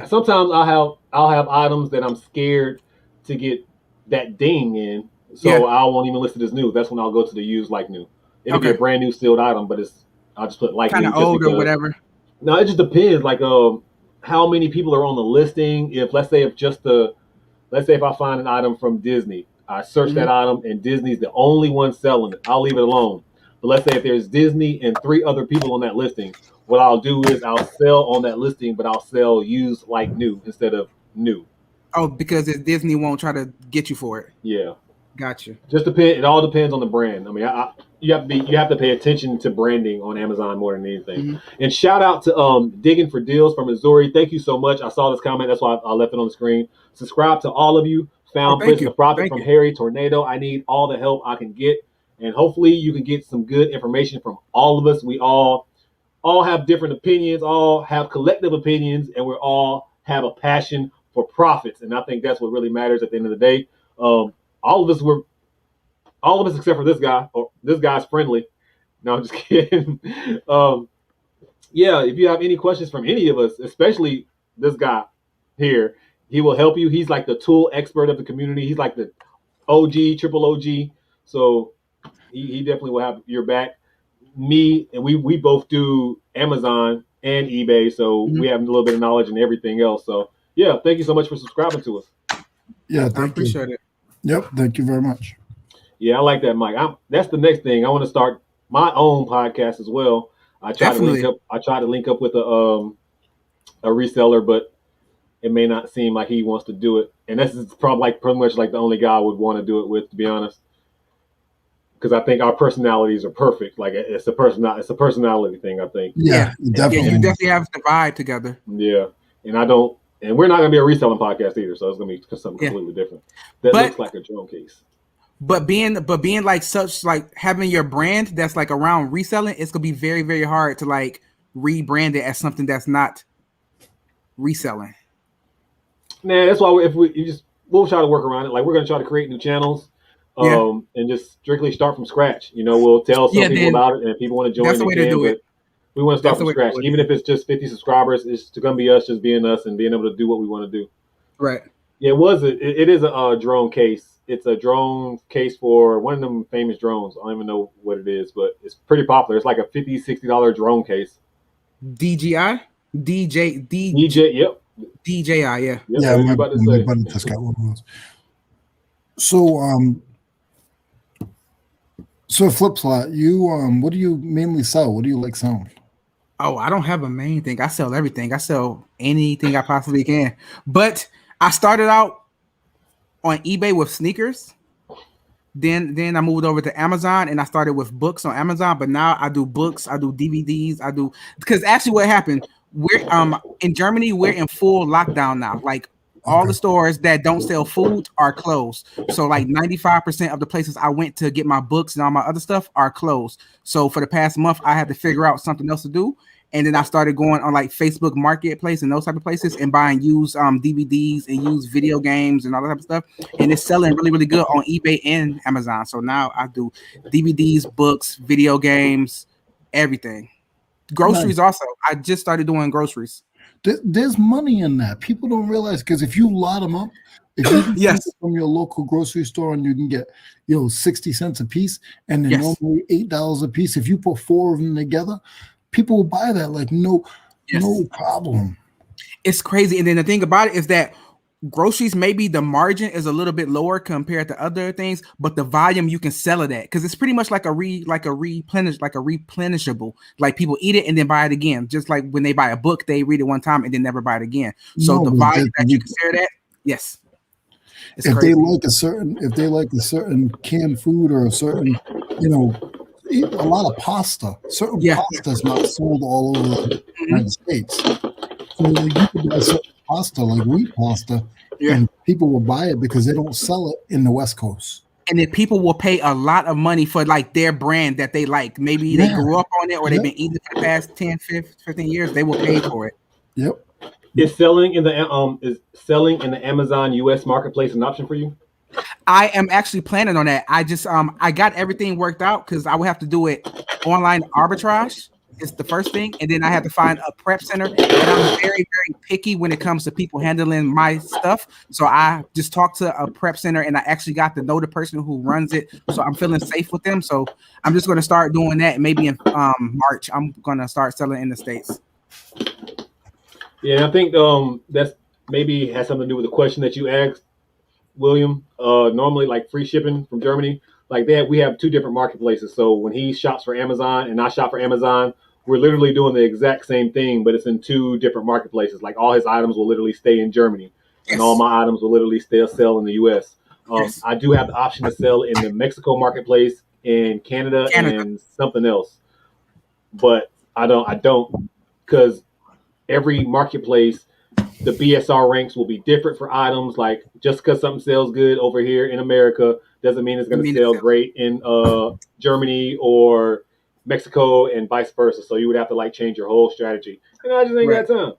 Sometimes I'll have items that I'm scared to get that ding in. So I won't even list it as new. That's when I'll go to the used like new. It'll be a brand new sealed item, but I'll just put like kind of old or whatever. No, it just depends. Like how many people are on the listing. Let's say if I find an item from Disney, I search that item and Disney's the only one selling it, I'll leave it alone. But let's say if there's Disney and 3 other people on that listing, what I'll do is I'll sell on that listing, but I'll sell used like new instead of new. Oh, because Disney won't try to get you for it. Yeah. Gotcha. Just depend. It all depends on the brand. I mean, you have to pay attention to branding on Amazon more than anything. Mm-hmm. And shout out to Digging for Deals from Missouri. Thank you so much. I saw this comment. That's why I left it on the screen. Subscribe to all of you. Oh, Found thank Placing you. a Profit Thank from you. Harry Tornado. I need all the help I can get, and hopefully you can get some good information from all of us. We all have different opinions, all have collective opinions, and we all have a passion for profits. And I think that's what really matters at the end of the day. All of us were all of us except for this guy. Or this guy's friendly. No, I'm just kidding. Yeah, if you have any questions from any of us, especially this guy here, he will help you. He's like the tool expert of the community. He's like the OG, triple OG. So he definitely will have your back. Me and we both do Amazon and eBay, so we have a little bit of knowledge in everything else. So yeah, thank you so much for subscribing to us. Yeah, I thank you. appreciate it. Yep, thank you very much. Yeah, I like that, Mike. That's the next thing. I want to start my own podcast as well. I try Definitely. to link up with a reseller, but it may not seem like he wants to do it. And this is probably pretty much like the only guy I would want to do it with, to be honest. Because I think our personalities are perfect. Like it's a personality thing, I think. Yeah, definitely. Yeah, you definitely have the vibe together. Yeah, and we're not gonna be a reselling podcast either, so it's gonna be something completely different. That looks like a drone case. But being like such, like having your brand that's like around reselling, it's gonna be very, very hard to like rebrand it as something that's not reselling. Nah, that's why we'll try to work around it. Like we're gonna try to create new channels, and just strictly start from scratch. We'll tell some people about it, and if people want to join, they can. But we want to start from scratch, even if it's just 50 subscribers. It's gonna be us just being us and being able to do what we want to do. Right. Yeah, it is a drone case. It's a drone case for one of them famous drones. I don't even know what it is, but it's pretty popular. It's like a $50, $60 drone case. DJI? DJ, yep. DJI, yeah. Yep, yeah, my buddy just got one of those. So Flipslot, you what do you mainly sell? What do you like selling? Oh, I don't have a main thing. I sell everything. I sell anything I possibly can. But I started out on eBay with sneakers. Then I moved over to Amazon and I started with books on Amazon. But now I do books, I do DVDs, because actually what happened, we're in Germany, we're in full lockdown now. Like all the stores that don't sell food are closed. So like 95% of the places I went to get my books and all my other stuff are closed. So for the past month, I had to figure out something else to do. And then I started going on like Facebook Marketplace and those type of places and buying used DVDs and used video games and all that type of stuff. And it's selling really, really good on eBay and Amazon. So now I do DVDs, books, video games, everything. Groceries also. I just started doing groceries. There's money in that. People don't realize, because if you lot them up, if you can get from your local grocery store and you can get 60 cents a piece, and they're normally $8 a piece. If you put 4 of them together, people will buy that like no problem. It's crazy. And then the thing about it is that groceries, maybe the margin is a little bit lower compared to other things, but the volume you can sell it at, because it's pretty much like a replenishable. Like people eat it and then buy it again. Just like when they buy a book, they read it one time and then never buy it again. So the volume that you can sell it at, yes. If they like a certain canned food or a certain, a lot of pasta. Certain pasta is not sold all over the United States. So you could buy certain pasta, like wheat pasta, and people will buy it because they don't sell it in the West Coast. And then people will pay a lot of money for like their brand that they like. Maybe they grew up on it or they've been eating it for the past 10, 15 years. They will pay for it. Yep. Is selling in the Amazon US marketplace an option for you? I am actually planning on that. I just I got everything worked out because I would have to do it online arbitrage. It's the first thing, and then I have to find a prep center. And I'm very, very picky when it comes to people handling my stuff. So I just talked to a prep center, and I actually got to know the person who runs it. So I'm feeling safe with them. So I'm just going to start doing that. Maybe in March, I'm going to start selling in the States. Yeah, I think that's maybe has something to do with the question that you asked, William. Normally, like free shipping from Germany, like that, we have 2 different marketplaces. So when he shops for Amazon and I shop for Amazon, we're literally doing the exact same thing, but it's in 2 different marketplaces. Like all his items will literally stay in Germany. and all my items will literally still sell in the U.S. Yes. I do have the option to sell in the Mexico marketplace, in Canada, and something else, but I don't, because every marketplace, the BSR ranks will be different for items. Like, just because something sells good over here in America doesn't mean it's going to sell great in Germany or Mexico, and vice versa. So you would have to like change your whole strategy, and I just ain't got time.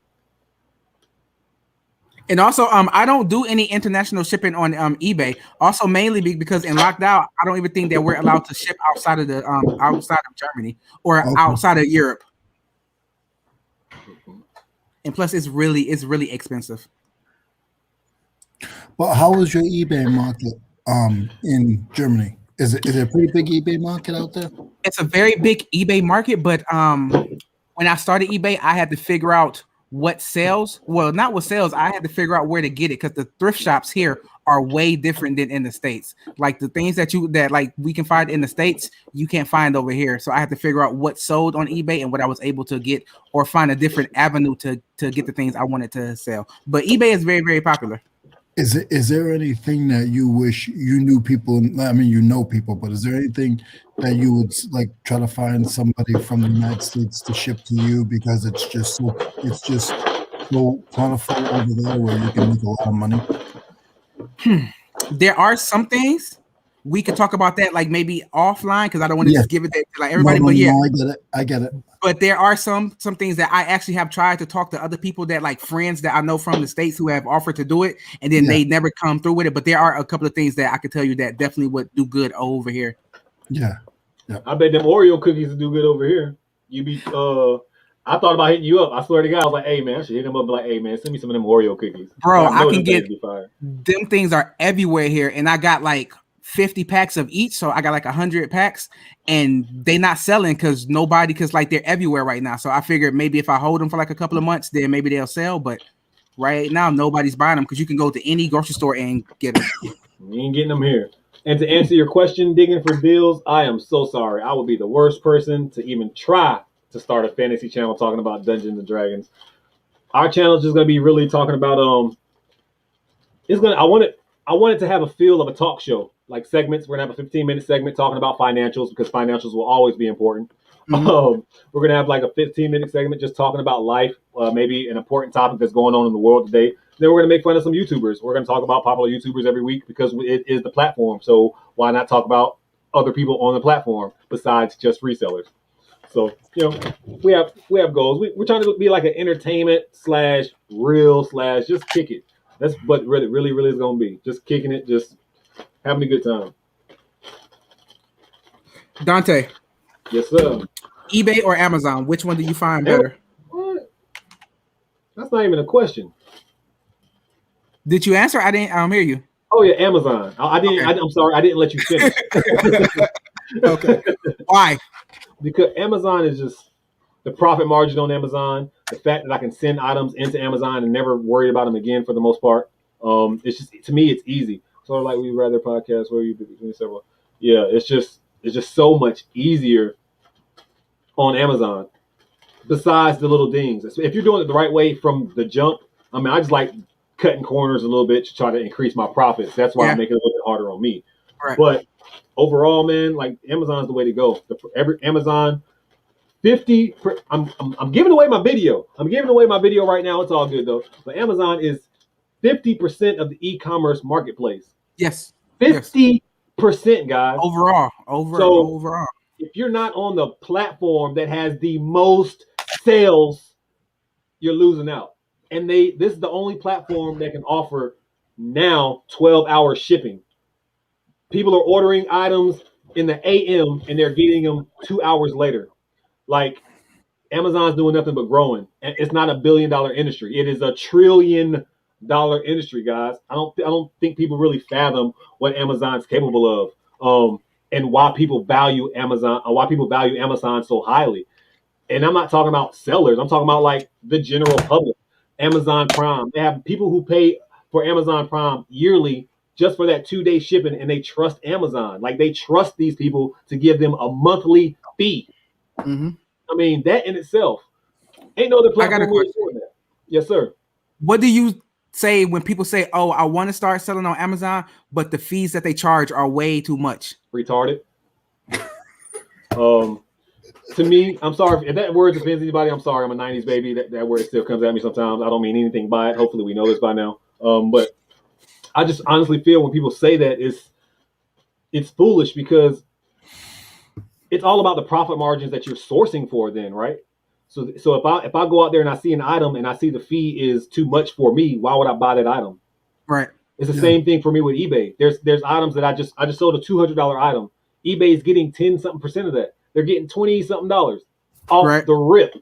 And also, I don't do any international shipping on eBay. Also, mainly because in lockdown, I don't even think that we're allowed to ship outside of the outside of Germany or outside of Europe. And plus, it's really expensive. But how is your eBay market in Germany? Is it a pretty big eBay market out there? It's a very big eBay market, but when I started eBay, I had to figure out what sells. Well, not what sells. I had to figure out where to get it, because the thrift shops here are way different than in the States. Like the things that like we can find in the States, you can't find over here. So I had to figure out what sold on eBay and what I was able to get, or find a different avenue to get the things I wanted to sell. But eBay is very, very popular. Is there anything that you wish you knew people? I mean, you know people, but is there anything that you would like try to find somebody from the United States to ship to you, because it's just so plentiful over there where you can make a lot of money? There are some things we could talk about that, like maybe offline, because I don't want to just give it to like everybody. No, but yeah, I get it. But there are some things that I actually have tried to talk to other people, that like friends that I know from the States, who have offered to do it, and then they never come through with it. But there are a couple of things that I could tell you that definitely would do good over here. Yeah. I bet them Oreo cookies would do good over here. You be I thought about hitting you up. I swear to God, I was like, hey man, I should hit him up, like, hey man, send me some of them Oreo cookies. Bro, I can get them things are everywhere here, and I got like 50 packs of each, so I got like 100 packs, and they not selling because like they're everywhere right now. So I figured maybe if I hold them for like a couple of months, then maybe they'll sell. But right now, nobody's buying them, because you can go to any grocery store and get them. You ain't getting them here. And to answer your question, digging for deals, I am so sorry. I would be the worst person to even try to start a fantasy channel talking about Dungeons and Dragons. Our channel is just gonna be really talking about I want it to have a feel of a talk show, like segments. We're gonna have a 15-minute segment talking about financials, because financials will always be important. Mm-hmm. We're gonna have like a 15-minute segment just talking about life, maybe an important topic that's going on in the world today. Then we're gonna make fun of some YouTubers. We're gonna talk about popular YouTubers every week, because it is the platform. So why not talk about other people on the platform besides just resellers? So we have goals. We're trying to be like an entertainment / real / just kick it. That's what really is gonna be. Just kicking it, just having a good time. Dante. Yes, sir. eBay or Amazon? Which one do you find better? What? That's not even a question. Did you answer? I didn't hear you. Oh yeah, Amazon. I didn't. Okay. I'm sorry. I didn't let you finish. Okay. Why? Because Amazon is just the profit margin on Amazon. The fact that I can send items into Amazon and never worry about them again for the most part. It's just, to me, it's easy. Sort of like We Rather podcast where you between several. Yeah, it's just so much easier on Amazon. Besides the little dings, if you're doing it the right way from the jump, I mean, I just like cutting corners a little bit to try to increase my profits. That's why I make it a little bit harder on me. Right. But overall, man, like Amazon's the way to go. Every Amazon 50. I'm giving away my video. I'm giving away my video right now. It's all good though. But Amazon is 50% of the e-commerce marketplace. Yes. 50%, guys. Overall. If you're not on the platform that has the most sales, you're losing out. And this is the only platform that can offer now 12-hour shipping. People are ordering items in the AM and they're getting them 2 hours later. Like, Amazon's doing nothing but growing. And it's not a $1 billion industry. It is a $1 trillion industry, guys. I don't think people really fathom what Amazon's capable of. And why people value Amazon, or why people value Amazon so highly. And I'm not talking about sellers. I'm talking about like the general public. Amazon Prime. They have people who pay for Amazon Prime yearly just for that 2-day shipping, and they trust Amazon. Like, they trust these people to give them a monthly fee. Mm-hmm. I mean, that in itself, ain't no other platform really doing that. Yes, sir. What do you say when people say, "Oh, I want to start selling on Amazon," but the fees that they charge are way too much. Retarded. To me, I'm sorry if that word offends anybody. I'm sorry. I'm a '90s baby. That word still comes at me sometimes. I don't mean anything by it. Hopefully, we know this by now. But I just honestly feel when people say that it's foolish because it's all about the profit margins that you're sourcing for. Then, right? So if I go out there and I see an item and I see the fee is too much for me, why would I buy that item? Right. It's the same thing for me with eBay. There's items that I just sold a $200 item. eBay is getting 10-something% of that. They're getting $20-something off the rip.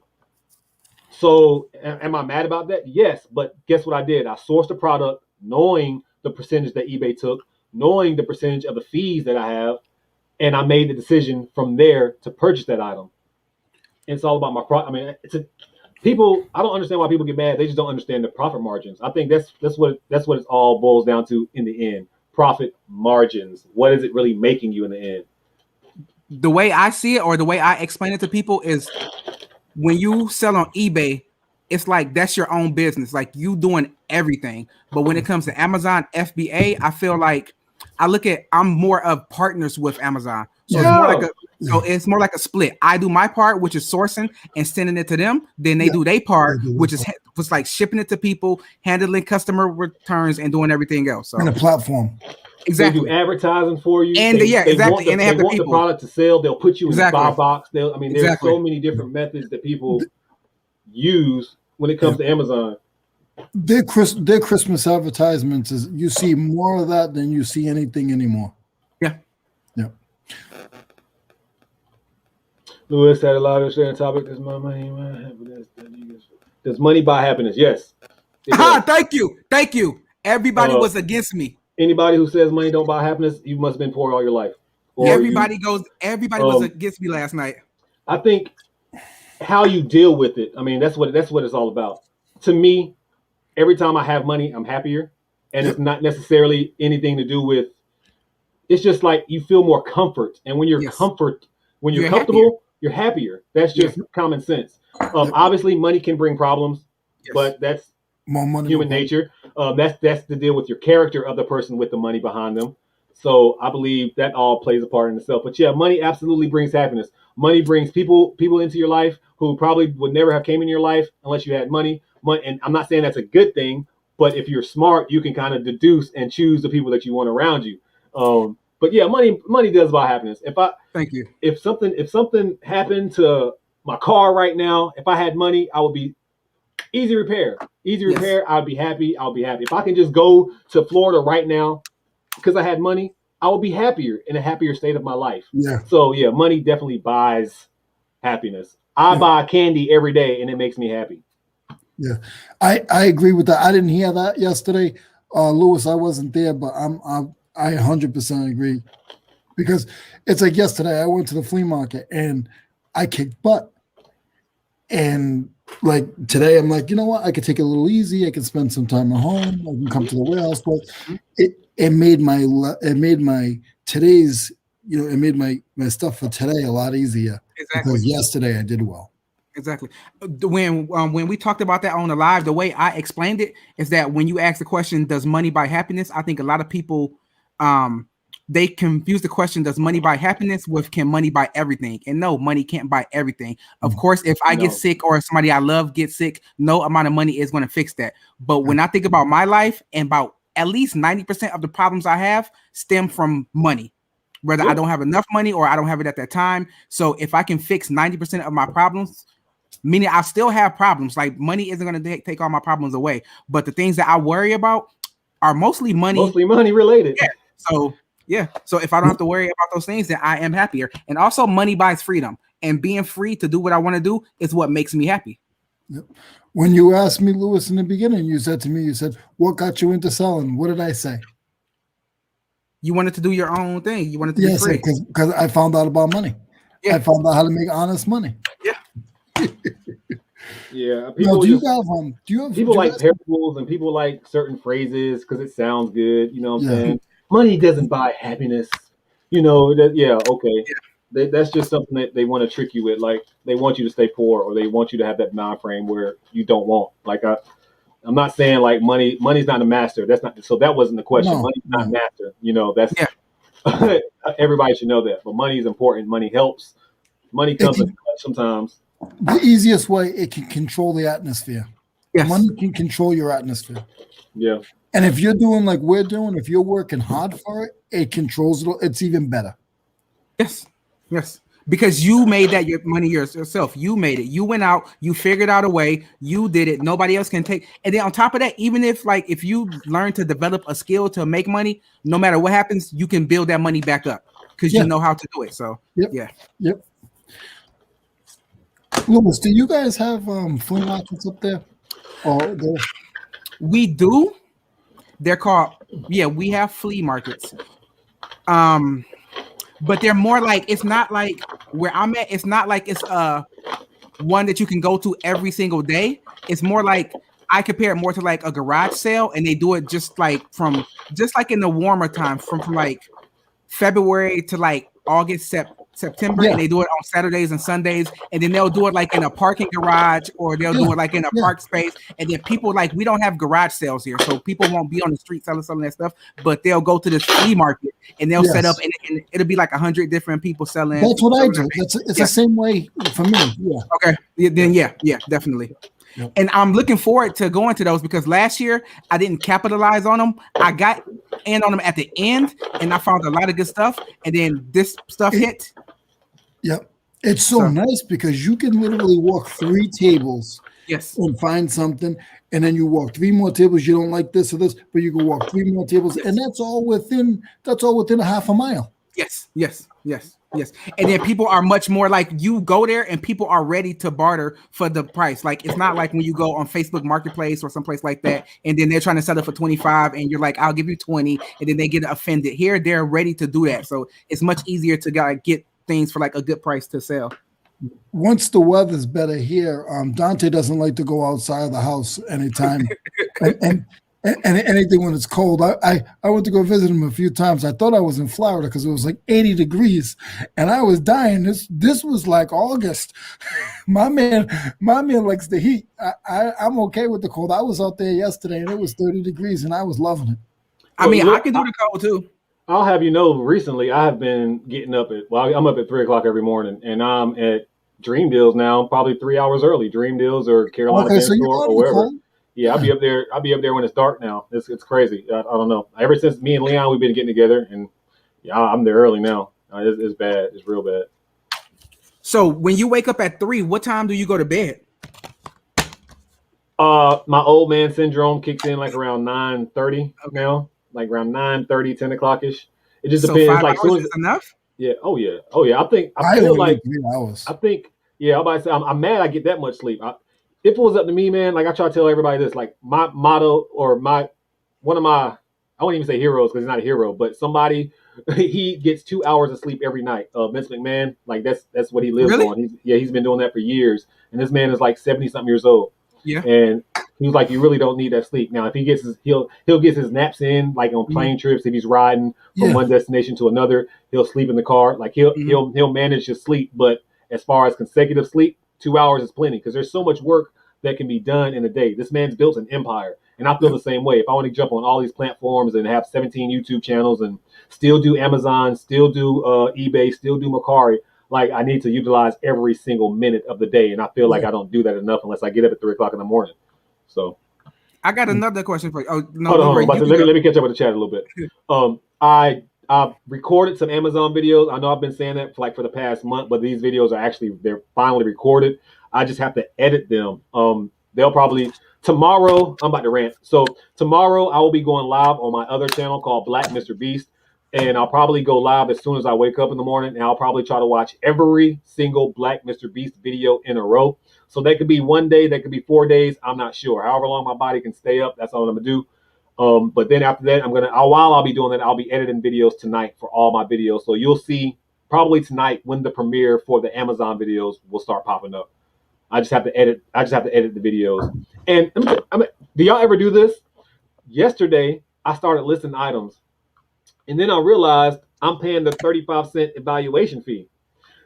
So am I mad about that? Yes, but guess what I did? I sourced the product knowing the percentage that eBay took, knowing the percentage of the fees that I have, and I made the decision from there to purchase that item. It's all about my profit. I mean, people. I don't understand why people get mad. They just don't understand the profit margins. I think that's what it all boils down to in the end. Profit margins. What is it really making you in the end? The way I see it, or the way I explain it to people, is when you sell on eBay, it's like that's your own business. Like you doing everything. But when it comes to Amazon FBA, I feel like I'm more of partners with Amazon. So it's more like a split. I do my part, which is sourcing and sending it to them. Then they do their part, which is like shipping it to people, handling customer returns, and doing everything else. So and a platform. Exactly. They do advertising for you. And they want the product to sell. They'll put you in the buy box. There's so many different methods that people use when it comes to Amazon. Their Christmas advertisements is you see more of that than you see anything anymore. Yeah. Yeah. Lewis had a lot of sharing topic. Does money buy happiness? Yes. Thank you. Everybody was against me. Anybody who says money don't buy happiness, you must have been poor all your life. Everybody was against me last night. I think how you deal with it. I mean, that's what it's all about. To me, every time I have money, I'm happier, and it's not necessarily anything to do with. It's just like you feel more comfort, and when you're comfortable, happier. You're happier. That's just common sense. Obviously, money can bring problems, but that's more money, human nature. That's the deal with your character of the person with the money behind them. So I believe that all plays a part in itself. But yeah, money absolutely brings happiness. Money brings people into your life who probably would never have came in your life unless you had money. And I'm not saying that's a good thing, but if you're smart, you can kind of deduce and choose the people that you want around you. But yeah, money does buy happiness. Thank you. If something happened to my car right now, if I had money, I would be easy repair. I'd be happy. If I can just go to Florida right now because I had money, I would be happier in a happier state of my life. Yeah. So yeah, money definitely buys happiness. I buy candy every day and it makes me happy. Yeah, I agree with that. I didn't hear that yesterday, Lewis. I wasn't there, but I 100% agree, because it's like yesterday I went to the flea market and I kicked butt, and like today I'm like, you know what, I could take it a little easy. I can spend some time at home. I can come to the warehouse, but it made my today's, it made my stuff for today a lot easier. Exactly. Because yesterday I did well. Exactly. When we talked about that on the live, the way I explained it is that when you ask the question, does money buy happiness? I think a lot of people, they confuse the question, does money buy happiness, with can money buy everything? And no, money can't buy everything. Of course, if I get sick or somebody I love gets sick, no amount of money is going to fix that. But when I think about my life, and about at least 90% of the problems I have stem from money. Whether I don't have enough money or I don't have it at that time. So if I can fix 90% of my problems, meaning I still have problems, like money isn't going to take all my problems away. But the things that I worry about are mostly money related. Yeah. So if I don't have to worry about those things, then I am happier. And also money buys freedom. And being free to do what I want to do is what makes me happy. Yep. When you asked me, Lewis, in the beginning, you said, what got you into selling? What did I say? You wanted to do your own thing. You wanted to be free. Because I found out about money. Yeah. I found out how to make honest money. Yeah. Yeah. Do you have people like parables, and people like certain phrases because it sounds good. You know what I'm saying? Money doesn't buy happiness. That's just something that they want to trick you with. Like they want you to stay poor, or they want you to have that mind frame where you don't want. Like I'm not saying like money's not a master. That's not so. That wasn't the question. No, Money's not no. master. That's Yeah. everybody should know that. But money is important. Money helps. Money It comes in can, clutch sometimes. the easiest way, it can control the atmosphere. Yes. Money can control your atmosphere. Yeah. And if you're doing like we're doing, if you're working hard for it, it controls it. It's even better. Yes. Yes. Because you made that your money yourself. You made it. You went out, you figured out a way, you did it. Nobody else can take. And then on top of that, even if you learn to develop a skill to make money, no matter what happens, you can build that money back up because you know how to do it. So yeah. Yep. Lewis, do you guys have flea markets up there? Oh, We do. They're called, we have flea markets. But they're more like, it's not like where I'm at, it's not like it's one that you can go to every single day. It's more like I compare it more to like a garage sale, and they do it just like in the warmer time from like February to like August, September, and they do it on Saturdays and Sundays, and then they'll do it like in a parking garage, or they'll do it like in a park space. And then people, like, we don't have garage sales here, so people won't be on the street selling some of that stuff, but they'll go to this flea market and they'll set up, and it'll be like 100 different people selling. That's what I do. It's the same way for me. Yeah. Okay. Then definitely. Yep. And I'm looking forward to going to those because last year I didn't capitalize on them. I got in on them at the end, and I found a lot of good stuff. And then this stuff hit. Yep. It's so nice because you can literally walk 3 tables and find something, and then you walk 3 more tables. You don't like this or this, but you can walk 3 more tables, and that's all within a half a mile. Yes. And then people are much more like, you go there and people are ready to barter for the price. Like, it's not like when you go on Facebook Marketplace or someplace like that, and then they're trying to sell it for 25 and you're like, I'll give you 20, and then they get offended. Here, they're ready to do that. So it's much easier to get things for like a good price to sell. Once the weather's better here, Dante doesn't like to go outside of the house anytime. and anything when it's cold. I went to go visit him a few times. I thought I was in Florida because it was like 80 degrees and I was dying. This was like August. My man likes the heat. I'm okay with the cold. I was out there yesterday and it was 30 degrees and I was loving it. I mean, I can do the cold too. I'll have you know, recently I have been getting up I'm up at 3 o'clock every morning, and I'm at Dream Deals now, probably 3 hours early. Dream Deals or Carolina Pin Store or wherever. Yeah, I'll be up there when it's dark now. It's crazy. I don't know. Ever since me and Leon, we've been getting together, and I'm there early now. It's bad. It's real bad. So when you wake up at 3, what time do you go to bed? My old man syndrome kicks in like around 9:30 now. Like around 9:30, 10 o'clock ish. It just depends. 5 like hours is enough? Yeah. Oh yeah. I feel like 3 hours. I think. Yeah. I'm about to say I'm mad I get that much sleep. If it was up to me, man, like I try to tell everybody this, like my motto or one of my, I won't even say heroes because he's not a hero, but somebody, he gets 2 hours of sleep every night. Vince McMahon, like that's what he lives on. He's been doing that for years, and this man is like 70-something years old. Yeah. And he was like, you really don't need that sleep. Now, if he gets he'll get his naps in, like on plane trips. If he's riding from one destination to another, he'll sleep in the car. Like he'll manage his sleep. But as far as consecutive sleep, 2 hours is plenty because there's so much work that can be done in a day. This man's built an empire, and I feel the same way. If I want to jump on all these platforms and have 17 YouTube channels and still do Amazon, still do eBay, still do Mercari, like I need to utilize every single minute of the day, and I feel like I don't do that enough unless I get up at 3 o'clock in the morning. So, I got another question for you. Oh no, hold on. Let me catch up with the chat a little bit. I've recorded some Amazon videos. I know I've been saying that for the past month, but these videos are they're finally recorded. I just have to edit them. They'll probably tomorrow. I'm about to rant. So tomorrow I will be going live on my other channel called BlackMrBeast. And I'll probably go live as soon as I wake up in the morning, and I'll probably try to watch every single BlackMrBeast video in a row. So that could be one day, that could be 4 days. I'm not sure. However long my body can stay up, that's all I'm gonna do. But then after that, while I'll be doing that, I'll be editing videos tonight for all my videos. So you'll see probably tonight when the premiere for the Amazon videos will start popping up. I just have to edit the videos. And do y'all ever do this? Yesterday, I started listing items. And then I realized I'm paying the 35-cent evaluation fee.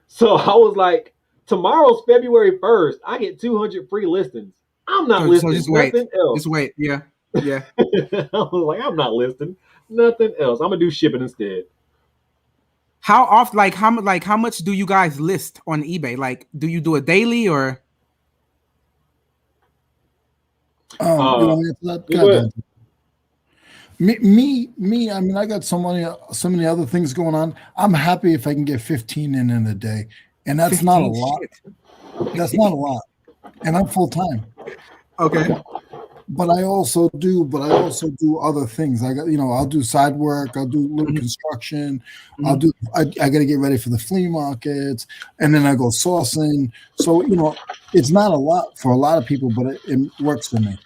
So I was like, tomorrow's February 1st. I get 200 free listings. I'm not So listing just wait. nothing else. Just wait. Yeah. Yeah. I was like, I'm not listing nothing else. I'm gonna do shipping instead. How often, how much do you guys list on eBay? Like, do you do it daily or? You want me to answer that? You God, go ahead. me. I mean, I got so many other things going on. I'm happy if I can get 15 in a day, and that's not a 15? lot. Shit. That's not a lot, and I'm full time. Okay. But I also do other things. I got, I'll do side work. I'll do little construction. I got to get ready for the flea markets, and then I go sourcing. So it's not a lot for a lot of people, but it works for me.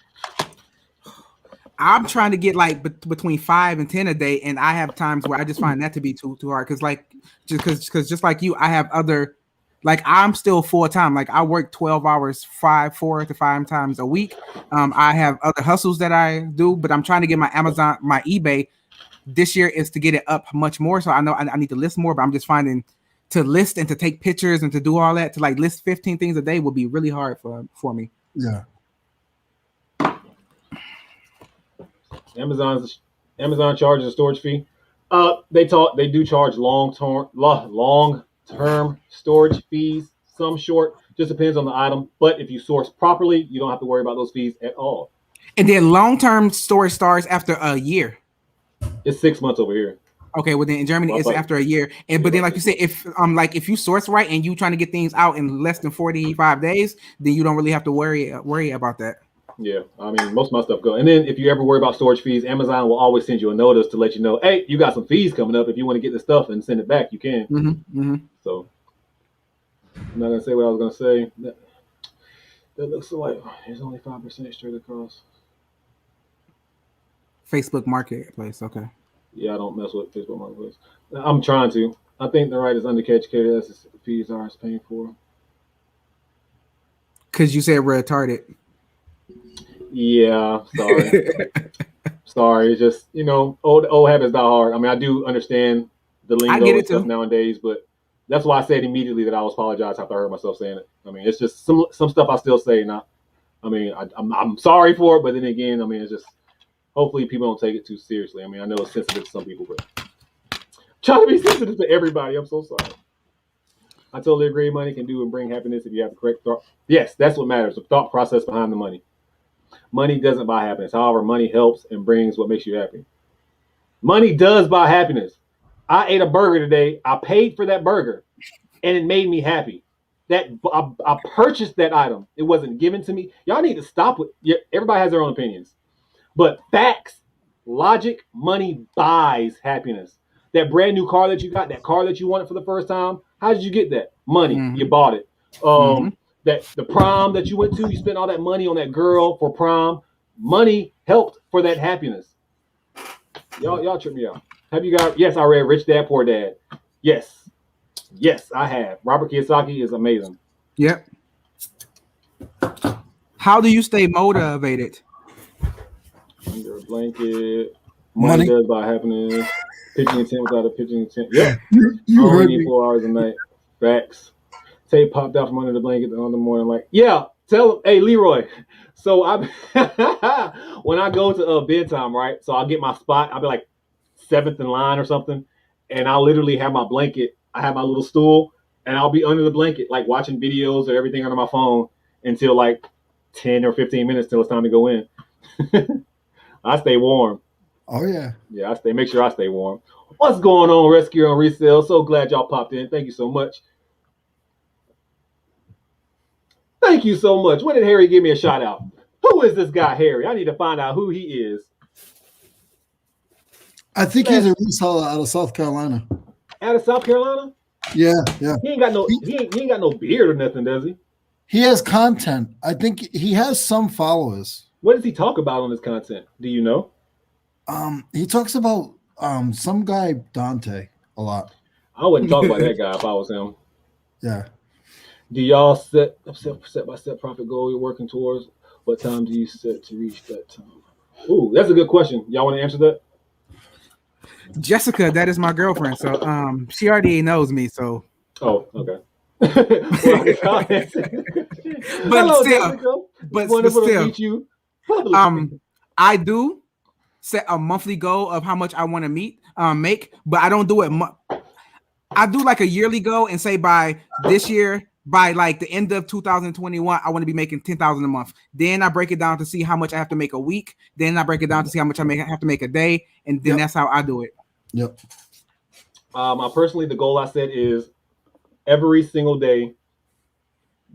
I'm trying to get like between 5 and 10 a day, and I have times where I just find that to be too hard. Because just like you, I have other, like I'm still full time. Like I work 12 hours, 4 to 5 times a week. I have other hustles that I do, but I'm trying to get my Amazon, my eBay this year is to get it up much more. So I know I need to list more, but I'm just finding to list and to take pictures and to do all that, to like list 15 things a day would be really hard for me. Yeah. Amazon charges a storage fee. They do charge long term storage fees. Some short, just depends on the item. But if you source properly, you don't have to worry about those fees at all. And then long-term storage starts after a year. It's 6 months over here. Okay, well then in Germany it's after a year. And but then like you said, if you source right and you trying to get things out in less than 45 days, then you don't really have to worry about that. Yeah, I mean most of my stuff go. And then if you ever worry about storage fees, Amazon will always send you a notice to let you know, hey, you got some fees coming up. If you want to get the stuff and send it back, you can. So I'm not gonna say what I was gonna say. That looks like there's only 5% straight across. Facebook Marketplace, okay. Yeah, I don't mess with Facebook Marketplace. I'm trying to. I think the right is undereducated as the fees are paying for. Because you said retarded. Yeah, sorry. Sorry. It's just, old habits die hard. I mean, I do understand the lingo and stuff nowadays, but that's why I said immediately that I was apologize after I heard myself saying it. I mean, it's just some stuff I still say. I'm sorry for it, but then again, I mean, it's just hopefully people don't take it too seriously. I mean, I know it's sensitive to some people, but try to be sensitive to everybody. I'm so sorry. I totally agree. Money can do and bring happiness if you have the correct thought. Yes, that's what matters. The thought process behind the money. Money doesn't buy happiness. However, money helps and brings what makes you happy. Money does buy happiness. I ate a burger today. I paid for that burger, and it made me happy. That I purchased that item. It wasn't given to me. Y'all need to stop with. Everybody has their own opinions, but facts, logic, money buys happiness. That brand new car that you got, that car that you wanted for the first time. How did you get that? Money. You bought it. That the prom that you went to, you spent all that money on that girl for prom. Money helped for that happiness. Y'all trip me out. Have you guys? Yes, I read Rich Dad Poor Dad. Yes, I have. Robert Kiyosaki is amazing. Yep. How do you stay motivated? Under a blanket. Money does buy happiness. Pitching intent without a pitching intent. Yeah. You only heard need me. 4 hours a night. Facts. Tape popped out from under the blanket on the morning. Like, yeah, tell him, hey, Leroy. So when I go to bedtime, right? So I'll get my spot. I'll be like 7th in line or something. And I'll literally have my blanket. I have my little stool. And I'll be under the blanket, like watching videos or everything on my phone until like 10 or 15 minutes till it's time to go in. I stay warm. Oh, yeah. Yeah, make sure I stay warm. What's going on, Rescue on Resale? So glad y'all popped in. Thank you so much. Thank you so much. When did Harry give me a shout out? Who is this guy, Harry? I need to find out who he is. I think he's a reseller out of South Carolina. Out of South Carolina? Yeah. He ain't got no beard or nothing, does he? He has content. I think he has some followers. What does he talk about on his content? Do you know? He talks about some guy, Dante, a lot. I wouldn't talk about that guy if I was him. Yeah. Do y'all set by step profit goal you're working towards? What time do you set to reach that time? Ooh, that's a good question. Y'all want to answer that? Jessica, that is my girlfriend. So she already knows me. So okay. But Hello, still, Jessica. It's but wonderful to still, meet you publicly. I do set a monthly goal of how much I want to make, but I don't do it. I do like a yearly goal and say by this year, by like the end of 2021, I want to be making 10,000 a month. Then I break it down to see how much I have to make a week. Then I break it down to see how much have to make a day, and then that's how I do it. Yep. I personally, the goal I set is every single day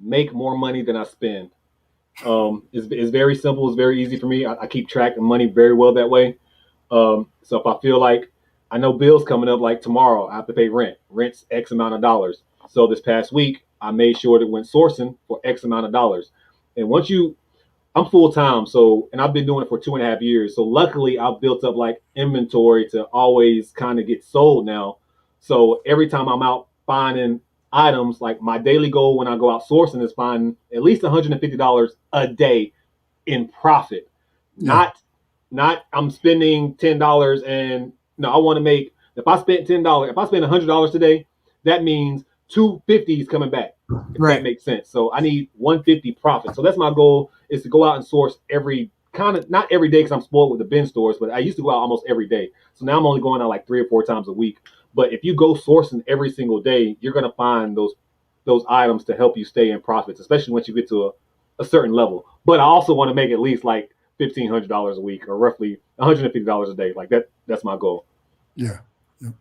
make more money than I spend. It's very simple. It's very easy for me. I keep track of money very well that way. So if I feel like I know bills coming up, like tomorrow, I have to pay rent. Rent's X amount of dollars. So this past week, I made sure that went sourcing for X amount of dollars. And I'm full time, so and I've been doing it for 2.5 years. So luckily, I've built up like inventory to always kind of get sold now. So every time I'm out finding items, like my daily goal when I go out sourcing is finding at least $150 a day in profit. Yeah. Not I'm spending $10 and no, I want to make if I spend $10, if I spend $100 today, that means 250 is coming back. If Right. that makes sense. So I need 150 profit. So that's my goal is to go out and source every kind of not every day because I'm spoiled with the bin stores, but I used to go out almost every day. So now I'm only going out like 3 or 4 times a week. But if you go sourcing every single day, you're gonna find those items to help you stay in profits, especially once you get to a certain level. But I also want to make at least like $1,500 a week or roughly $150 a day. Like that's my goal. Yeah. Yep.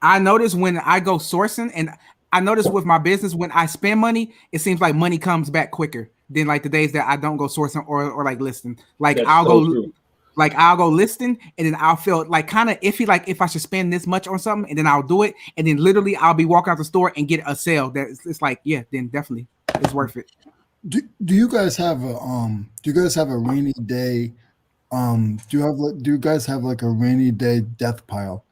I notice when I go sourcing, and I notice with my business when I spend money, it seems like money comes back quicker than like the days that I don't go sourcing or like listing. Like That's I'll so go. true. Like I'll go listing and then I'll feel like kind of iffy, like if I should spend this much on something, and then I'll do it, and then literally I'll be walking out the store and get a sale that it's like, yeah, then definitely it's worth it. Do you guys have a rainy day? Do you guys have like a rainy day death pile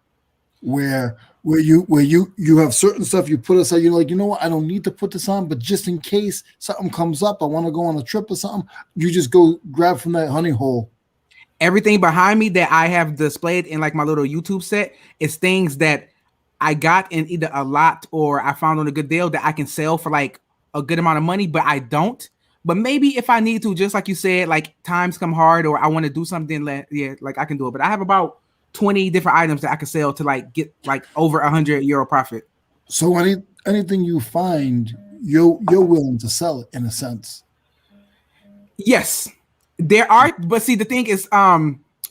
where you have certain stuff you put aside? You're like, you know what, I don't need to put this on, but just in case something comes up, I want to go on a trip or something. You just go grab from that honey hole. Everything behind me that I have displayed in like my little YouTube set is things that I got in either a lot or I found on a good deal that I can sell for like a good amount of money, but I don't. But maybe if I need to, just like you said, like times come hard or I want to do something, yeah, like I can do it. But I have about 20 different items that I can sell to like get like over €100 profit. So anything you find, you're willing to sell it in a sense. Yes, there are, but see, the thing is,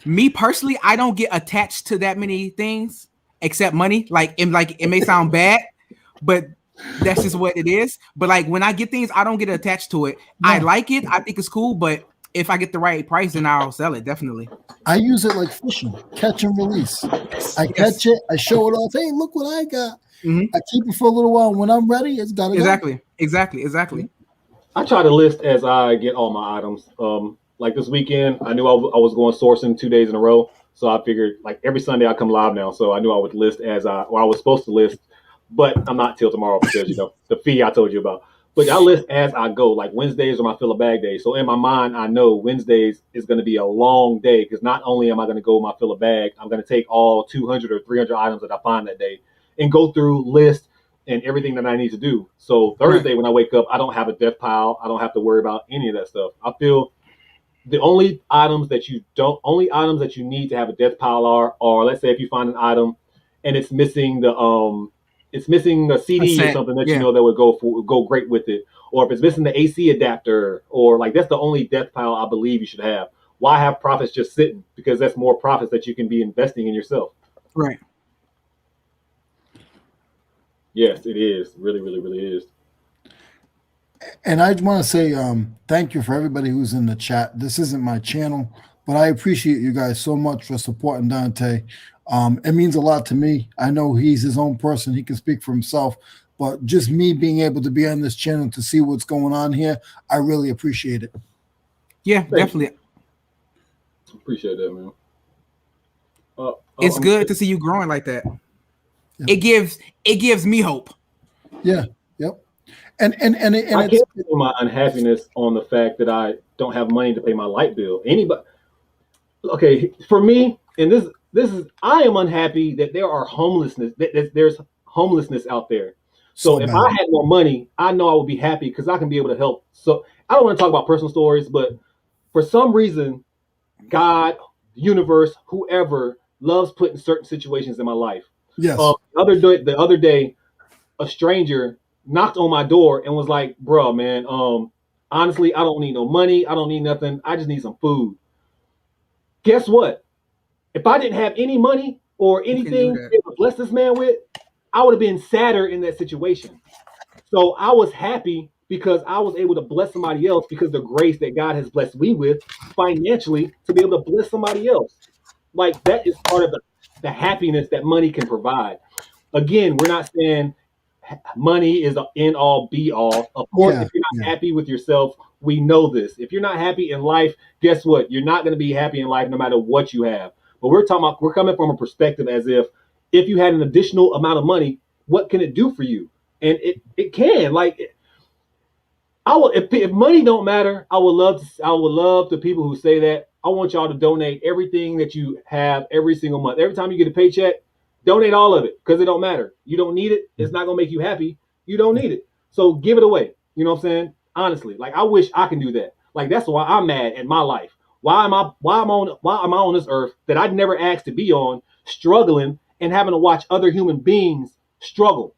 me personally, I don't get attached to that many things except money. Like it may sound bad, but that's just what it is. But like when I get things, I don't get attached to it. No. I like it. I think it's cool, but if I get the right price, then I'll sell it definitely. I use it like fishing, catch and release. I Yes. catch it, I show it off. Hey, look what I got. Mhm. I keep it for a little while. When I'm ready, it's gotta go. Exactly. I try to list as I get all my items. Like this weekend, I knew I was going sourcing 2 days in a row. So I figured like every Sunday I come live now. So I knew I would list I was supposed to list, but I'm not till tomorrow because the fee I told you about. But I list as I go. Like Wednesdays are my fill a bag days. So in my mind, I know Wednesdays is going to be a long day because not only am I going to go my fill a bag, I'm going to take all 200 or 300 items that I find that day and go through list and everything that I need to do. So Thursday when I wake up, I don't have a death pile. I don't have to worry about any of that stuff. I feel the only items that you need to have a death pile are let's say if you find an item and it's missing a CD or something that you know that would go great with it, or if it's missing the AC adapter, or like that's the only death pile I believe you should have. Why have profits just sitting? Because that's more profits that you can be investing in yourself. Right. Yes, it is. Really, really, really is. And I want to say thank you for everybody who's in the chat. This isn't my channel, but I appreciate you guys so much for supporting Dante. It means a lot to me. I know he's his own person. He can speak for himself. But just me being able to be on this channel to see what's going on here, I really appreciate it. Yeah, definitely. Appreciate that, man. It's good to see you growing like that. Yeah. It gives me hope. Yeah. Yep. And I can't put my unhappiness on the fact that I don't have money to pay my light bill. Anybody? Okay, for me, and this is I am unhappy that there are homelessness. There's homelessness out there. So So if bad. I had more money, I know I would be happy because I can be able to help. So I don't want to talk about personal stories, but for some reason, God, the universe, whoever loves putting certain situations in my life. Yes. The other day, a stranger knocked on my door and was like, "Bro, man, honestly, I don't need no money. I don't need nothing. I just need some food." Guess what? If I didn't have any money or You can do anything that. to bless this man with, I would have been sadder in that situation. So I was happy because I was able to bless somebody else because the grace that God has blessed me with financially to be able to bless somebody else. Like that is part of the happiness that money can provide. Again, we're not saying money is the end all be all. Of course, Yeah. if you're Yeah. not happy with yourself, we know this. If you're not happy in life, guess what? You're not going to be happy in life no matter what you have. But we're coming from a perspective as if you had an additional amount of money, what can it do for you? And it can. I would if money don't matter, I would love the people who say that. I want y'all to donate everything that you have every single month. Every time you get a paycheck, donate all of it because it don't matter. You don't need it. It's not gonna make you happy. You don't need it. So give it away. You know what I'm saying? Honestly, like I wish I can do that. Like that's why I'm mad at my life. Why am I on this earth that I'd never asked to be on, struggling and having to watch other human beings struggle?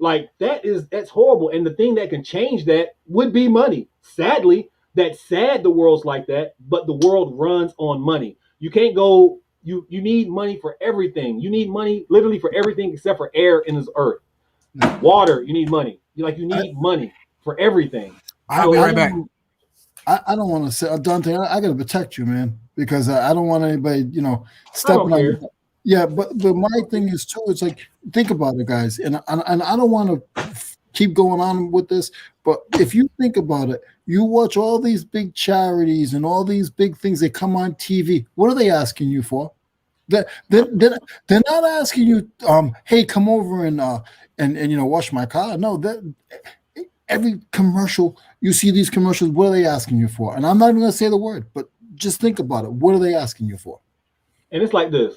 Like that's horrible. And the thing that can change that would be money. Sadly, that's sad the world's like that, but the world runs on money. You can't go you need money for everything. You need money literally for everything except for air in this earth. Water, you need money. You I, need money for everything. I, I'll be So I right back. don't I don't want to say Dante. I got to protect you, man, because I don't want anybody, I don't stepping on care. you. Yeah, but my thing is too. It's like think about it, guys, and I don't want to keep going on with this, but if you think about it, you watch all these big charities and all these big things. They come on TV. What are they asking you for? They're not asking you, hey, come over and wash my car. No, that every commercial you see these commercials, what are they asking you for? And I'm not even going to say the word, but just think about it. What are they asking you for? And it's like this.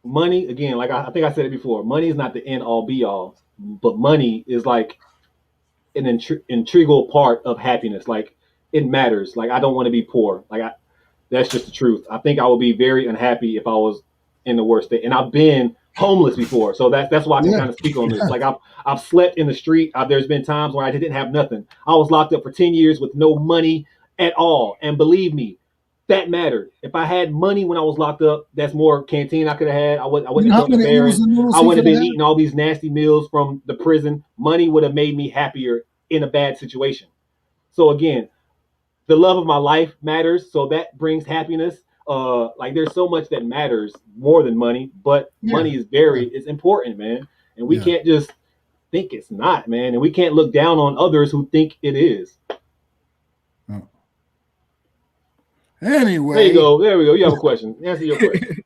Money, again, like I think I said it before, money is not the end all be all, but money is like an integral part of happiness. Like it matters. Like I don't want to be poor. That's just the truth. I think I would be very unhappy if I was in the worst state. And I've been homeless before, so that's why I can Yeah, kind of speak on this. Like I've slept in the street. There's been times where I didn't have nothing. I was locked up for 10 years with no money at all. And believe me, that mattered. If I had money when I was locked up, that's more canteen I could have had. I you wouldn't know have how felt many oodles embarrassed. and noodles I he wouldn't could have have been had? eating all these nasty meals from the prison. Money would have made me happier in a bad situation. So again, the love of my life matters, so that brings happiness. Like there's so much that matters more than money, but Yeah, money is yeah, it's important, man. And we yeah. can't just think it's not, man. And we can't look down on others who think it is. Oh. There you Anyway, go. There we go. You have a question. Answer your question.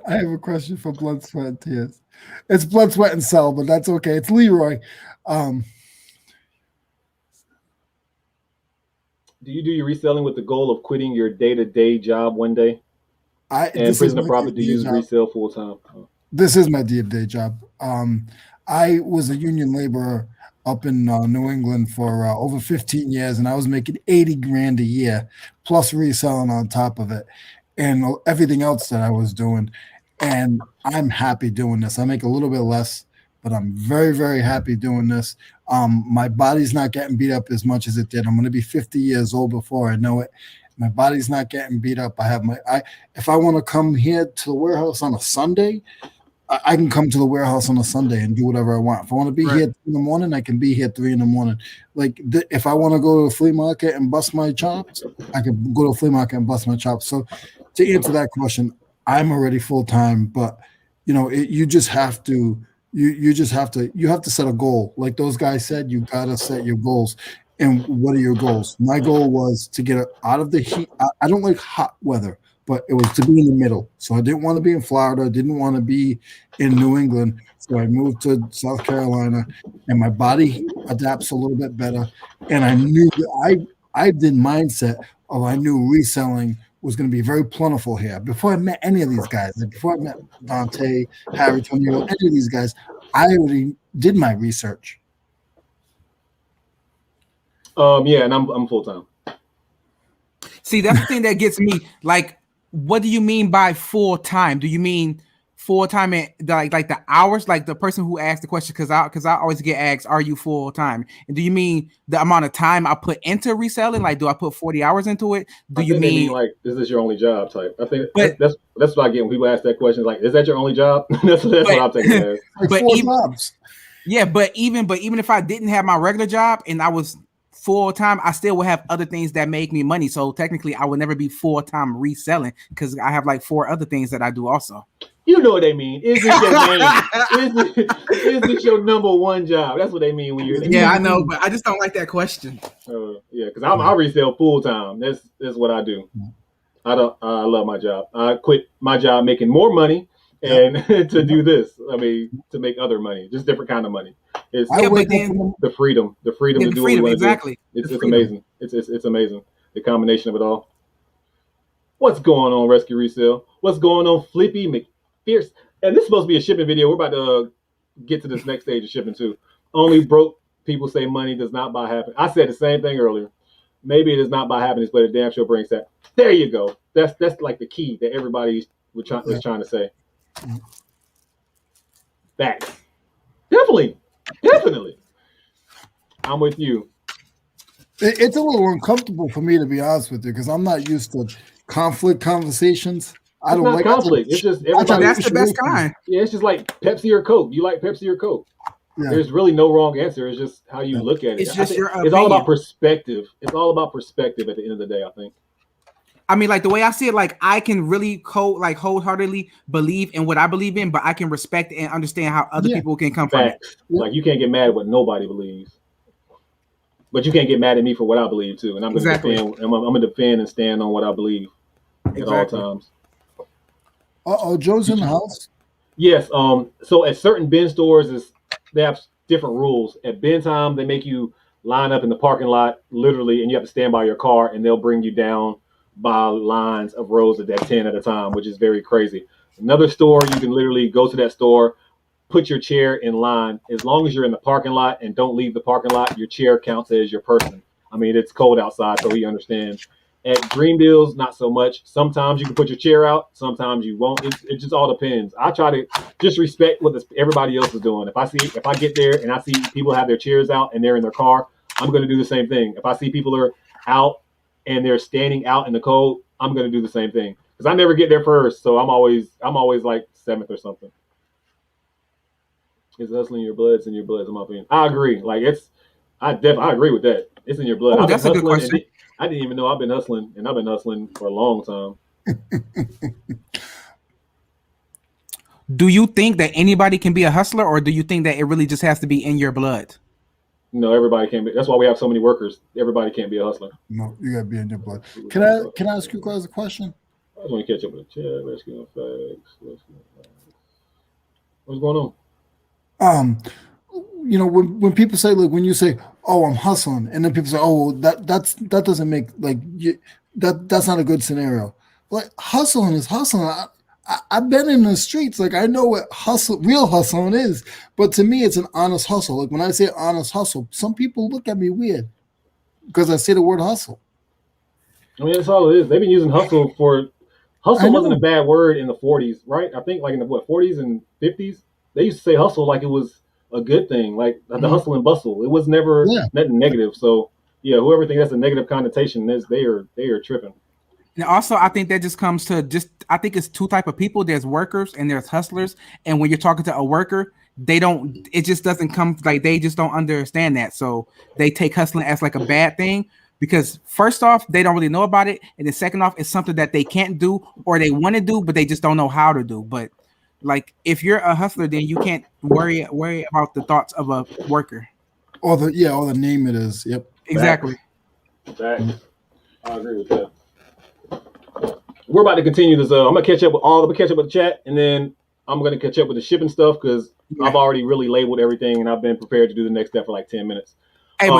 I have a question for Blood, Sweat, and Tears. It's Blood, Sweat, and Cell, but that's okay. It's Leroy. Um, Do you do your reselling with the goal of quitting your day-to-day job one day? I And this is Prisoner my Profit, do you day use job. resale full time? This is my day job. I was a union laborer up in New England for over 15 years, and I was making 80 grand a year, plus reselling on top of it, and everything else that I was doing. And I'm happy doing this. I make a little bit less, but I'm very, very happy doing this. My body's not getting beat up as much as it did. I'm going to be 50 years old before I know it. My body's not getting beat up. If I want to come here to the warehouse on a Sunday, I can come to the warehouse on a Sunday and do whatever I want. If I want to be Right. here 3 in the morning, I can be here 3 in the morning. Like if I want to go to the flea market and bust my chops, I can go to the flea market and bust my chops. So to answer that question, I'm already full time, but you just have to you have to set a goal. Like those guys said, you gotta set your goals. And what are your goals? My goal was to get out of the heat. I don't like hot weather, but it was to be in the middle. So I didn't want to be in Florida. I didn't want to be in New England. So I moved to South Carolina, and my body adapts a little bit better. And I knew that I did mindset of I knew reselling was going to be very plentiful here. Before I met any of these guys, before I met Dante, Harry, Tony, any of these guys, I already did my research. Yeah, and I'm full time. See, that's the thing that gets me. Like, what do you mean by full time? Do you mean full time in like the hours? Like the person who asked the question, because I always get asked, "Are you full time?" And do you mean the amount of time I put into reselling? Like, do I put 40 hours into it? Do you they mean mean like, is this your only job type? I think But that's what I get when people ask that question. Like, is that your only job? that's what I'm taking it as. Like But 4 even- jobs. yeah, but even if I didn't have my regular job and I was full time, I still would have other things that make me money. So technically, I would never be full time reselling because I have like 4 other things that I do also. You know what they mean. Is this your main? Is this your number one job? That's what they mean when you're. Yeah, I know, but I just don't like that question. Yeah, because I resell full time. That's what I do. I love my job. I quit my job making more money and to do this. I mean, to make other money, just different kind of money. It's the freedom to do what we want exactly. to do. It's amazing. It's amazing. The combination of it all. What's going on, Rescue Resale? What's going on, Flippy McFierce? And this is supposed to be a shipping video. We're about to get to this next stage of shipping too. Only broke people say money does not buy happiness. I said the same thing earlier. Maybe it is not buy happiness, but it damn sure brings that. There you go. That's like the key that everybody was trying to say. Facts. Definitely. I'm with you. It's a little uncomfortable for me, to be honest with you, because I'm not used to conflict conversations. I don't like conflict. It's just everybody. That's the best kind. Yeah, it's just like Pepsi or Coke. You like Pepsi or Coke? Yeah. There's really no wrong answer. It's just how you look at it. It's just your opinion. It's all about perspective. It's all about perspective at the end of the day, I think. I mean, like the way I see it, like I can really wholeheartedly believe in what I believe in, but I can respect and understand how other people can come from it. Like you can't get mad at what nobody believes, but you can't get mad at me for what I believe too. And I'm going to defend. I'm going to defend and stand on what I believe at all times. Joe's in the house. Yes. So at certain bin stores, they have different rules. At bin time, they make you line up in the parking lot, literally, and you have to stand by your car, and they'll bring you down by lines of rows of that 10 at a time, which is very crazy. Another store, you can literally go to that store, put your chair in line. As long as you're in the parking lot and don't leave the parking lot, your chair counts as your person. I mean, it's cold outside, so he understands. At Green Bills, not so much. Sometimes you can put your chair out, sometimes you won't. It just all depends. I try to just respect what everybody else is doing. If I get there and I see people have their chairs out and they're in their car, I'm going to do the same thing. If I see people are out and they're standing out in the cold, I'm going to do the same thing. Because I never get there first, so I'm always like 7th or something. It's hustling your blood. It's in your blood, in my opinion. I agree. Like I agree with that. It's in your blood. Oh, that's a good question. I didn't even know I've been hustling, and I've been hustling for a long time. Do you think that anybody can be a hustler, or do you think that it really just has to be in your blood? No, everybody can't be. That's why we have so many workers. Everybody can't be a hustler. No, you gotta be in your blood. Can I ask you guys a question? I just want to catch up with the chat. Rescuing facts. What's going on? When people say, like, when you say, "Oh, I'm hustling," and then people say, "Oh, that doesn't make that's not a good scenario." Like, hustling is hustling. I've been in the streets. Like, I know what real hustling is. But to me, it's an honest hustle. Like, when I say honest hustle, some people look at me weird because I say the word hustle. I mean, that's all it is. They've been using hustle for. Hustle wasn't a bad word in the 40s, right? I think like in the 40s and 50s, they used to say hustle like it was a good thing, like the hustle and bustle. It was never nothing negative. So yeah, whoever thinks that's a negative connotation, they are tripping. And also, I think that just comes to I think it's 2 types of people. There's workers and there's hustlers. And when you're talking to a worker, it just doesn't come, like, they just don't understand that. So they take hustling as like a bad thing because first off, they don't really know about it. And then second off, it's something that they can't do or they want to do, but they just don't know how to do. But like, if you're a hustler, then you can't worry about the thoughts of a worker. Or the name it is. Yep. Exactly. Facts. I agree with that. We're about to continue this. I'm gonna catch up with the chat, and then I'm gonna catch up with the shipping stuff because I've already really labeled everything, and I've been prepared to do the next step for like 10 minutes. Hey,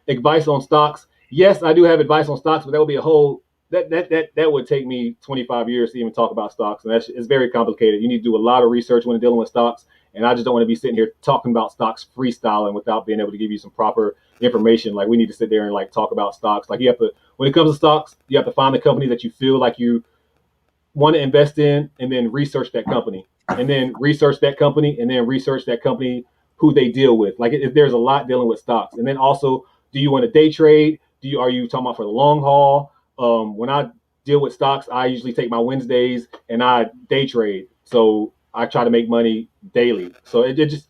advice on stocks. Yes, I do have advice on stocks, but that would be a whole that would take me 25 years to even talk about stocks, and it's very complicated. You need to do a lot of research when dealing with stocks, and I just don't want to be sitting here talking about stocks freestyling without being able to give you some proper information. Like we need to sit there and like talk about stocks. Like you have to, when it comes to stocks, you have to find the company that you feel like you want to invest in, and then research that company, and then research that company, and then research that company who they deal with. Like there's a lot dealing with stocks, and then also, do you want to day trade? Are you talking about for the long haul? When I deal with stocks, I usually take my Wednesdays and I day trade. So I try to make money daily. So it just,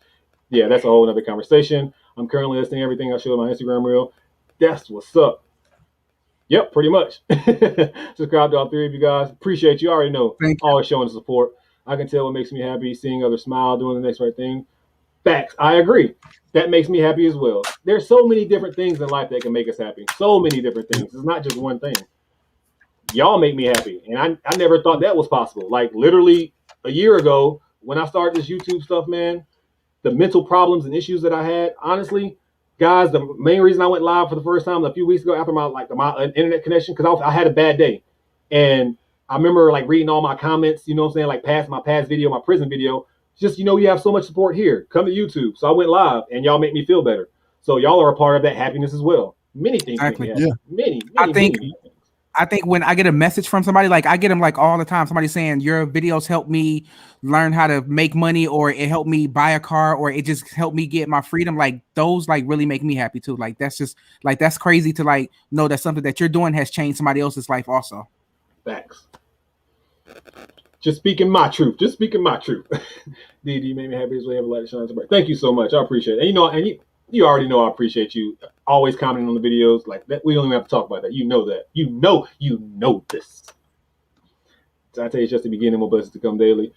yeah, that's a whole other conversation. I'm currently listing everything I show on my Instagram reel. That's what's up. Yep, pretty much. Subscribe to all three of you guys. Appreciate you. I already know. Thank you. Always showing the support. I can tell what makes me happy, seeing others smile, doing the next right thing. Facts. I agree. That makes me happy as well. There's so many different things in life that can make us happy. So many different things. It's not just one thing. Y'all make me happy. And I never thought that was possible. Like literally a year ago, when I started this YouTube stuff, man, the mental problems and issues that I had, honestly, guys, the main reason I went live for the first time a few weeks ago after my internet connection, because I had a bad day. And I remember like reading all my comments, you know what I'm saying, like my past video, my prison video. Just, you have so much support here. Come to YouTube. So I went live, and y'all make me feel better. So y'all are a part of that happiness as well. Many things make me happy. Many. I think when I get a message from somebody, like I get them like all the time, somebody saying your videos helped me learn how to make money, or it helped me buy a car, or it just helped me get my freedom. Like those like really make me happy too. Like that's just like, that's crazy to like know that something that you're doing has changed somebody else's life also. Facts. Just speaking my truth. DD made me happy as well. Have a light that shines bright. Thank you so much. I appreciate it. And you already know I appreciate you always commenting on the videos like that. We don't even have to talk about that. You know that. You know this. So I tell you, it's just the beginning. More blessings to come daily.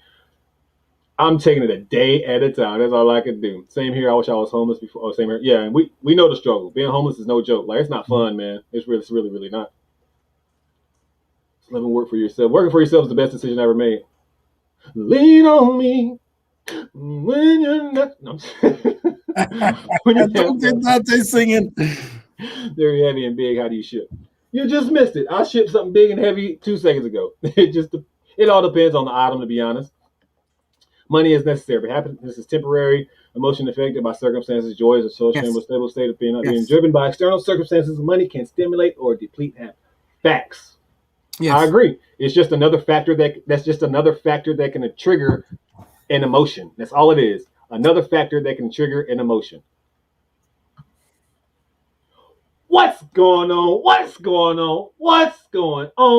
I'm taking it a day at a time. That's all I can do. Same here. I wish I was homeless before. Oh, same here. Yeah, and we know the struggle. Being homeless is no joke. Like it's not fun, man. It's really not. Just let me work for yourself. Working for yourself is the best decision I ever made. Lean on me when you're not. No, when you're not singing. Very heavy and big. How do you ship? You just missed it. I shipped something big and heavy 2 seconds ago. It all depends on the item, to be honest. Money is necessary, but happiness is temporary. Emotion affected by circumstances. Joy is a social and stable state of being, being driven by external circumstances. Money can stimulate or deplete happiness. Facts. Yes. I agree. It's just another factor that can trigger an emotion. That's all it is. Another factor that can trigger an emotion. What's going on,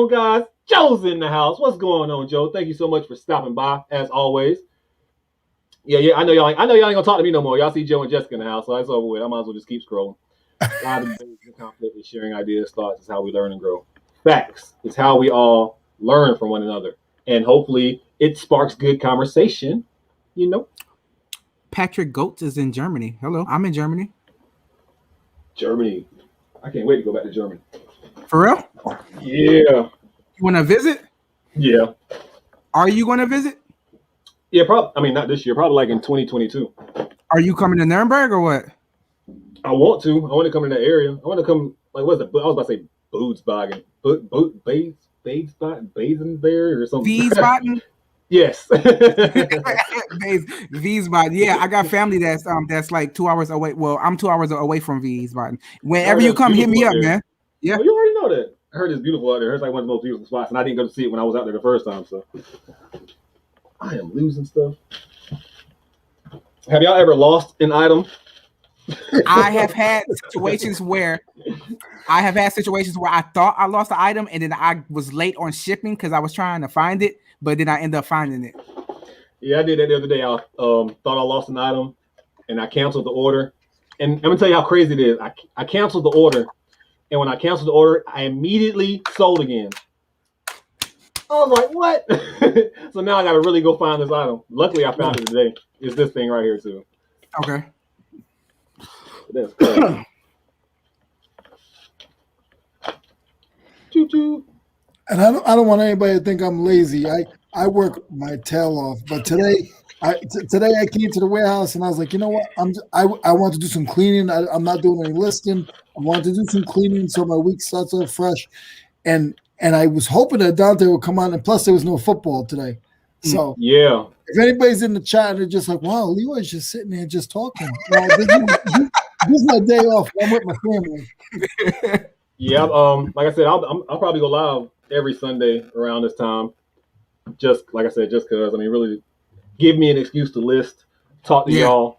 guys? Joe's in the house. What's going on, Joe? Thank you so much for stopping by, as always. Yeah. I know y'all ain't gonna talk to me no more. Y'all see Joe and Jessica in the house, so that's over with. I might as well just keep scrolling. Conflict, sharing ideas, thoughts is how we learn and grow. Facts. It's how we all learn from one another. And hopefully it sparks good conversation, Patrick Goetz is in Germany. Hello, I'm in Germany. Germany. I can't wait to go back to Germany. For real? Yeah. You want to visit? Yeah. Are you going to visit? Yeah, probably. I mean, not this year. Probably like in 2022. Are you coming to Nuremberg or what? I want to. I want to come in that area. I want to come, like, what's it? I was about to say Bootsbagen. Basin there or something. Wiesbaden? Yes. Wiesbaden. Yeah, I got family that's like 2 hours away. Well, I'm 2 hours away from Wiesbaden. Whenever you come, hit me up, man. Yeah. Oh, you already know that. I heard it's beautiful out there. It's like one of the most beautiful spots, and I didn't go to see it when I was out there the first time. So I am losing stuff. Have y'all ever lost an item? I have had situations where I thought I lost the item, and then I was late on shipping because I was trying to find it, but then I ended up finding it. Yeah, I did that the other day. I thought I lost an item, and I canceled the order. And I'm gonna tell you how crazy it is. I canceled the order, and when I canceled the order, I immediately sold again. I was like, what? So now I got to really go find this item. Luckily, I found it today. It's this thing right here, too. Okay. That's crazy. Choo-choo. And I don't want anybody to think I'm lazy. I work my tail off. But today I came to the warehouse and I was like, you know what? I want to do some cleaning. I'm not doing any listing. I want to do some cleaning so my week starts off fresh. And And I was hoping that Dante would come on, and plus there was no football today. So yeah, if anybody's in the chat and they're just like, wow, Leroy's just sitting there just talking. Well, this is my day off. I'm with my family. yeah. Like I said, I'll probably go live every Sunday around this time. Just like I said, just because I mean, really, give me an excuse to list, talk to y'all.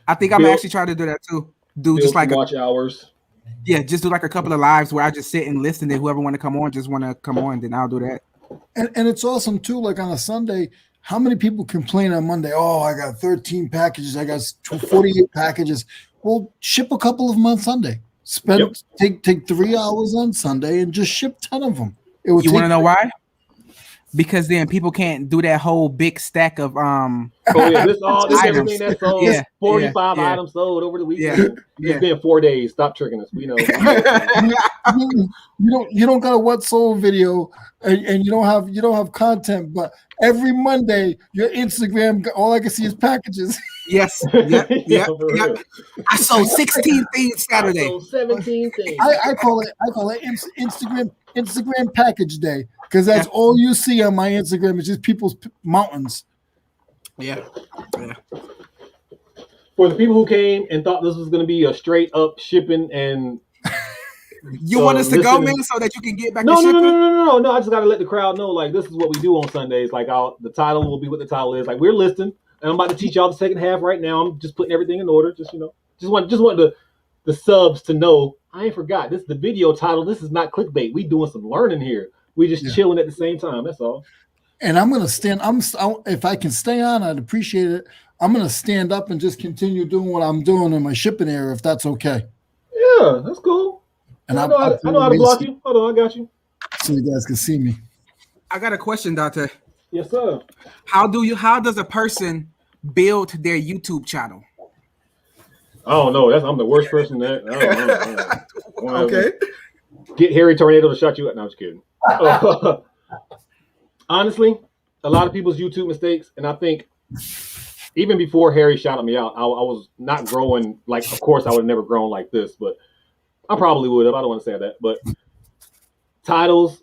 I think I'm actually trying to do that too. Do just like watch hours. Yeah, just do like a couple of lives where I just sit and listen, and whoever want to come on, just want to come on, then I'll do that. And it's awesome too. Like on a Sunday, how many people complain on Monday? Oh, I got 13 packages. I got 48 packages. Well, ship a couple of them on Sunday. Take 3 hours on Sunday and just ship 10 of them. You want to know why? Because then people can't do that whole big stack of this everything that's sold. 45 items sold over the weekend. It's been 4 days. Stop tricking us. We know. You don't got a what sold video and you don't have content, but every Monday your Instagram, all I can see is packages. Yes. Yeah. I sold 16 things Saturday. I sold 17 things. I call it Instagram package day, because that's all you see on my Instagram is just people's mountains. Yeah. For the people who came and thought this was going to be a straight up shipping and you want us to go, man, so that you can get back to shipping? No. I just got to let the crowd know, like, this is what we do on Sundays. Like, the title will be what the title is. Like, we're listing, and I'm about to teach y'all the second half right now. I'm just putting everything in order. Just want the subs to know. I ain't forgot. This is the video title. This is not clickbait. We doing some learning here. We just chilling at the same time. That's all. And I'm gonna stand. If I can stay on, I'd appreciate it. I'm gonna stand up and just continue doing what I'm doing in my shipping area, if that's okay. Yeah, that's cool. And I know how to block you. Hold on, I got you. So you guys can see me. I got a question, Dante. Yes, sir. How does a person build their YouTube channel? I don't know. I'm the worst person that. Okay. Get Harry Tornado to shut you up. No, I'm just kidding. Honestly, a lot of people's YouTube mistakes, and I think even before Harry shouted me out, I was not growing. Like, of course, I would have never grown like this, but I probably would have. I don't want to say that, but titles,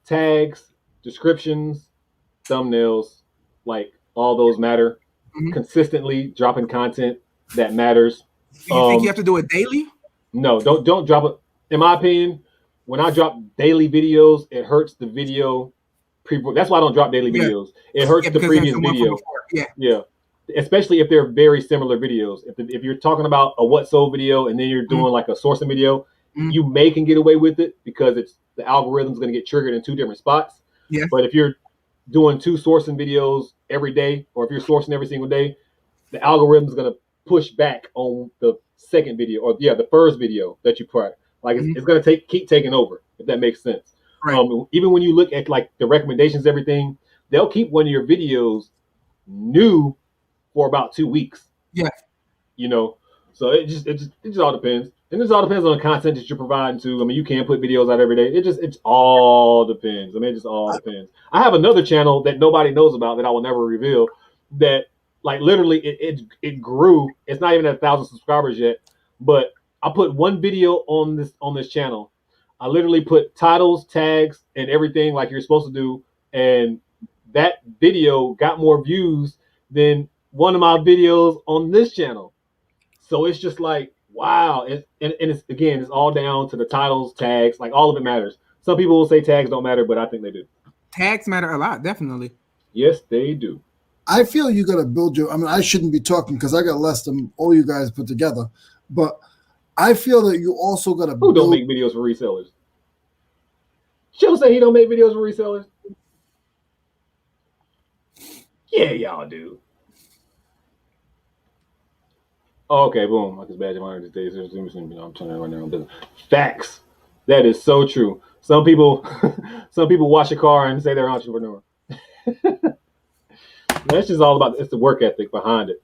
tags, descriptions, thumbnails, like all those matter. Mm-hmm. Consistently dropping content that matters. Do you think you have to do it daily? No, don't drop it. In my opinion, when I drop daily videos, it hurts the video. That's why I don't drop daily videos. It hurts the previous video. Yeah. Especially if they're very similar videos. If you're talking about a what sold video and then you're doing like a sourcing video, you can get away with it because the algorithm's going to get triggered in two different spots. Yeah. But if you're doing two sourcing videos every day, or if you're sourcing every single day, the algorithm's going to push back on the second video, or the first video that you put. Like it's going to keep taking over, if that makes sense. Right. Even when you look at like the recommendations, everything, they'll keep one of your videos new for about 2 weeks. Yeah. So it just all depends. And it all depends on the content that you're providing too. I mean, you can't put videos out every day. It all depends. I mean, it just all depends. I have another channel that nobody knows about that I will never reveal, that like literally it grew. It's not even at 1,000 subscribers yet, but I put one video on this channel. I literally put titles, tags, and everything like you're supposed to do, and that video got more views than one of my videos on this channel. So it's just like, wow. And it's all down to the titles, tags, like all of it matters. Some people will say tags don't matter, but I think they do. Tags matter a lot, definitely. Yes, they do. I feel you got to build I shouldn't be talking because I got less than all you guys put together, but I feel that you also got to Who don't make videos for resellers? She'll say he don't make videos for resellers. Yeah, y'all do. Oh, okay, boom. Like his badge of honor these days. I'm turning right now. Facts. That is so true. Some people wash a car and say they're an entrepreneur. That's just all about it's the work ethic behind it.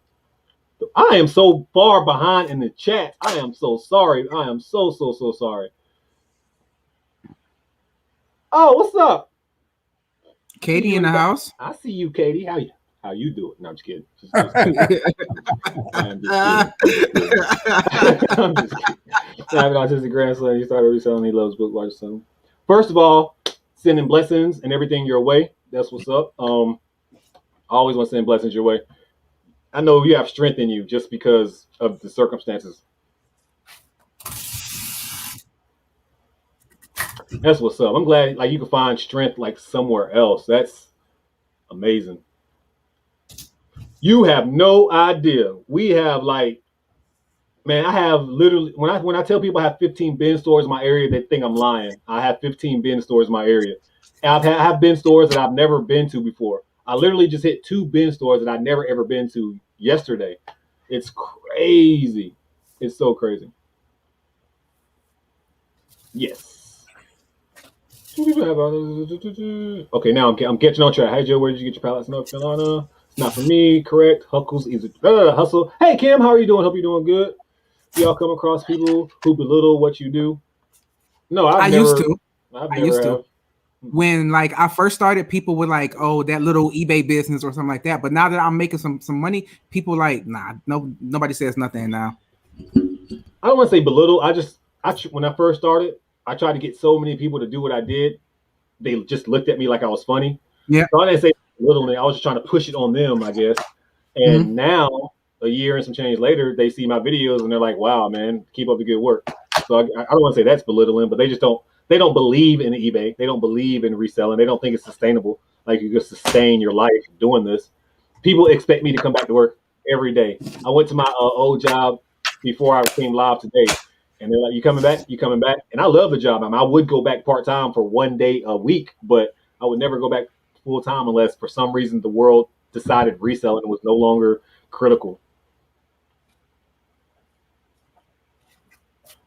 I am so far behind in the chat. I am so sorry. I am so sorry. Oh, what's up? Katie in the house. I see you, Katie. How you do it? No, I'm just kidding. I'm just kidding. I'm just kidding. I have an autistic grandson. He started reselling. He loves book watch some. First of all, sending blessings and everything your way. That's what's up. I always want to send blessings your way. I know you have strength in you just because of the circumstances. That's what's up. I'm glad like you can find strength like somewhere else. That's amazing. You have no idea. We have like, man, I have literally when I tell people I have 15 bin stores in my area, they think I'm lying. I have 15 bin stores in my area. And I have bin stores that I've never been to before. I literally just hit 2 bin stores that I never ever been to yesterday. It's crazy. It's so crazy. Yes. Okay, now I'm catching on track. Hey Joe, where did you get your pallets in North Carolina? It's not for me, correct? Huckles is hustle. Hey Kim, how are you doing? Hope you're doing good. Y'all come across people who belittle what you do? No, I used to. I've I never used have. to. When like I first started, people were like, "Oh, that little eBay business or something like that." But now that I'm making some money, people like, "Nah, nobody says nothing now." I don't want to say belittle. When I first started, I tried to get so many people to do what I did. They just looked at me like I was funny. Yeah. So I didn't say belittling. I was just trying to push it on them, I guess. And now, a year and some change later, they see my videos and they're like, "Wow, man, keep up the good work." So I don't want to say that's belittling, but they just don't. They don't believe in eBay. They don't believe in reselling. They don't think it's sustainable. Like you can sustain your life doing this. People expect me to come back to work every day. I went to my old job before I came live today, and they're like, "You coming back? You coming back?" And I love the job. I mean, I would go back part time for 1 day a week, but I would never go back full time unless for some reason the world decided reselling was no longer critical.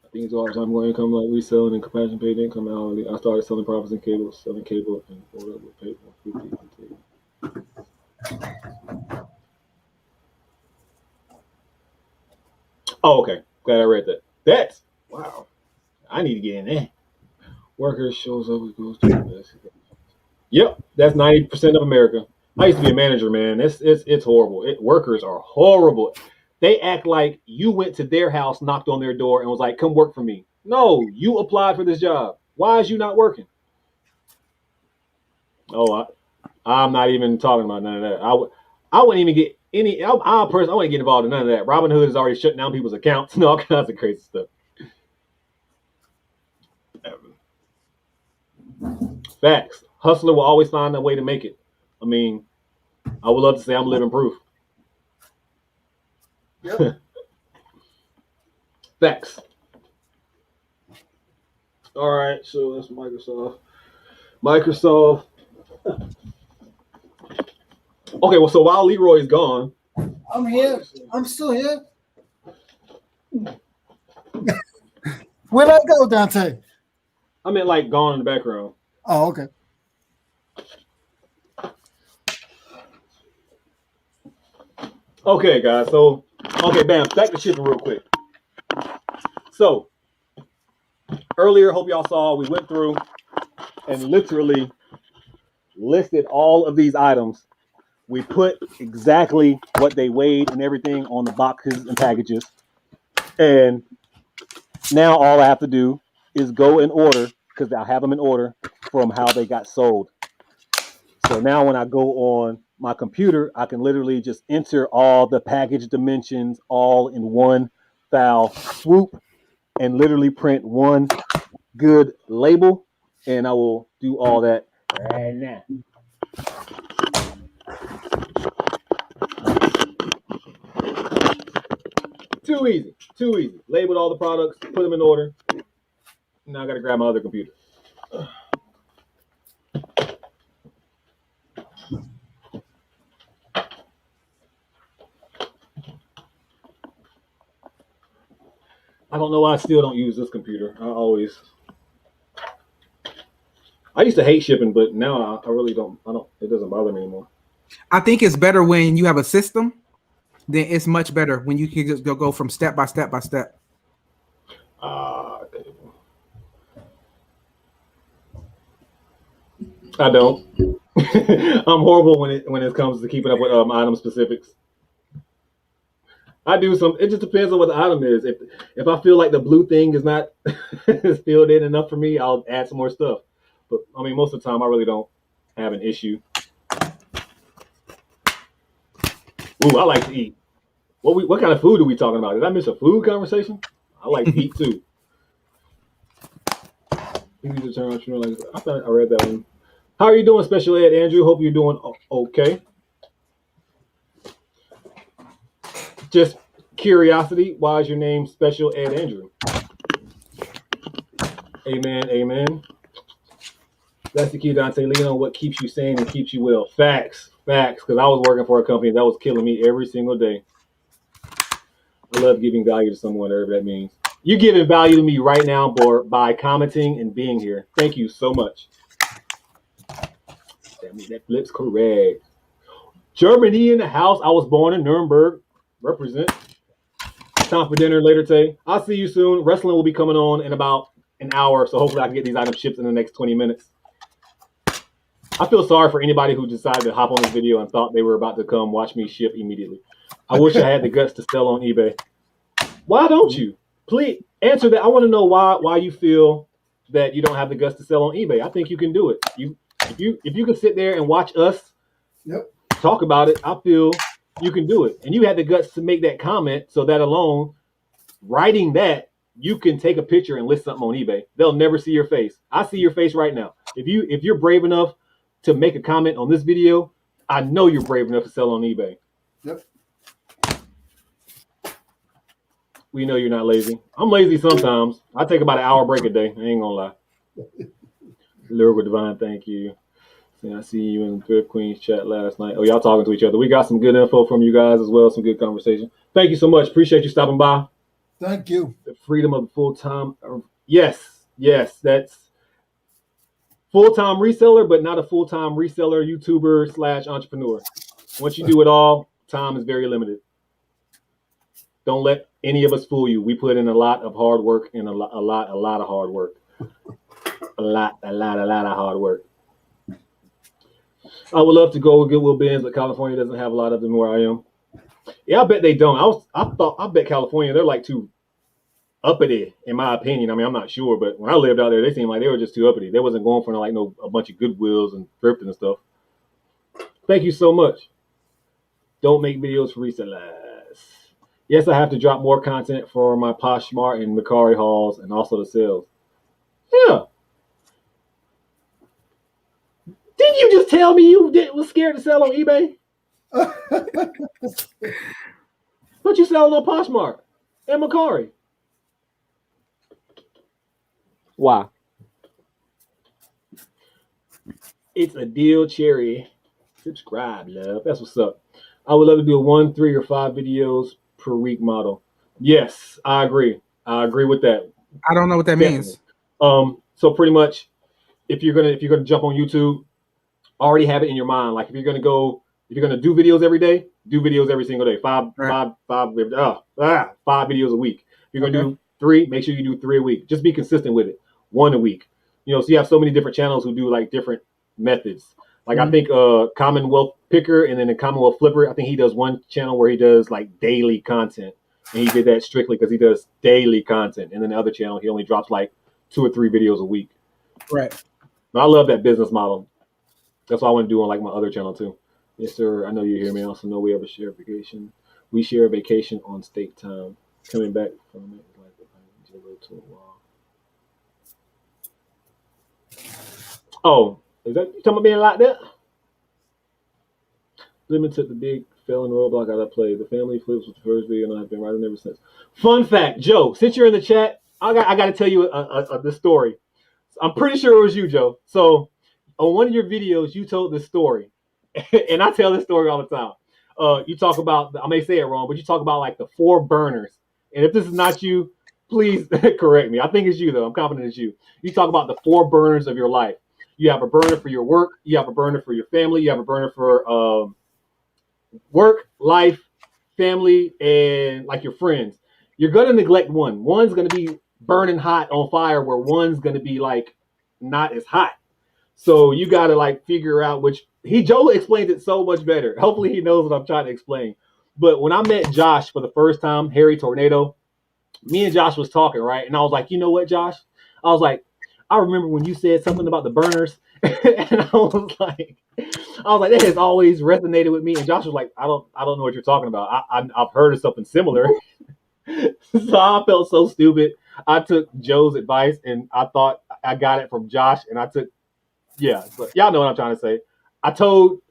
I think it's all the time going income like reselling and compassion paid income hourly. I started selling profits and cables, selling cable and order with paid 150. Oh, okay. Glad I read that. That's wow. I need to get in there. Worker shows up and goes to investigate. Yep, that's 90% of America. I used to be a manager, man. It's horrible. Workers are horrible. They act like you went to their house, knocked on their door, and was like, "Come work for me." No, you applied for this job. Why is you not working? Oh, I'm not even talking about none of that. I wouldn't even get any. I wouldn't get involved in none of that. Robinhood is already shutting down people's accounts and all kinds of crazy stuff. Facts. Hustler will always find a way to make it. I mean, I would love to say I'm living proof. Yep. Facts. All right, so that's Microsoft. Microsoft. Okay, well, so while Leroy is gone, I'm here. I'm still here. Where'd I go, Dante? I meant like gone in the background. Oh, okay. Okay, guys. So, okay, bam. Back to shipping real quick. So, earlier, hope y'all saw, we went through and literally listed all of these items. We put exactly what they weighed and everything on the boxes and packages. And now all I have to do is go in order, because I have them in order from how they got sold. So now when I go on my computer, I can literally just enter all the package dimensions all in one file swoop and literally print one good label. And I will do all that right now. Too easy. Too easy. Labeled all the products, put them in order. Now I got to grab my other computer. I don't know why I still don't use this computer. I used to hate shipping, but now I really don't. It doesn't bother me anymore. I think it's better when you have a system. Then it's much better when you can just go from step by step by step. I don't. I'm horrible when it comes to keeping up with item specifics. I do some. It just depends on what the item is. If I feel like the blue thing is not filled in enough for me, I'll add some more stuff. But I mean, most of the time, I really don't have an issue. Ooh, I like to eat. What kind of food are we talking about? Did I miss a food conversation? I like to eat too. Easy to turn on. I thought I read that one. How are you doing, Special Ed Andrew? Hope you're doing okay. Just curiosity, why is your name Special Ed Andrew? Amen, amen. That's the key, Dante. Lean on what keeps you sane and keeps you well. Facts, facts. Because I was working for a company that was killing me every single day. I love giving value to someone, whatever that means. You're giving value to me right now, Bor, by commenting and being here. Thank you so much. That flip's correct. Germany in the house. I was born in Nuremberg. Represent. Time for dinner later today. I'll see you soon. Wrestling will be coming on in about an hour, so hopefully I can get these items shipped in the next 20 minutes. I feel sorry for anybody who decided to hop on this video and thought they were about to come watch me ship immediately. I wish I had the guts to sell on eBay. Why don't you? Please answer that. I want to know why you feel that you don't have the guts to sell on eBay. I think you can do it. If you can sit there and watch us talk about it, I feel you can do it. And you had the guts to make that comment, so that alone, writing that, you can take a picture and list something on eBay. They'll never see your face. I see your face right now. If you're brave enough to make a comment on this video, I know you're brave enough to sell on eBay. Yep. We know you're not lazy. I'm lazy sometimes. I take about an hour break a day. I ain't gonna lie. Lyrical Divine, thank you. I see you in Thrift Queens chat last night. Oh, y'all talking to each other. We got some good info from you guys as well. Some good conversation. Thank you so much. Appreciate you stopping by. Thank you. The freedom of full-time. Yes, that's full-time reseller, but not a full-time reseller, YouTuber / entrepreneur. Once you do it all, time is very limited. Don't let any of us fool you. We put in a lot of hard work and a lot of hard work. A lot of hard work. I would love to go with Goodwill Bins, but California doesn't have a lot of them where I am. Yeah, I bet they don't. I bet California, they're like too uppity, in my opinion. I mean, I'm not sure, but when I lived out there, they seemed like they were just too uppity. They wasn't going for like a bunch of Goodwills and thrifting and stuff. Thank you so much. Don't make videos for resellers. Yes, I have to drop more content for my Poshmark and Mercari hauls and also the sales. Yeah. Didn't you just tell me you was scared to sell on eBay? But you selling on Poshmark and Mercari. Why? It's a deal, Cherry. Subscribe, love. That's what's up. I would love to do a 1, 3, or 5 videos per week model. Yes, I agree. I agree with that. I don't know what that means. So pretty much, if you're gonna jump on YouTube, already have it in your mind. Like if you're gonna do videos every day, do videos every single day. Five videos a week. If you're gonna do 3, make sure you do 3 a week. Just be consistent with it. 1 a week. So you have so many different channels who do like different methods. Like I think Commonwealth Picker and then the Commonwealth Flipper, I think he does one channel where he does like daily content. And he did that strictly because he does daily content. And then the other channel, he only drops like 2 or 3 videos a week. Right. But I love that business model. That's what I want to do on like my other channel too. Yes, sir. I know you hear me. I also know we have a shared vacation. We share a vacation on state time. Coming back from it like a little to a while. Oh, is that you talking about being like that? Limited the big felon roadblock I played. The family flips with the first video, and I've been writing ever since. Fun fact, Joe. Since you're in the chat, I got to tell you this story. I'm pretty sure it was you, Joe. So on one of your videos, you told this story, and I tell this story all the time. You talk about, I may say it wrong, but you talk about like the 4 burners. And if this is not you, please correct me. I think it's you, though. I'm confident it's you. You talk about the 4 burners of your life. You have a burner for your work. You have a burner for your family. You have a burner for work, life, family, and like your friends. You're going to neglect one. One's going to be burning hot on fire where one's going to be like not as hot. So you got to like figure out which. Joe explains it so much better. Hopefully he knows what I'm trying to explain. But when I met Josh for the first time, Harry Tornado, me and Josh was talking, right? And I was like, you know what, Josh? I was like, I remember when you said something about the burners, and I was like, that has always resonated with me. And Josh was like, I don't know what you're talking about. I've heard of something similar. So I felt so stupid. I took Joe's advice, and I thought I got it from Josh, and I took, yeah. So y'all know what I'm trying to say. I told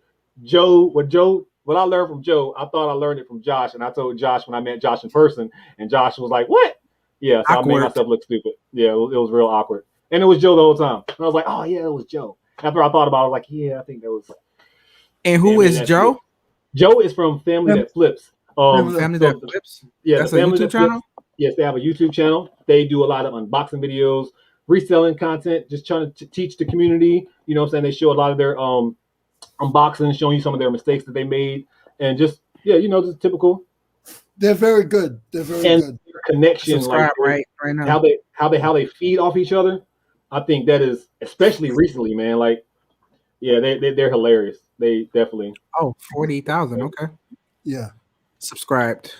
what I learned from Joe. I thought I learned it from Josh, and I told Josh when I met Josh in person, and Josh was like, "What?" Yeah, so I made myself look stupid. Yeah, it was real awkward, and it was Joe the whole time. And I was like, "Oh yeah, it was Joe." After I thought about it, I was like, "Yeah, I think that was." And who is Joe? Joe is from Family That Flips. Family That Flips. Yeah, that's the a Family YouTube That channel. Flips. Yes, they have a YouTube channel. They do a lot of unboxing videos, reselling content, just trying to teach the community. You know what I'm saying? They show a lot of their unboxing, showing you some of their mistakes that they made, and just just typical. They're very good. They're very good. Connection, subscribe like right now. How they feed off each other. I think that is especially recently, man. Like, yeah, they're hilarious. They definitely. Oh, 40,000. Okay. Yeah. Subscribed.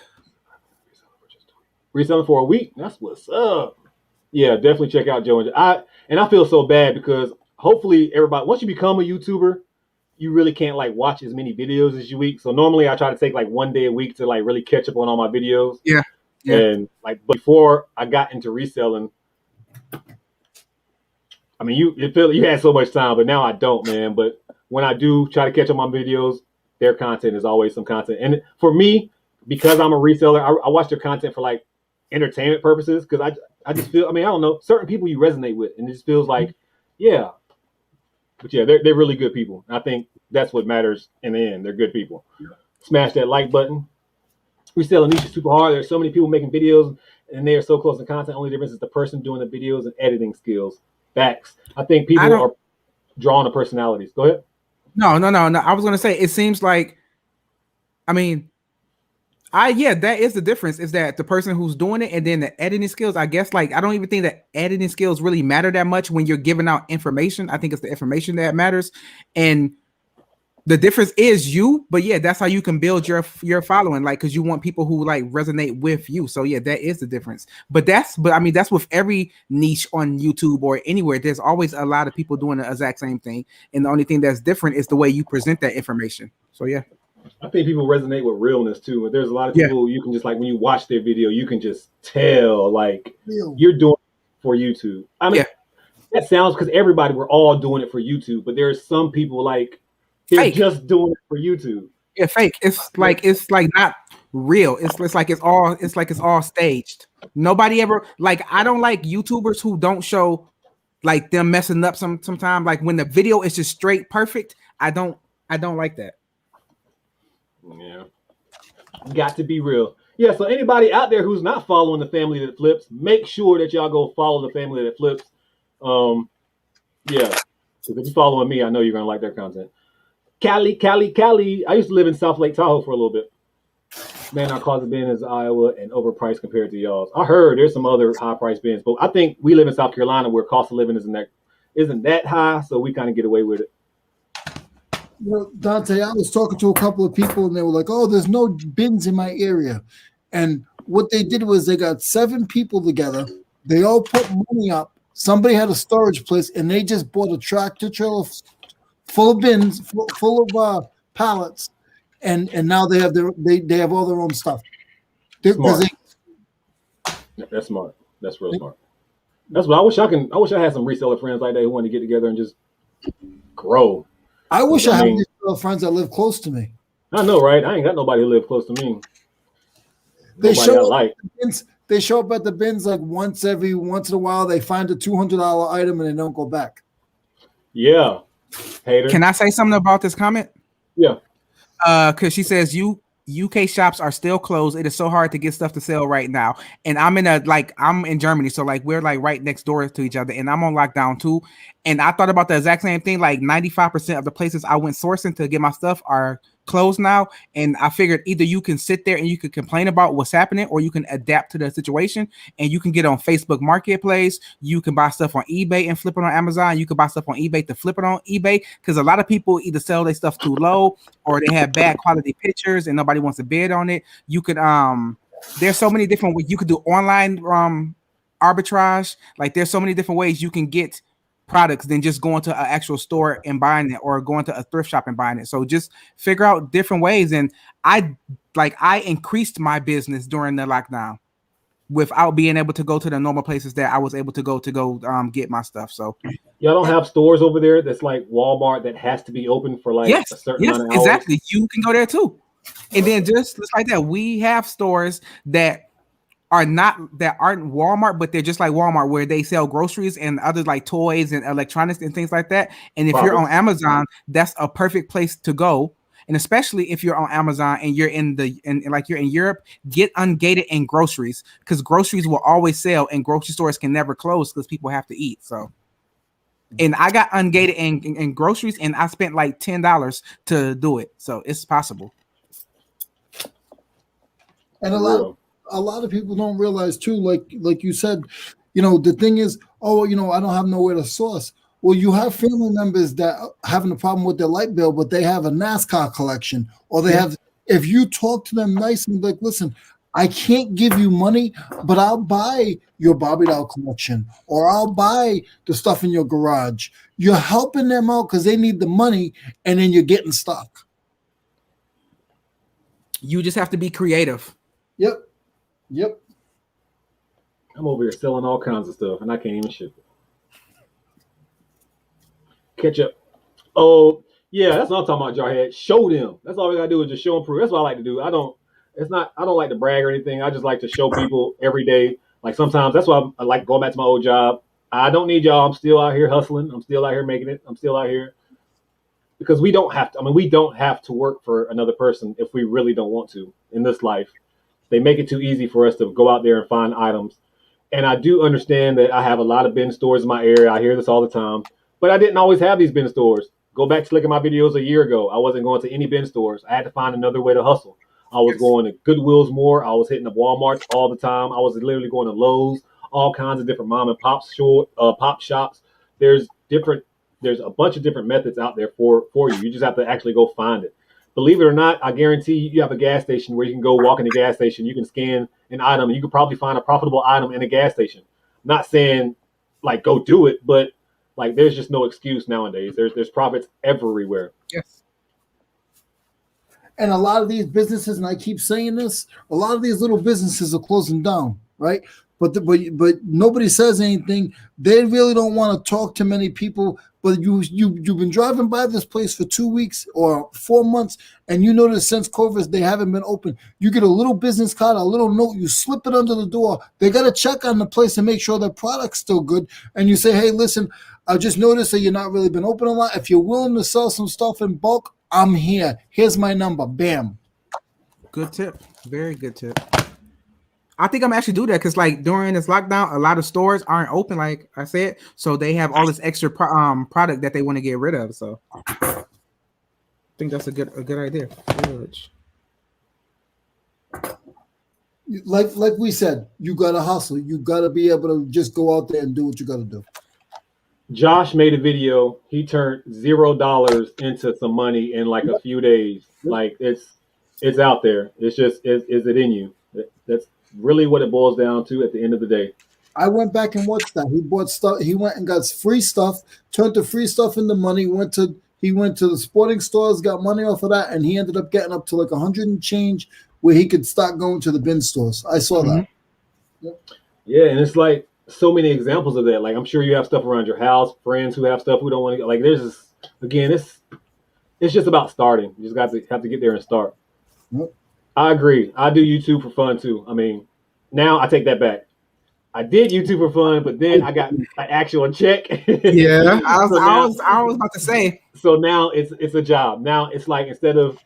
Reselling for a week. That's what's up. Yeah, definitely check out Joe and I feel so bad because hopefully everybody, once you become a YouTuber, you really can't like watch as many videos as you week. So normally I try to take like one day a week to like really catch up on all my videos. Yeah. And like before I got into reselling, I mean you had so much time, but now I don't, man. But when I do try to catch up on videos, their content is always some content. And for me, because I'm a reseller, I watch their content for like entertainment purposes because I just feel, I mean, I don't know, certain people you resonate with, and it just feels like, yeah. But yeah, they're really good people. I think that's what matters in the end. They're good people. Smash that like button. Reselling niche is super hard. There's so many people making videos, and they are so close in content. Only difference is the person doing the videos and editing skills. Facts. I think people are drawn to personalities. Go ahead. No. I was gonna say it seems like, I mean, that is the difference. Is that the person who's doing it, and then the editing skills. I guess like I don't even think that editing skills really matter that much when you're giving out information. I think it's the information that matters, and the difference is you. But yeah, that's how you can build your following, like because you want people who like resonate with you. So yeah, that is the difference. But I mean that's with every niche on YouTube or anywhere. There's always a lot of people doing the exact same thing, and the only thing that's different is the way you present that information. So yeah. I think people resonate with realness too. But there's a lot of people you can just like when you watch their video, you can just tell like you're doing it for YouTube. I mean, that sounds because we're all doing it for YouTube, but there's some people like they're just doing it for YouTube. Yeah, fake. It's like not real. It's like it's all staged. Nobody ever like I don't like YouTubers who don't show like them messing up sometimes. Like when the video is just straight perfect, I don't like that. Yeah. Got to be real. Yeah, so anybody out there who's not following the Family That Flips, make sure that y'all go follow the Family That Flips. Yeah. Because if you're following me, I know you're gonna like their content. Cali. I used to live in South Lake Tahoe for a little bit. Man, our cost of being is Iowa and overpriced compared to y'all's. I heard there's some other high price bins, but I think we live in South Carolina where cost of living isn't that high, so we kind of get away with it. You know, Dante, I was talking to a couple of people and they were like, oh, there's no bins in my area. And what they did was they got 7 people together. They all put money up. Somebody had a storage place and they just bought a tractor trailer full of bins, full of pallets. And now they have they have all their own stuff. Smart. That's smart. That's real smart. That's what I wish I had some reseller friends like that who want to get together and just grow. I wish I had reseller friends that live close to me. I know, right? I ain't got nobody who live close to me. They show up at the bins like once in a while. They find a $200 item and they don't go back. Yeah. Hater. Can I say something about this comment? Yeah. Because she says UK shops are still closed. It is so hard to get stuff to sell right now. And I'm in Germany, so like we're like right next door to each other, and I'm on lockdown too. And I thought about the exact same thing. Like 95% of the places I went sourcing to get my stuff are closed now. And I figured either you can sit there and you can complain about what's happening, or you can adapt to the situation and you can get on Facebook Marketplace. You can buy stuff on eBay and flip it on Amazon. You can buy stuff on eBay to flip it on eBay, because a lot of people either sell their stuff too low or they have bad quality pictures and nobody wants to bid on it. You could there's so many different ways you could do online arbitrage. Like there's so many different ways you can get products than just going to an actual store and buying it, or going to a thrift shop and buying it. So just figure out different ways. And I increased my business during the lockdown without being able to go to the normal places that I was able to go get my stuff. So Y'all don't have stores over there that's like Walmart that has to be open for like yes, a certain amount of hours? exactly. You can go there too. And then just like that, we have stores that aren't Walmart, but they're just like Walmart, where they sell groceries and other like toys and electronics and things like that. And if you're on Amazon, that's a perfect place to go. And especially if you're on Amazon and you're you're in Europe, get ungated in groceries, because groceries will always sell and grocery stores can never close because people have to eat. So, and I got ungated in groceries, and I spent like $10 to do it. So it's possible. And a lot of people don't realize too, like you said, the thing is, I don't have nowhere to source. Well, you have family members that are having a problem with their light bill, but they have a NASCAR collection, or they have. If you talk to them nice and like, listen, I can't give you money, but I'll buy your Barbie doll collection, or I'll buy the stuff in your garage. You're helping them out because they need the money, and then you're getting stuck. You just have to be creative. Yep. I'm over here selling all kinds of stuff, and I can't even ship it. Ketchup. Oh, yeah, that's what I'm talking about, Jarhead. Show them. That's all we gotta do is just show and prove. That's what I like to do. I don't like to brag or anything. I just like to show people every day. Like sometimes that's why I like going back to my old job. I don't need y'all. I'm still out here hustling. I'm still out here making it. I'm still out here because we don't have to. I mean, we don't have to work for another person if we really don't want to in this life. They make it too easy for us to go out there and find items. And I do understand that I have a lot of bin stores in my area. I hear this all the time. But I didn't always have these bin stores. Go back to look at my videos a year ago. I wasn't going to any bin stores. I had to find another way to hustle. I was going to Goodwill's more. I was hitting the Walmarts all the time. I was literally going to Lowe's, all kinds of different mom and pop shops. There's a bunch of different methods out there for you. You just have to actually go find it. Believe it or not, I guarantee you have a gas station where you can go walk in the gas station. You can scan an item, and you could probably find a profitable item in a gas station. I'm not saying like go do it, but like there's just no excuse nowadays. There's profits everywhere. Yes. And a lot of these businesses, and I keep saying this, a lot of these little businesses are closing down, right? But nobody says anything. They really don't want to talk to many people. But you've been driving by this place for 2 weeks or 4 months, and you notice since COVID they haven't been open. You get a little business card, a little note, you slip it under the door. They got to check on the place and make sure the product's still good. And you say, hey, listen, I just noticed that you're not really been open a lot. If you're willing to sell some stuff in bulk, I'm here. Here's my number. Bam. Good tip. Very good tip. I think I'm actually do that because like during this lockdown, a lot of stores aren't open, like I said, so they have all this extra product that they want to get rid of. So I think that's a good idea. Like we said, you gotta hustle. You gotta be able to just go out there and do what you gotta do. Josh made a video. He turned $0 into some money in like a few days. Like it's out there. It's just is it in you? That's really what it boils down to at the end of the day. I went back and watched that. He bought stuff. He went and got free stuff, turned the free stuff into money. He went to the sporting stores, got money off of that, and he ended up getting up to like 100 and change, where he could start going to the bin stores. I saw that. Yep. Yeah, and it's like so many examples of that. Like I'm sure you have stuff around your house, friends who have stuff who don't want to go. Like there's just, again, it's just about starting. You just have to get there and start. Yep. I agree. I do YouTube for fun too. I mean, now I take that back. I did YouTube for fun, but then I got an actual check. Yeah, I was about to say. So now it's a job. Now it's like instead of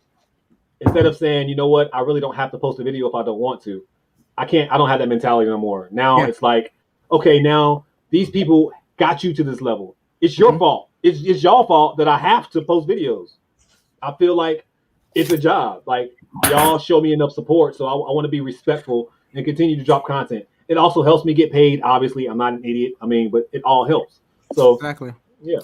saying, you know what, I really don't have to post a video if I don't want to. I don't have that mentality no more. Now It's like, okay, now these people got you to this level. It's your fault. It's y'all fault that I have to post videos. I feel like it's a job. Like y'all show me enough support, so I want to be respectful and continue to drop content. It also helps me get paid. Obviously, I'm not an idiot. I mean, but it all helps. So exactly. Yeah.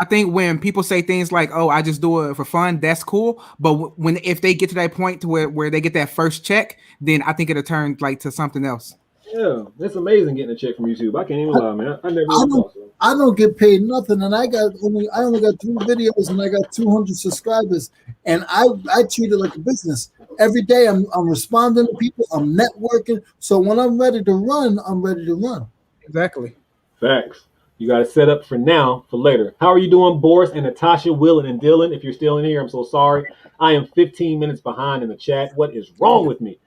I think when people say things like, "Oh, I just do it for fun," that's cool. But if they get to that point to where they get that first check, then I think it'll turn like to something else. Yeah, it's amazing getting a check from YouTube. I can't even lie, man. I never I even don't thought so. I don't get paid nothing, and I only got 3 videos, and I got 200 subscribers, and I treat it like a business. Every day I'm responding to people, I'm networking. So when I'm ready to run, I'm ready to run. Exactly. Facts. You got to set up for now, for later. How are you doing, Boris and Natasha, Willen, and Dylan? If you're still in here, I'm so sorry. I am 15 minutes behind in the chat. What is wrong with me?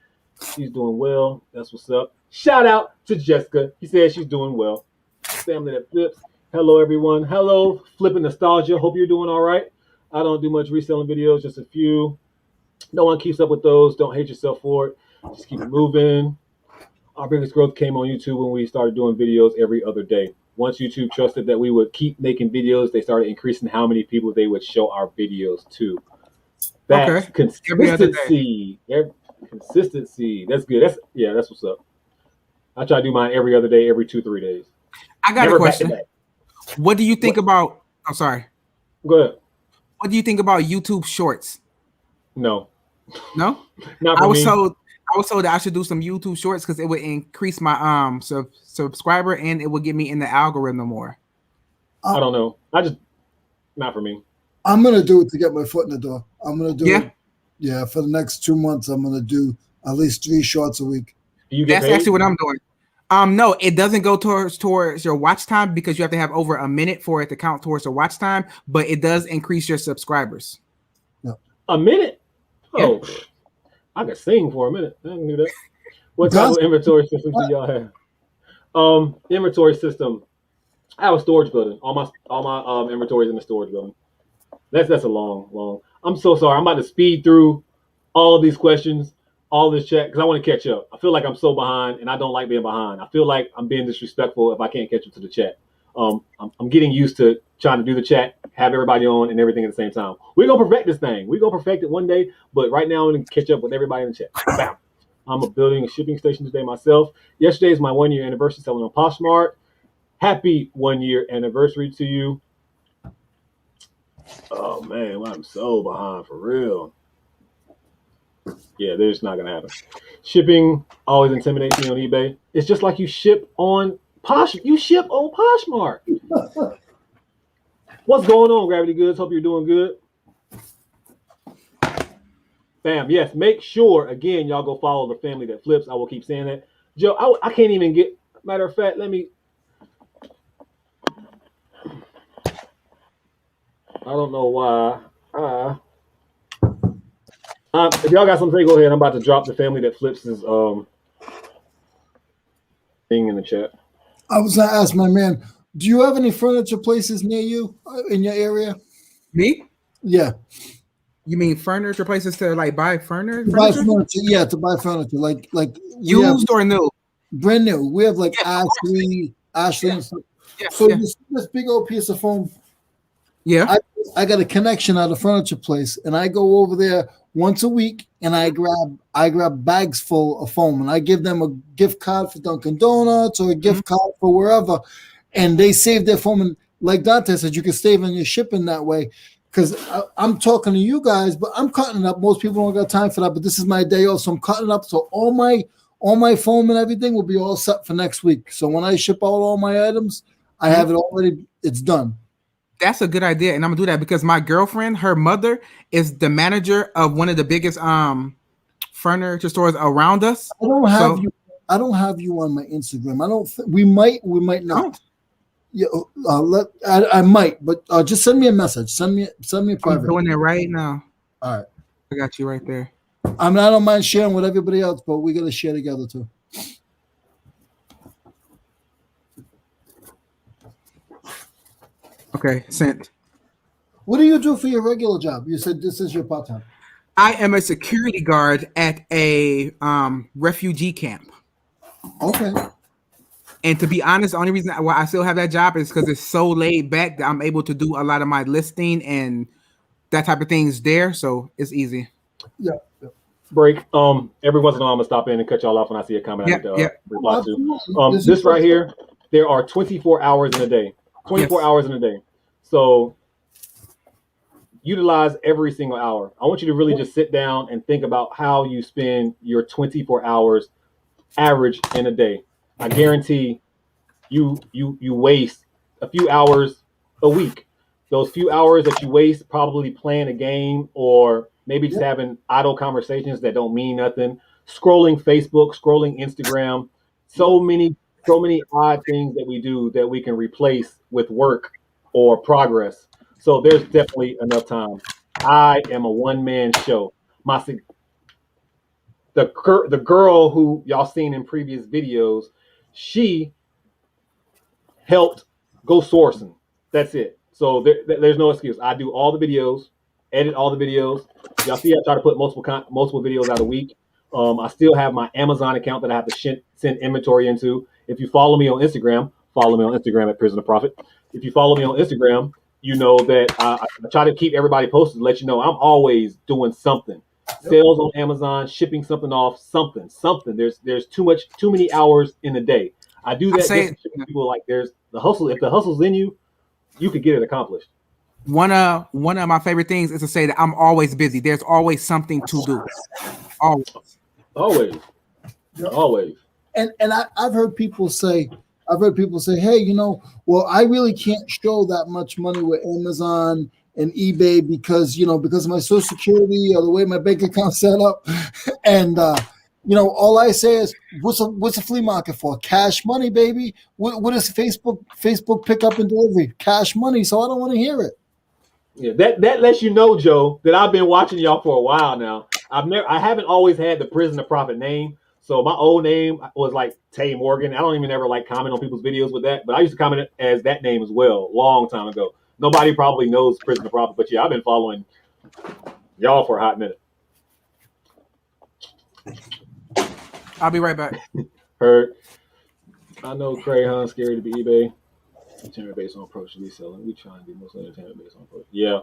She's doing well. That's what's up. Shout out to Jessica. He says she's doing well. Family that flips. Hello, everyone. Hello, flipping nostalgia. Hope you're doing all right. I don't do much reselling videos, just a few. No one keeps up with those. Don't hate yourself for it. Just keep it moving. Our biggest growth came on YouTube when we started doing videos every other day. Once YouTube trusted that we would keep making videos, they started increasing how many people they would show our videos to. That's Okay. Every other day. consistency. Consistency. That's good. That's what's up. I try to do mine every other day, every 2-3 days. I got Never a question. back to back. What do you think about? I'm sorry. Go ahead. What do you think about YouTube Shorts? No. No, Not for me. I was told that I should do some YouTube Shorts because it would increase my subscriber and it would get me in the algorithm more. I don't know. Not for me. I'm gonna do it to get my foot in the door. I'm gonna do Yeah. it. Yeah, for the next 2 months, I'm gonna do at least 3 shorts a week. Do you get That's paid? actually what I'm doing. No, it doesn't go towards your watch time because you have to have over a minute for it to count towards your watch time, but it does increase your subscribers. Yeah. A minute? Oh, Yeah. I could sing for a minute. I didn't do that. What type of inventory system do y'all have? Inventory system. I have a storage building. All my inventory is in the storage building. That's a long. I'm so sorry. I'm about to speed through all of these questions, all this chat, because I want to catch up. I feel like I'm so behind, and I don't like being behind. I feel like I'm being disrespectful if I can't catch up to the chat. I'm getting used to trying to do the chat, have everybody on, and everything at the same time. We're gonna perfect this thing. We're gonna perfect it one day, but right now I'm gonna catch up with everybody in the chat. Bam. I'm building a shipping station today myself. Yesterday is my 1-year anniversary selling on Poshmark. Happy 1-year anniversary to you. Oh man, I'm so behind for real. Yeah, they're just not gonna happen. Shipping always intimidates me on eBay. It's just like you ship on Poshmark. What's going on, Gravity Goods? Hope you're doing good. Bam. Yes, make sure again, y'all go follow the family that flips. I will keep saying that. Joe, I can't even get. Matter of fact, let me. I don't know why. If y'all got something to say, go ahead. I'm about to drop the family that flips his thing in the chat. I was gonna ask my man, do you have any furniture places near you in your area? Me? Yeah. You mean furniture places to like buy furniture? To buy furniture? Yeah, to buy furniture. Like used or new? Brand new. We have like Yeah, Ashley and stuff. Yeah, So yeah. this big old piece of foam. Yeah. I got a connection at a furniture place, and I go over there once a week, and I grab bags full of foam, and I give them a gift card for Dunkin' Donuts or a gift card for wherever, and they save their foam. And like Dante said, you can save on your shipping that way. Because I'm talking to you guys, but I'm cutting it up. Most people don't got time for that, but this is my day off, so I'm cutting it up. So all my foam and everything will be all set for next week. So when I ship out all my items, I have it already. It's done. That's a good idea, and I'm gonna do that because my girlfriend, her mother, is the manager of one of the biggest furniture stores around us. I don't have you on my Instagram. I don't. We might not. Yeah, I might, but just send me a message. Send me a private. I'm doing it right now. All right, I got you right there. I don't mind sharing with everybody else, but we got to share together too. Okay, sent. What do you do for your regular job? You said this is your part-time. I am a security guard at a refugee camp. Okay. And to be honest, the only reason why I still have that job is because it's so laid back that I'm able to do a lot of my listing and that type of things there. So it's easy. Yeah. Break. Every once in a while, I'm gonna stop in and cut y'all off when I see a comment I need to reply to. This right here, there are 24 hours in a day. 24 hours in a day. So utilize every single hour. I want you to really just sit down and think about how you spend your 24 hours average in a day. I guarantee you waste a few hours a week. Those few hours that you waste probably playing a game or maybe just having idle conversations that don't mean nothing, scrolling Facebook, scrolling Instagram, so many so many odd things that we do that we can replace with work or progress. So there's definitely enough time. I am a one man show. My the girl who y'all seen in previous videos, she helped go sourcing. That's it. So there's no excuse. I do all the videos, edit all the videos. Y'all see, I try to put multiple videos out a week. I still have my Amazon account that I have to send inventory into. If you follow me on Instagram, follow me on Instagram at Prison of Profit. If you follow me on Instagram, you know that I try to keep everybody posted to let you know I'm always doing something. Sales on Amazon, shipping something off, something. There's too many hours in the day. I do that just to show people like there's the hustle. If the hustle's in you, you could get it accomplished. One of my favorite things is to say that I'm always busy. There's always something to do. Always. And I've heard people say, hey, well, I really can't show that much money with Amazon and eBay because of my Social Security or the way my bank account's set up. And all I say is, what's a flea market for? Cash money, baby. What is Facebook pickup and delivery? Cash money. So I don't want to hear it. Yeah, that lets you know, Joe, that I've been watching y'all for a while now. I haven't always had the Prison of Profit name. So my old name was like Tay Morgan. I don't even ever like comment on people's videos with that, but I used to comment as that name as well, long time ago. Nobody probably knows Prison of Profit, but yeah, I've been following y'all for a hot minute. I'll be right back. Heard. I know Crayon's scary to be eBay. Entertainment based on approach to reselling. We try and be mostly entertainment based on approach. Yeah.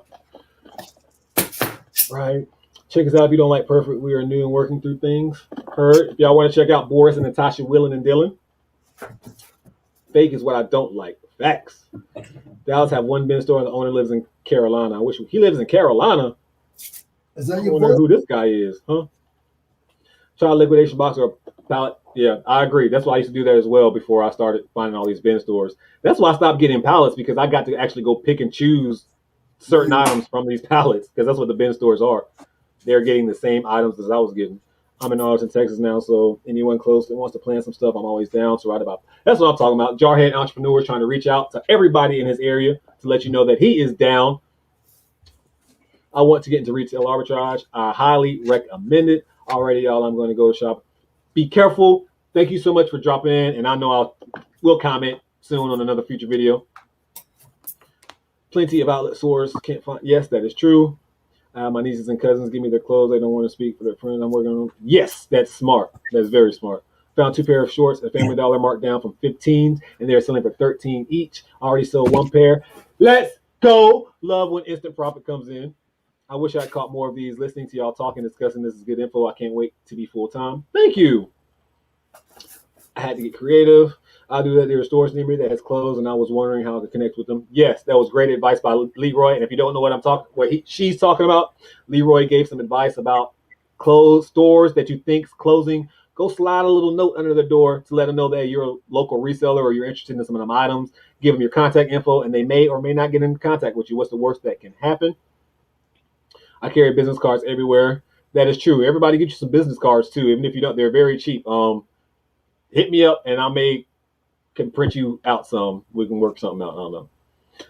Right. Check us out if you don't like Perfect. We are new and working through things. Heard. If y'all want to check out Boris and Natasha, Willen and Dylan. Fake is what I don't like. Facts. Dallas have one bin store and the owner lives in Carolina. I wish he lives in Carolina. Is that I wonder who this guy is, huh? Child liquidation box or pallet. Yeah, I agree. That's why I used to do that as well before I started finding all these bin stores. That's why I stopped getting pallets because I got to actually go pick and choose certain items from these pallets because that's what the bin stores are. They're getting the same items as I was getting. I'm in Arlington, Texas now, so anyone close that wants to plan some stuff, I'm always down to write about. That's what I'm talking about. Jarhead entrepreneur trying to reach out to everybody in his area to let you know that he is down. I want to get into retail arbitrage. I highly recommend it. Already, y'all, I'm going to go shop. Be careful. Thank you so much for dropping in, and I know we'll comment soon on another future video. Plenty of outlet stores can't find. Yes, that is true. My nieces and cousins give me their clothes. They don't want to speak for their friends. I'm working on them. Yes, that's smart. That's very smart. Found 2 pair of shorts at Family Dollar marked down from 15, and they're selling for 13 each. Already sold 1 pair. Let's go. Love when instant profit comes in. I wish I caught more of these. Listening to y'all talking, discussing this is good info. I can't wait to be full time. Thank you. I had to get creative. I do that. There are stores near me that has closed, and I was wondering how to connect with them. Yes, that was great advice by Leroy. And if you don't know what she's talking about, Leroy gave some advice about closed stores that you think's closing. Go slide a little note under the door to let them know that you're a local reseller or you're interested in some of them items. Give them your contact info, and they may or may not get in contact with you. What's the worst that can happen? I carry business cards everywhere. That is true. Everybody get you some business cards too, even if you don't. They're very cheap. Hit me up, and can print you out some. We can work something out. I don't know.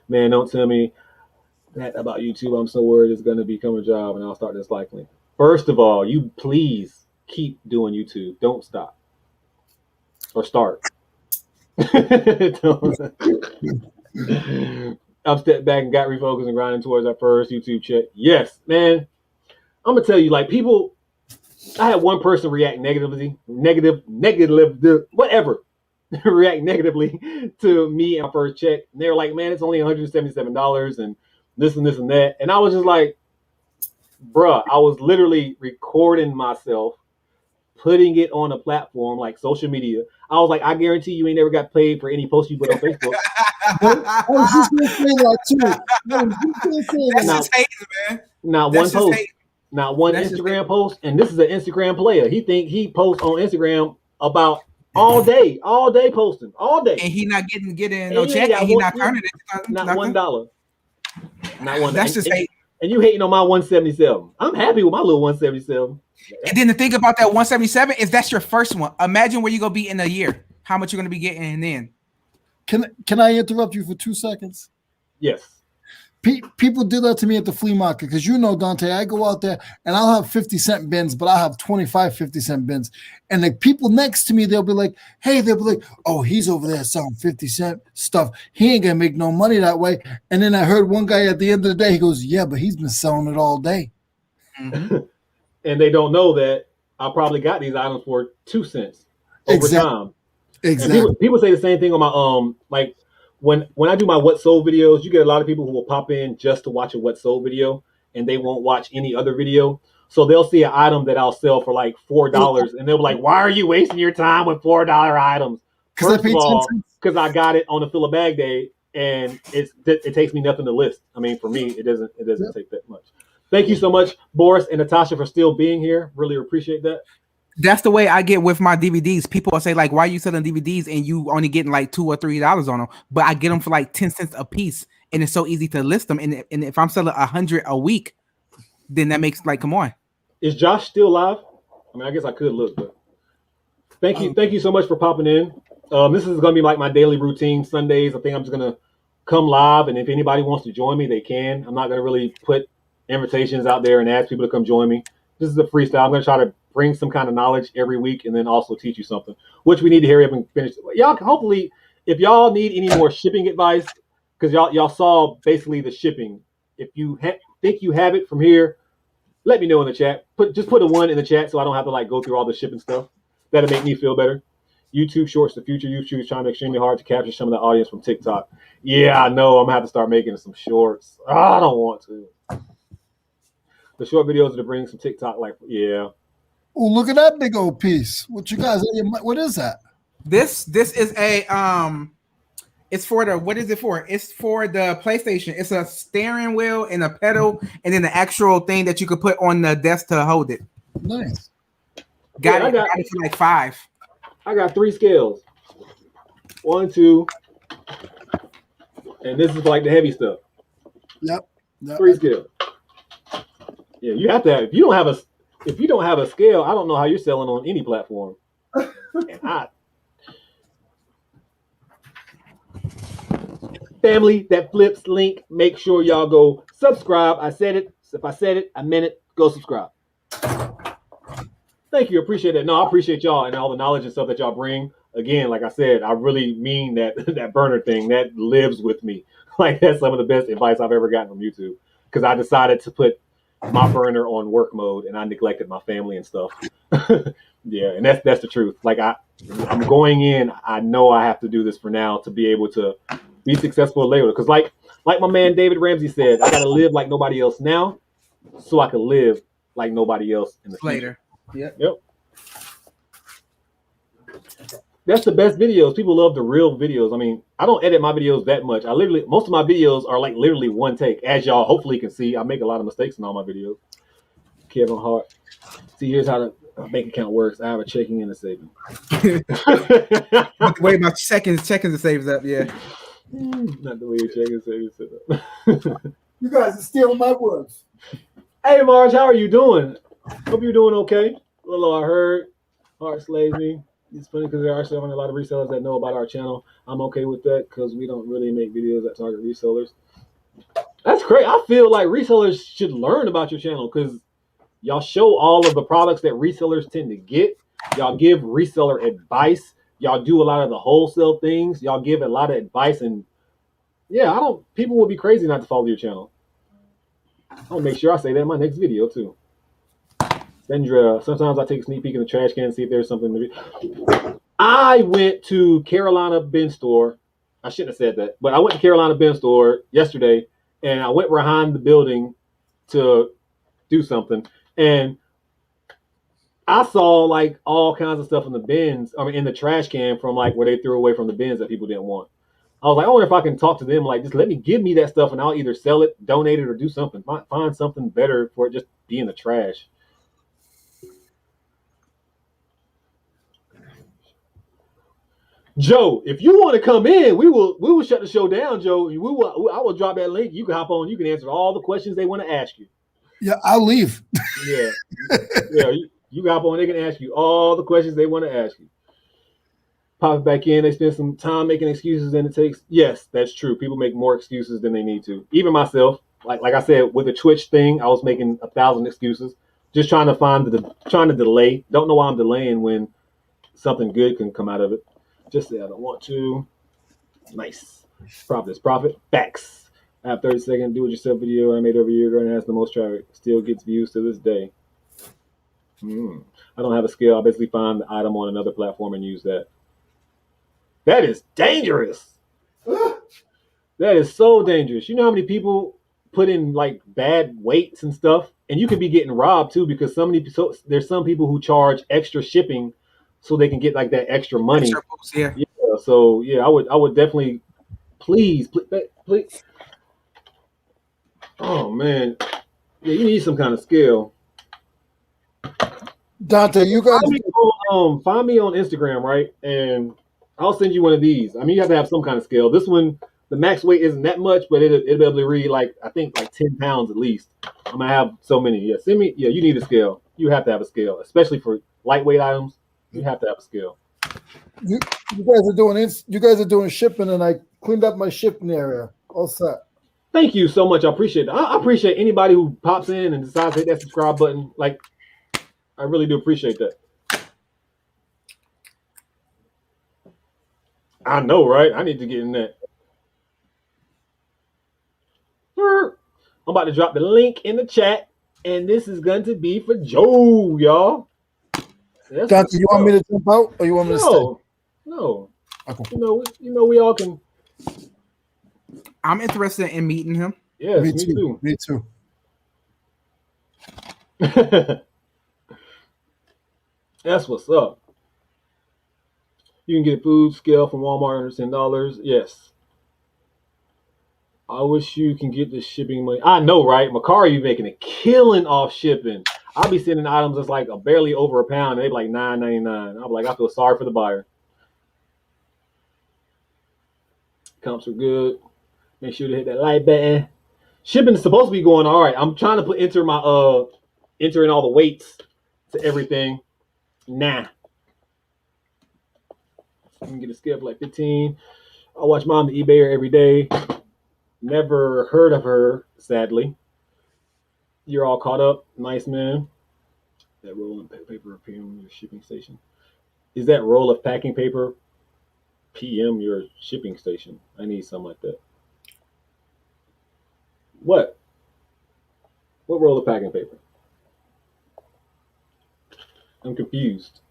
Man, don't tell me that about YouTube. I'm so worried it's going to become a job, and I'll start disliking. First of all, you please keep doing YouTube. Don't stop or start. I've stepped back and got refocused and grinding towards our first YouTube check. Yes, man. I'm gonna tell you, like people. I had one person react negatively, whatever, react negatively to me and my first check. And they were like, "Man, it's only $177 and this and this and that." And I was just like, "Bruh," I was literally recording myself, putting it on a platform like social media. I was like, "I guarantee you ain't never got paid for any post you put on Facebook." I was just gonna say that too. That's just hating, man. Not one post. Not one Instagram post, and this is an Instagram player. He posts on Instagram about all day posting, all day. And he not getting And no you check, ain't got and he one, not turning it. not Nothing. $1. Not one. That's just hate. And you hating on my 177. I'm happy with my little 177. And then the thing about that 177 is that's your first one. Imagine where you're gonna be in a year. How much you're gonna be getting then. Can I interrupt you for 2 seconds? Yes. People do that to me at the flea market because Dante, I go out there and I'll have 50-cent bins, but I'll have 25 50-cent bins. And the people next to me, they'll be like, oh, he's over there selling 50-cent stuff. He ain't gonna make no money that way. And then I heard one guy at the end of the day, he goes, yeah, but he's been selling it all day. Mm-hmm. And they don't know that I probably got these items for 2 cents over time. Exactly. And people say the same thing on my like when I do my what sold videos, you get a lot of people who will pop in just to watch a what sold video and they won't watch any other video. So they'll see an item that I'll sell for like $4 and they'll be like, why are you wasting your time with $4 items? First of all, because I got it on a fill a bag day and it takes me nothing to list. I mean, for me, it doesn't take that much. Thank you so much, Boris and Natasha, for still being here. Really appreciate that. That's the way I get with my DVDs. People will say like, "Why are you selling DVDs and you only getting like $2 or $3 on them?" But I get them for like 10 cents a piece, and it's so easy to list them. And if I'm selling 100 a week, then that makes like, come on. Is Josh still live? I mean, I guess I could look, but thank you so much for popping in. This is going to be like my daily routine Sundays. I think I'm just going to come live, and if anybody wants to join me, they can. I'm not going to really put invitations out there and ask people to come join me. This is a freestyle. I'm going to try to bring some kind of knowledge every week and then also teach you something, which we need to hurry up and finish. Y'all, hopefully, if y'all need any more shipping advice, because y'all saw basically the shipping. If you think you have it from here, let me know in the chat. Just put a 1 in the chat so I don't have to like go through all the shipping stuff. That'll make me feel better. YouTube Shorts, the future YouTube is trying extremely hard to capture some of the audience from TikTok. Yeah, I know. I'm going to have to start making some shorts. I don't want to. The short videos are to bring some TikTok like, yeah. Oh, look at that big old piece. What you guys, what is that? This is a it's for the, what is it for? It's for the PlayStation. It's a steering wheel and a pedal and then the actual thing that you could put on the desk to hold it. Nice. Got it for like $5. I got 3 scales. 1, 2, and this is like the heavy stuff. Yep. 3 scales. Yeah, you have to have. If you don't have a scale, I don't know how you're selling on any platform. And family that flips link, make sure y'all go subscribe. I said it. If I said it, I meant it. Go subscribe. Thank you. Appreciate it. No, I appreciate y'all and all the knowledge and stuff that y'all bring. Again, like I said, I really mean that burner thing that lives with me. Like that's some of the best advice I've ever gotten from YouTube because I decided to put my burner on work mode and I neglected my family and stuff. Yeah, and that's the truth. Like I'm going in, I know I have to do this for now to be able to be successful later. Because like my man David Ramsey said, I gotta live like nobody else now so I can live like nobody else in the future. Later. Yep. That's the best videos. People love the real videos. I mean, I don't edit my videos that much. Most of my videos are like literally one take. As y'all hopefully can see, I make a lot of mistakes in all my videos. Kevin Hart. See, here's how the bank account works. I have a checking and a saving. Wait, my checking to save up. Yeah. Not the way your checking and savings set up. You guys are stealing my words. Hey, Marge, how are you doing? Hope you're doing okay. Well, I heard Hart slays me. It's funny because there are a lot of resellers that know about our channel. I'm okay with that because we don't really make videos that target resellers. That's great. I feel like resellers should learn about your channel because y'all show all of the products that resellers tend to get. Y'all give reseller advice. Y'all do a lot of the wholesale things. Y'all give a lot of advice. And yeah, people would be crazy not to follow your channel. I'll make sure I say that in my next video too. Sandra, sometimes I take a sneak peek in the trash can and see if there's something to be. I went to Carolina Bin Store. I shouldn't have said that, but I went to Carolina Bin Store yesterday and I went behind the building to do something. And I saw like all kinds of stuff in the bins, in the trash can from like where they threw away from the bins that people didn't want. I was like, I wonder if I can talk to them, like, just give me that stuff and I'll either sell it, donate it, or do something. Find something better for it just be in the trash. Joe, if you want to come in, we will shut the show down, Joe. I will drop that link. You can hop on. You can answer all the questions they want to ask you. Yeah, I'll leave. Yeah, yeah. You hop on. They can ask you all the questions they want to ask you. Pop it back in. They spend some time making excuses than it takes. Yes, that's true. People make more excuses than they need to. Even myself, like I said, with the Twitch thing, I was making 1,000 excuses, just trying to delay. Don't know why I'm delaying when something good can come out of it. Just say I don't want to. Nice. Profit is profit. Facts. I have 30-second do-it-yourself video I made over a year ago and it has the most traffic. Still gets views to this day. I don't have a skill. I basically find the item on another platform and use that. That is dangerous. That is so dangerous. You know how many people put in like bad weights and stuff, and you could be getting robbed too because there's some people who charge extra shipping so they can get like that extra money. Extra boost, yeah. So yeah, I would definitely please. Oh man, yeah, you need some kind of skill. Dante, you guys find me on Instagram, right? And I'll send you one of these. I mean, you have to have some kind of skill. This one, the max weight isn't that much, but it'll be able to read like I think like 10 pounds at least. I'm gonna have so many. Yeah, send me. Yeah, you need a scale. You have to have a scale, especially for lightweight items. You have to have a scale. you guys are doing shipping, and I cleaned up my shipping area. All set. Thank you so much. I appreciate it. I appreciate anybody who pops in and decides to hit that subscribe button. Like, I really do appreciate that. I know, right? I need to get in that. I'm about to drop the link in the chat, and this is going to be for Joe, y'all. Dante, you want me to jump out, or you want me to stay? No. Okay. You know, we all can. I'm interested in meeting him. Yeah, me too. Me too. That's what's up. You can get food scale from Walmart under $10. Yes. I wish you can get the shipping money. I know, right? Macari, you making a killing off shipping. I'll be sending items that's like barely over a pound. They be like $9.99. I'll be like, I feel sorry for the buyer. Comps are good. Make sure to hit that like button. Shipping is supposed to be going all right. I'm trying to enter in all the weights to everything. Nah. I can get a scale for like 15. I watch Mom the eBayer every day. Never heard of her, sadly. You're all caught up. Nice, man. That roll of paper PM your shipping station. Is that roll of packing paper PM your shipping station? I need something like that. What? What roll of packing paper? I'm confused.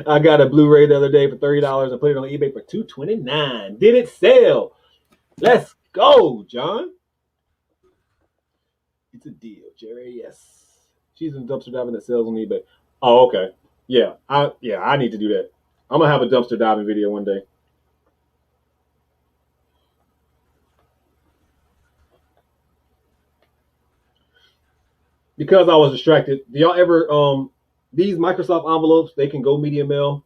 I got a Blu-ray the other day for $30 and put it on eBay for $229. Did it sell? Let's go, John. It's a deal, Jerry. Yes. She's in dumpster diving that sells on eBay. Oh, okay. Yeah, I need to do that. I'm gonna have a dumpster diving video one day. Because I was distracted. Do y'all ever these Microsoft envelopes, they can go media mail.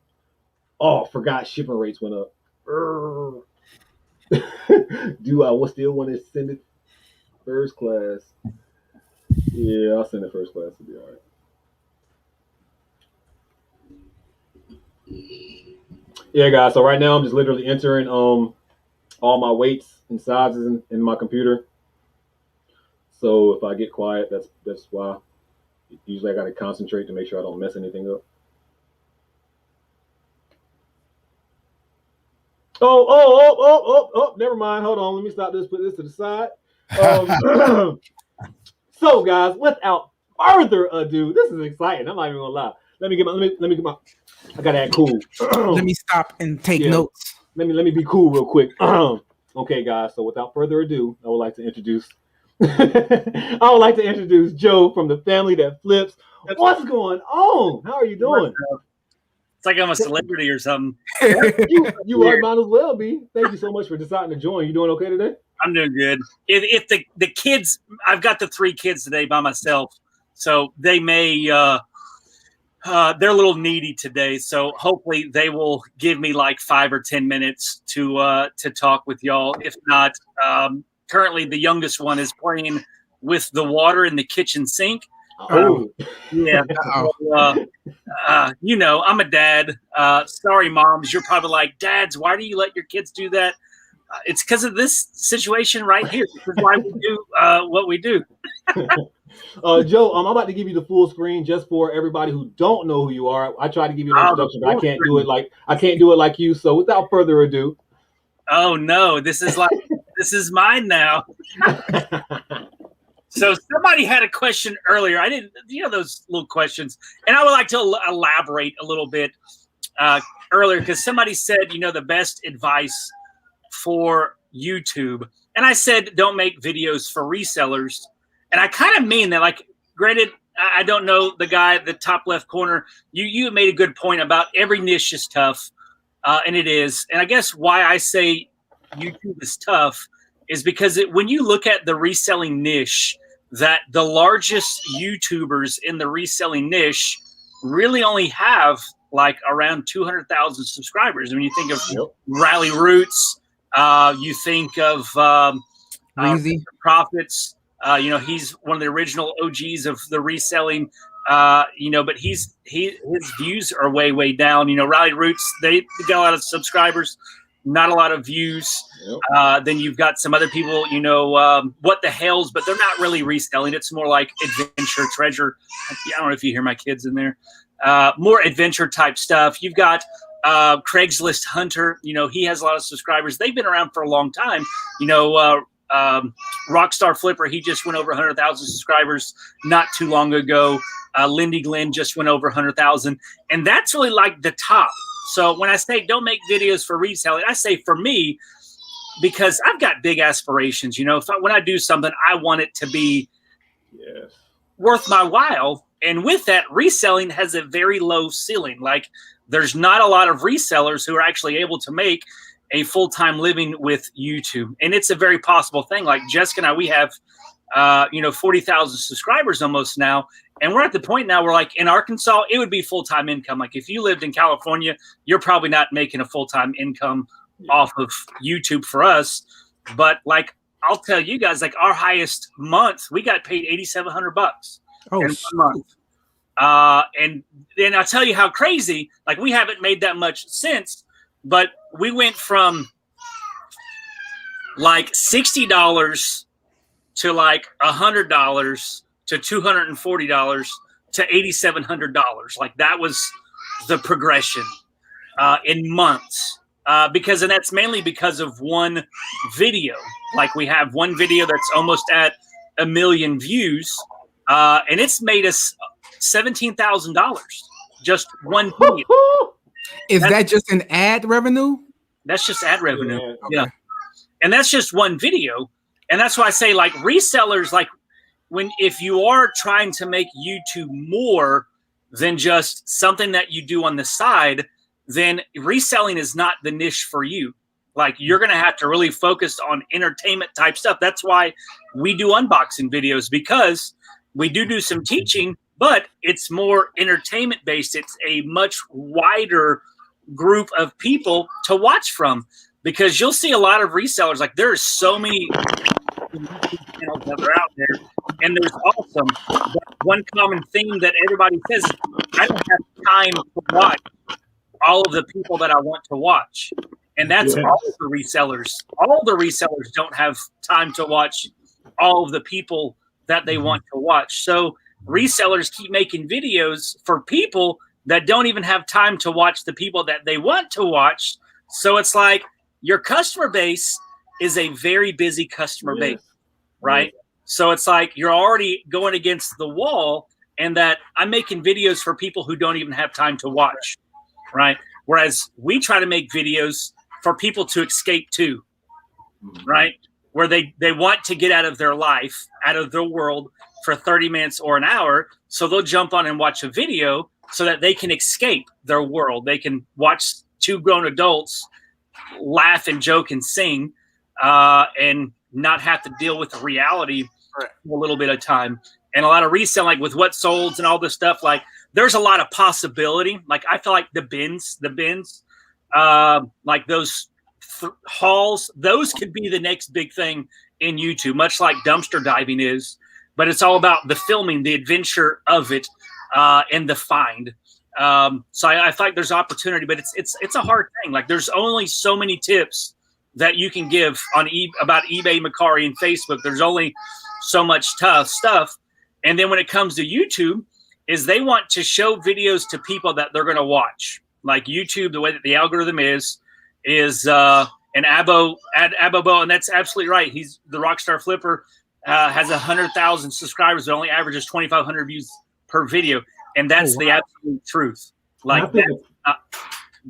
Oh, forgot shipping rates went up. Do I still want to send it first class? Yeah, I'll send it first class to be all right. Yeah, guys. So right now I'm just literally entering all my weights and sizes in my computer. So if I get quiet, that's why. Usually I got to concentrate to make sure I don't mess anything up. Oh, never mind. Hold on. Let me stop this, put this to the side. So guys, without further ado, this is exciting. I'm not even gonna lie. Let me get my I gotta act cool. Let me stop and take notes. Let me be cool real quick. Okay, guys, so without further ado, I would like to introduce Joe from the family that flips. What's going on? How are you doing? It's like I'm a celebrity or something. You are, might as well be. Thank you so much for deciding to join. You doing okay today? I'm doing good. If the kids, I've got the 3 kids today by myself, so they may they're a little needy today, so hopefully they will give me like 5 or 10 minutes to talk with y'all. If not, currently the youngest one is playing with the water in the kitchen sink. Oh, Yeah. You know, I'm a dad. Sorry, moms. You're probably like, dads, why do you let your kids do that? It's because of this situation right here. This is why we do what we do. Joe, I'm about to give you the full screen just for everybody who don't know who you are. I tried to give you an introduction, but I can't do it like you. So without further ado. Oh no, this is mine now. So somebody had a question earlier. I didn't, those little questions, and I would like to elaborate a little bit earlier because somebody said, the best advice for YouTube, and I said don't make videos for resellers, and I kind of mean that. Like, granted, I don't know the guy at the top left corner. You made a good point about every niche is tough, and it is. And I guess why I say YouTube is tough is because when you look at the reselling niche, that the largest YouTubers in the reselling niche really only have like around 200,000 subscribers. When you think of Rally Roots, you think of Profits. He's one of the original OGs of the reselling. But his views are way down. Rally Roots, they got a lot of subscribers, not a lot of views. Then you've got some other people, What the Hells, but they're not really reselling. It's more like adventure, treasure. I don't know if you hear my kids in there. More adventure type stuff. You've got Craigslist Hunter. He has a lot of subscribers. They've been around for a long time. Rockstar Flipper, he just went over 100,000 subscribers not too long ago. Lindy Glenn just went over 100,000. And that's really like the top. So when I say don't make videos for reselling, I say for me, because I've got big aspirations. When I do something, I want it to be worth my while. And with that, reselling has a very low ceiling. Like, there's not a lot of resellers who are actually able to make a full-time living with YouTube. And it's a very possible thing. Like Jessica and I, we have, 40,000 subscribers almost now. And we're at the point now where, like, in Arkansas, it would be full-time income. Like, if you lived in California, you're probably not making a full-time income off of YouTube for us. But, like, I'll tell you guys, like, our highest month, we got paid $8,700 in 1 month. And then I'll tell you how crazy, like, we haven't made that much since, but we went from like $60 to like $100 to $240 to $8,700. Like, that was the progression in months. And that's mainly because of one video. Like, we have one video that's almost at 1 million views, and it's made us $17,000 just one video. That just an ad revenue? That's just ad revenue. Yeah. And that's just one video. And that's why I say, like, resellers, like, if you are trying to make YouTube more than just something that you do on the side, then reselling is not the niche for you. Like, you're going to have to really focus on entertainment type stuff. That's why we do unboxing videos, because we do some teaching, but it's more entertainment based. It's a much wider group of people to watch from, because you'll see a lot of resellers. Like, there are so many channels that are out there, and there's awesome. But one common theme that everybody says, I don't have time to watch all of the people that I want to watch. And that's all the resellers. All the resellers don't have time to watch all of the people that they want to watch. So resellers keep making videos for people that don't even have time to watch the people that they want to watch. So it's like your customer base is a very busy customer base, right? So it's like you're already going against the wall, and that I'm making videos for people who don't even have time to watch, right? Whereas we try to make videos for people to escape to, right? Where they want to get out of their life, out of their world for 30 minutes or an hour. So they'll jump on and watch a video so that they can escape their world. They can watch two grown adults laugh and joke and sing, and not have to deal with reality for a little bit of time. And a lot of reselling, like with What Solds and all this stuff, like there's a lot of possibility. Like I feel like the bins, like those hauls, those could be the next big thing in YouTube, much like dumpster diving is. But it's all about the filming, the adventure of it, and the find. So I feel like there's opportunity, but it's a hard thing. Like there's only so many tips that you can give on about eBay, Mercari, and Facebook. There's only so much tough stuff. And then when it comes to YouTube, is they want to show videos to people that they're going to watch. Like YouTube, the way that the algorithm is an Abo, and that's absolutely right. He's the Rockstar Flipper, has 100,000 subscribers, but only averages 2,500 views per video. And that's the absolute truth. Like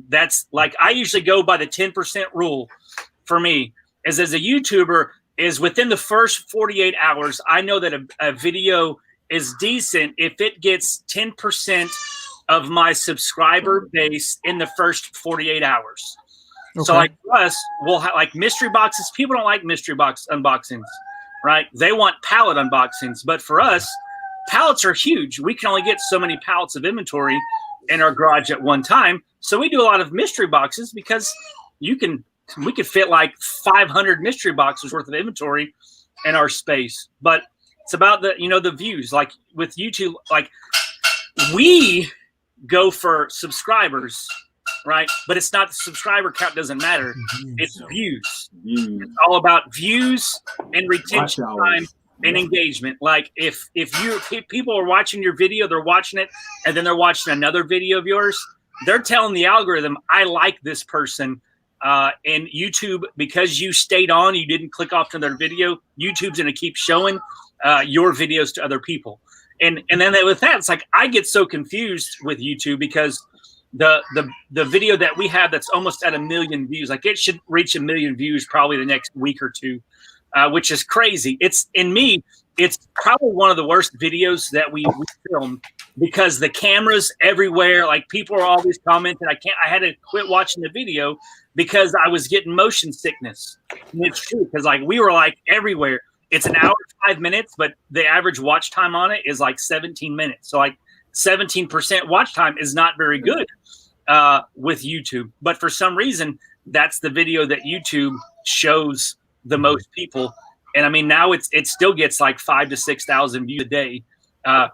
that's like, I usually go by the 10% rule for me is as a YouTuber is within the first 48 hours, I know that a video is decent if it gets 10% of my subscriber base in the first 48 hours. Okay. So like us, we'll have like mystery boxes. People don't like mystery box unboxings, right? They want pallet unboxings. But for us, pallets are huge. We can only get so many pallets of inventory in our garage at one time. So we do a lot of mystery boxes because we could fit like 500 mystery boxes worth of inventory in our space. But it's about the views. Like with YouTube, like we go for subscribers, right? But it's not the subscriber count doesn't matter. It's views. It's all about views and retention time and engagement. Like if people are watching your video, they're watching it, and then they're watching another video of yours, they're telling the algorithm, I like this person. And YouTube, because you stayed on, you didn't click off to their video, YouTube's going to keep showing your videos to other people. And then with that, it's like I get so confused with YouTube because the video that we have that's almost at 1 million views, like it should reach 1 million views probably the next week or two, which is crazy. It's probably one of the worst videos that we film because the cameras everywhere, like people are always commenting. I had to quit watching the video because I was getting motion sickness. And it's true because like we were like everywhere. It's an hour, 5 minutes, but the average watch time on it is like 17 minutes. So like 17% watch time is not very good with YouTube. But for some reason, that's the video that YouTube shows the most people. And I mean, now it still gets like 5,000 to 6,000 views a day,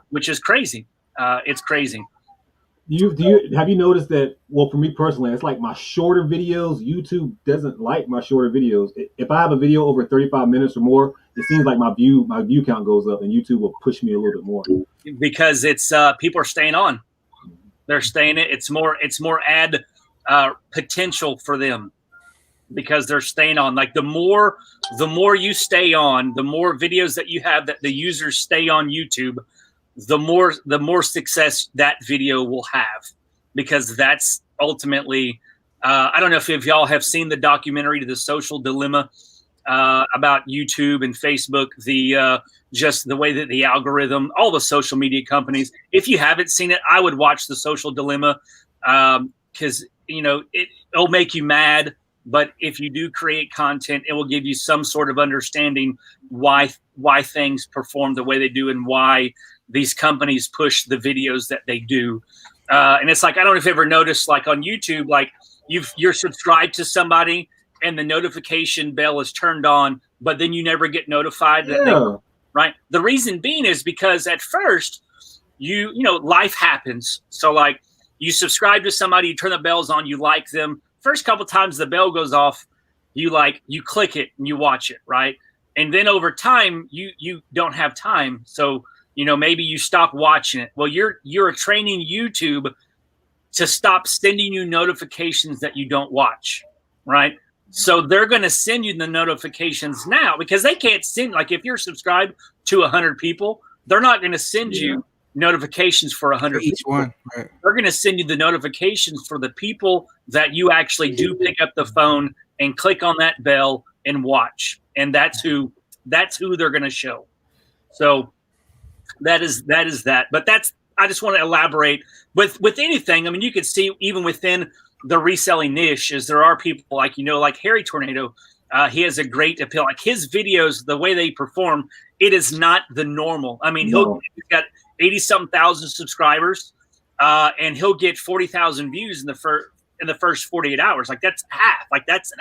which is crazy. It's crazy. Have you noticed that? Well, for me personally, it's like my shorter videos. YouTube doesn't like my shorter videos. If I have a video over 35 minutes or more, it seems like my view count goes up, and YouTube will push me a little bit more because it's people are staying on. They're staying in. It's more ad potential for them because they're staying on. Like the more you stay on, the more videos that you have that the users stay on YouTube, the more success that video will have, because that's ultimately I don't know if y'all have seen the documentary, The Social Dilemma, about YouTube and Facebook, just the way that the algorithm, all the social media companies. If you haven't seen it, I would watch The Social Dilemma because it'll make you mad, but if you do create content, it will give you some sort of understanding why things perform the way they do and why these companies push the videos that they do. And it's like, I don't know if you ever noticed, like on YouTube, like you're subscribed to somebody and the notification bell is turned on, but then you never get notified that right? The reason being is because at first life happens. So like you subscribe to somebody, you turn the bells on, you like them. First couple times the bell goes off, you click it and you watch it, right? And then over time, you don't have time. So maybe you stop watching it. Well, you're training YouTube to stop sending you notifications that you don't watch, right? So they're going to send you the notifications now because they can't send, like if you're subscribed to 100 people, they're not going to send you notifications for 100 each people. One. Right. They're going to send you the notifications for the people that you actually do pick up the phone and click on that bell and watch. And that's who they're going to show. So that is that. But I just want to elaborate with anything. I mean, you could see even within the reselling niche is there are people like Harry Tornado. He has a great appeal. Like his videos, the way they perform, it is not the normal. I mean, he's got 80-something thousand subscribers, and he'll get 40,000 views in the first 48 hours. Like that's half. Like that's an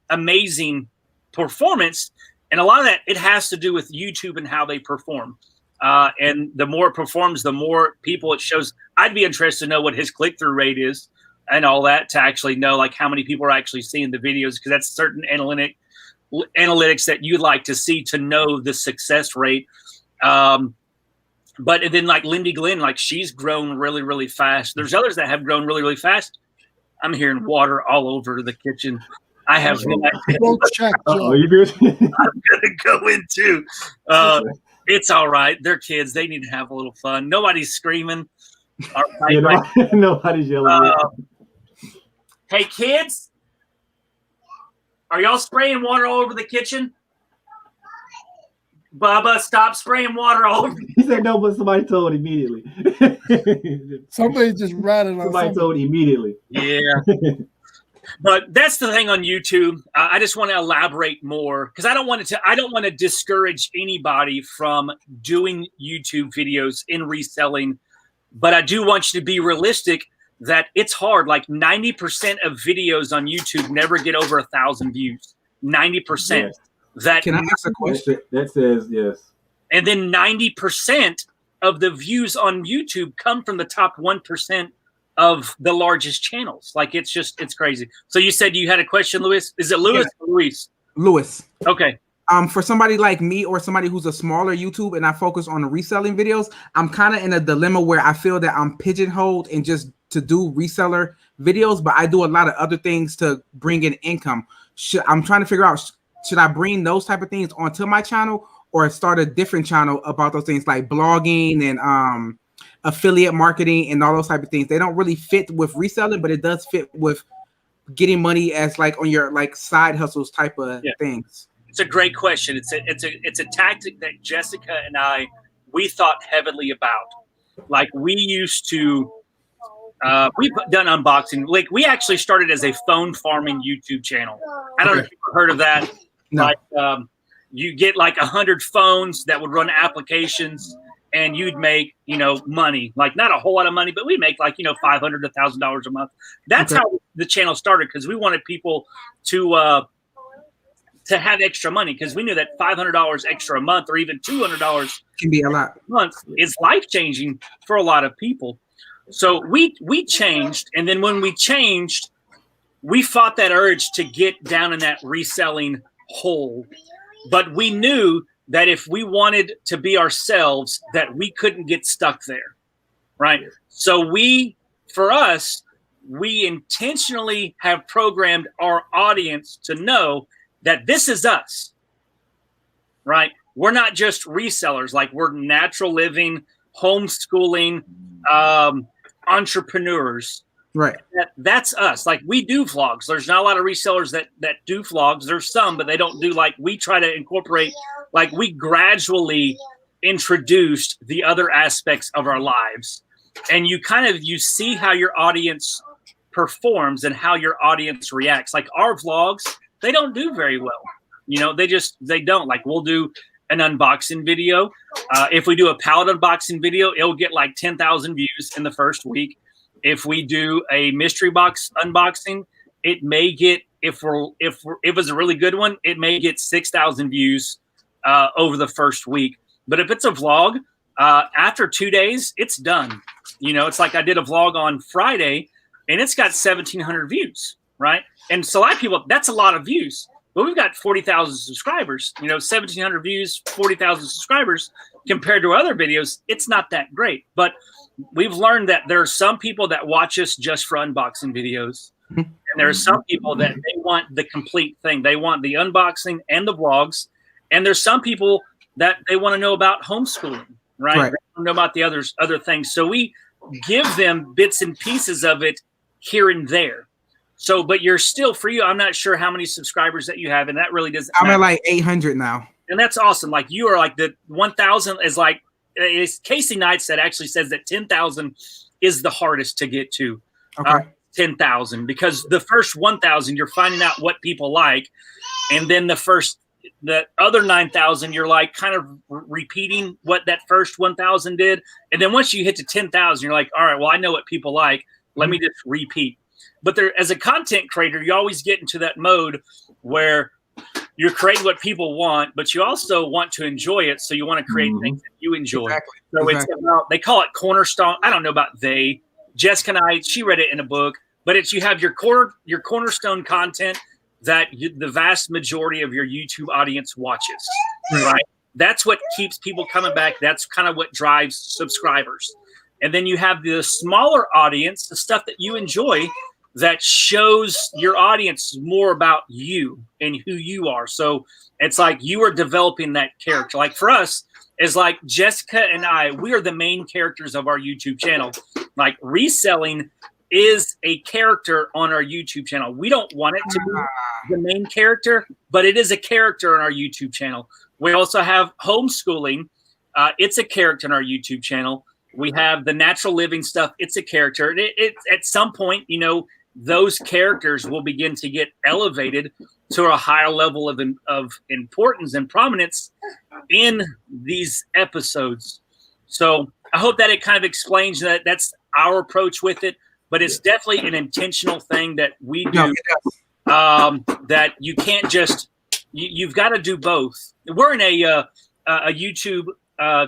amazing performance. And a lot of that, it has to do with YouTube and how they perform. And the more it performs, the more people it shows. I'd be interested to know what his click-through rate is and all that, to actually know like how many people are actually seeing the videos, because that's certain analytics that you'd like to see to know the success rate. But then like Lindy Glenn, like she's grown really, really fast. There's others that have grown really, really fast. I'm hearing water all over the kitchen. I have no idea. Check. Are you good? I'm gonna go into. It's all right. They're kids. They need to have a little fun. Nobody's screaming. Nobody's yelling. Hey, kids, are y'all spraying water all over the kitchen? Bubba, stop spraying water all over. He said no, but somebody told immediately. Somebody just ratted on somebody told immediately. Yeah. But that's the thing on YouTube. I just want to elaborate more, because I don't want to discourage anybody from doing YouTube videos in reselling, but I do want you to be realistic that it's hard. Like 90% of videos on YouTube never get over 1,000 views. 90%. Yes. That Can I ask a question? That says yes. And then 90% of the views on YouTube come from the top 1% of the largest channels. Like it's crazy. So you said you had a question, Louis? Is it Louis or Luis? Louis. Okay. For somebody like me or somebody who's a smaller YouTube and I focus on the reselling videos, I'm kind of in a dilemma where I feel that I'm pigeonholed and just to do reseller videos, but I do a lot of other things to bring in income. I'm trying to figure out, should I bring those type of things onto my channel or start a different channel about those things like blogging and affiliate marketing and all those type of things? They don't really fit with reselling, but it does fit with getting money as like on your like side hustles type of things. It's a great question. It's a tactic that Jessica and we thought heavily about. Like we used to, we've done unboxing. Like we actually started as a phone farming YouTube channel. I don't know if you've heard of that. No. Like you get like 100 phones that would run applications, and you'd make, money, like not a whole lot of money, but we make like, $500 to $1,000 a month. That's how the channel started, because we wanted people to have extra money, because we knew that $500 extra a month or even $200 can be a lot a month is life-changing for a lot of people. So we changed. And then when we changed, we fought that urge to get down in that reselling hole. But we knew that if we wanted to be ourselves, that we couldn't get stuck there, right? So for us, we intentionally have programmed our audience to know that this is us, right? We're not just resellers. Like we're natural living, homeschooling, entrepreneurs. Right. That's us. Like we do vlogs. There's not a lot of resellers that do vlogs. There's some, but they don't do, like we try to incorporate, like we gradually introduced the other aspects of our lives. And you see how your audience performs and how your audience reacts. Like our vlogs, they don't do very well. They don't. Like we'll do an unboxing video. If we do a pallet unboxing video, it'll get like 10,000 views in the first week. If we do a mystery box unboxing, it may get, if it's a really good one, it may get 6,000 views over the first week. But if it's a vlog, after 2 days, it's done. It's like I did a vlog on Friday and it's got 1,700 views, right? And so a lot of people, that's a lot of views. But we've got 40,000 subscribers, 1,700 views, 40,000 subscribers. Compared to other videos, it's not that great. But we've learned that there are some people that watch us just for unboxing videos. And there are some people that they want the complete thing. They want the unboxing and the vlogs. And there's some people that they want to know about homeschooling, right? They want to know about the other things. So we give them bits and pieces of it here and there. So, but you're still, for you, I'm not sure how many subscribers that you have, and that really doesn't matter. I'm at like 800 now. And that's awesome. Like you are like the 1,000 is like, Casey Neistat actually says that 10,000 is the hardest to get to. Okay. 10,000, because the first 1,000, you're finding out what people like. And then the first the other 9,000, you're like kind of repeating what that first 1,000 did. And then once you hit to 10,000, you're like, all right, well, I know what people like. Let me just repeat. But there, as a content creator, you always get into that mode where you're creating what people want, but you also want to enjoy it. So you want to create things that you enjoy. Exactly. So it's about, they call it cornerstone. I don't know about they. Jessica and I, she read it in a book, but it's, you have your cornerstone content that the vast majority of your YouTube audience watches, right? That's what keeps people coming back. That's kind of what drives subscribers. And then you have the smaller audience, the stuff that you enjoy, that shows your audience more about you and who you are. So it's like you are developing that character. Like for us, is like Jessica and I, we are the main characters of our YouTube channel. Like Reselling is a character on our YouTube channel. We don't want it to be the main character, but it is a character on our YouTube channel. We also have homeschooling. It's a character on our YouTube channel. We have the natural living stuff. It's a character. It at some point, you know, those characters will begin to get elevated to a higher level of importance and prominence in these episodes. So I hope that it kind of explains that that's our approach with it, but it's definitely an intentional thing that we do. That you can't just, you've got to do both. We're in a YouTube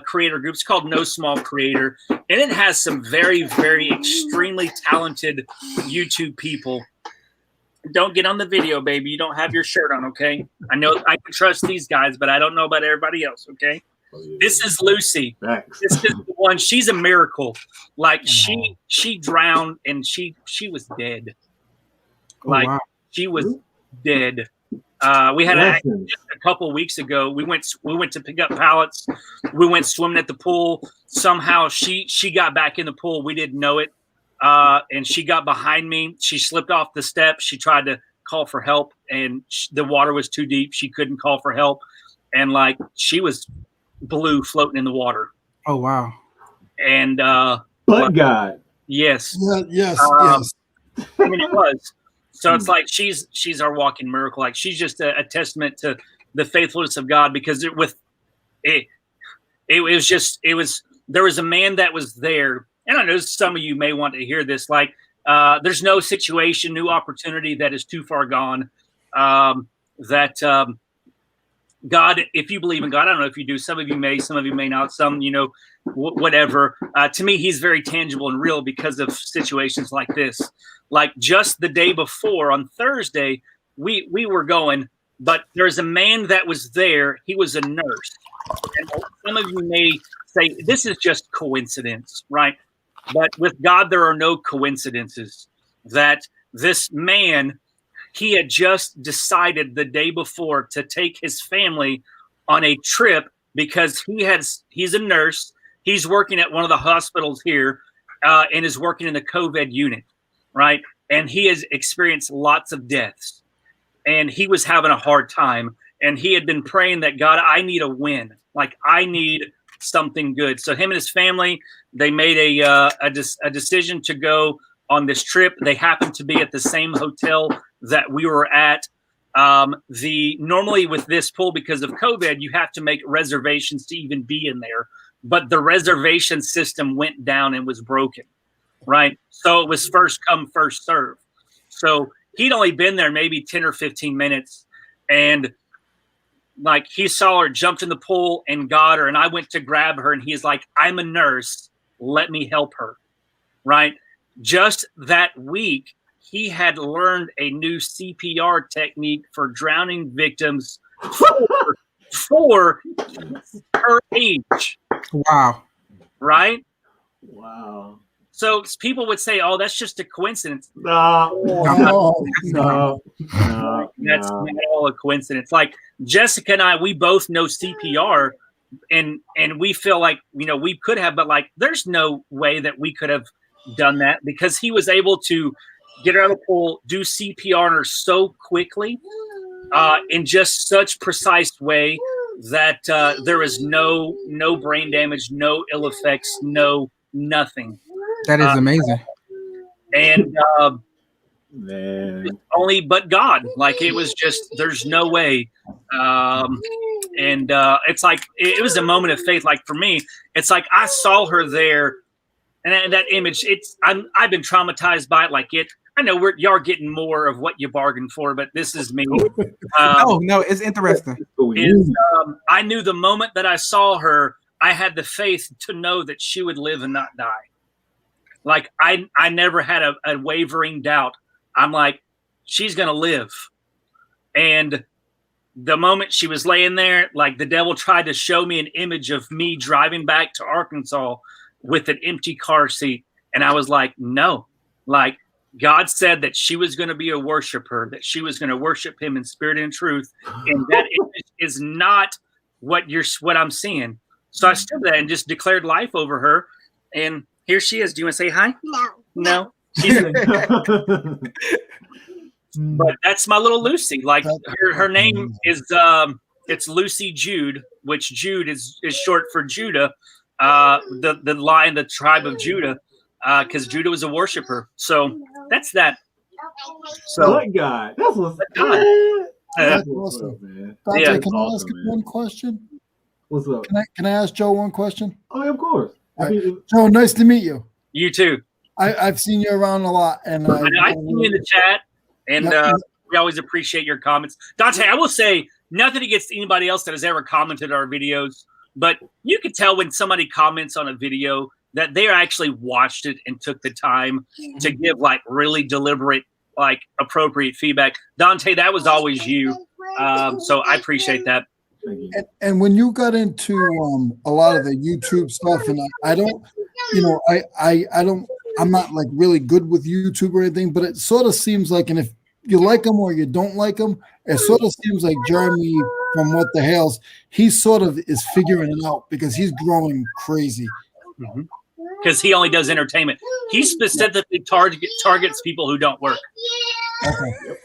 creator group. It's called No Small Creator, and it has some very, very extremely talented YouTube people. Don't get on the video, baby. You don't have your shirt on, okay? I know I can trust these guys, but I don't know about everybody else, okay? This is Lucy. This is the one. She's a miracle. Like she drowned and she was dead. Like she was dead. We had a couple weeks ago. We went to pick up pallets. We went swimming at the pool. Somehow she got back in the pool. We didn't know it. And she got behind me. She slipped off the steps. She tried to call for help, and the water was too deep. She couldn't call for help, and like she was blue floating in the water. Oh wow! And God, yes, yes. I mean, it was. So it's like she's our walking miracle. Like she's just a testament to the faithfulness of God, because there was there was a man that was there. And I know some of you may want to hear this. Like, there's no situation, new opportunity that is too far gone. God, if you believe in God, I don't know if you do. Some of you may, some of you may not. Some, you know, whatever. To me, he's very tangible and real because of situations like this. Like just the day before on Thursday, we were going, but there's a man that was there. He was a nurse. And some of you may say, this is just coincidence, right? But with God, there are no coincidences. That this man, he had just decided the day before to take his family on a trip because he's a nurse. He's working at one of the hospitals here and is working in the COVID unit, right? And he has experienced lots of deaths. And he was having a hard time. And he had been praying that, God, I need a win. Like, I need something good. So him and his family, they made a decision to go on this trip. They happened to be at the same hotel that we were at. Normally with this pool, because of COVID, you have to make reservations to even be in there. But the reservation system went down and was broken, right? So it was first come, first serve. So he'd only been there maybe 10 or 15 minutes. And like he saw her, jumped in the pool and got her. And I went to grab her and he's like, I'm a nurse. Let me help her. Right. Just that week, he had learned a new CPR technique for drowning victims for her age. Wow. Right. Wow. So people would say, "Oh, that's just a coincidence." No. That's not all a coincidence. Like Jessica and I, we both know CPR, and we feel like, you know, we could have, but like, there's no way that we could have done that because he was able to get her out of the pool, do CPR on her so quickly, in just such precise way that there was no brain damage, no ill effects, no nothing. That is amazing. And Man. Only but God. Like it was just, there's no way. It's like it was a moment of faith. Like for me, it's like I saw her there, and that image. I've been traumatized by it. Like it. I know y'all are getting more of what you bargained for, but this is me. No, it's interesting. I knew the moment that I saw her, I had the faith to know that she would live and not die. Like I never had a wavering doubt. I'm like, she's gonna live. And the moment she was laying there, like the devil tried to show me an image of me driving back to Arkansas with an empty car seat. And I was like, no, like God said that she was going to be a worshiper, that she was going to worship him in spirit and truth. And that image is not what I'm seeing. So I stood there and just declared life over her. And here she is. Do you want to say hi? No. But that's my little Lucy. Like her name is it's Lucy Jude, which Jude is short for Judah, the lion, the tribe of Judah, because Judah was a worshiper. So that's that. So what God? That's what's God. That's awesome, man. Dante, can I ask one question? What's up? Can I ask Joe one question? Oh, yeah, of course. Right. Joe, nice to meet you. You too. I've seen you around a lot, and I've seen you in the chat. And we always appreciate your comments. Dante, I will say nothing against anybody else that has ever commented on our videos, but you can tell when somebody comments on a video that they actually watched it and took the time to give like really deliberate, like appropriate feedback. Dante, that was always you. So I appreciate that. And when you got into a lot of the YouTube stuff, and I don't, I'm not like really good with YouTube or anything, but it sort of seems like, and if you like them or you don't like them, it sort of seems like Jeremy from What the Hales, he sort of is figuring it out because he's growing crazy. Because he only does entertainment. He specifically targets people who don't work. Okay.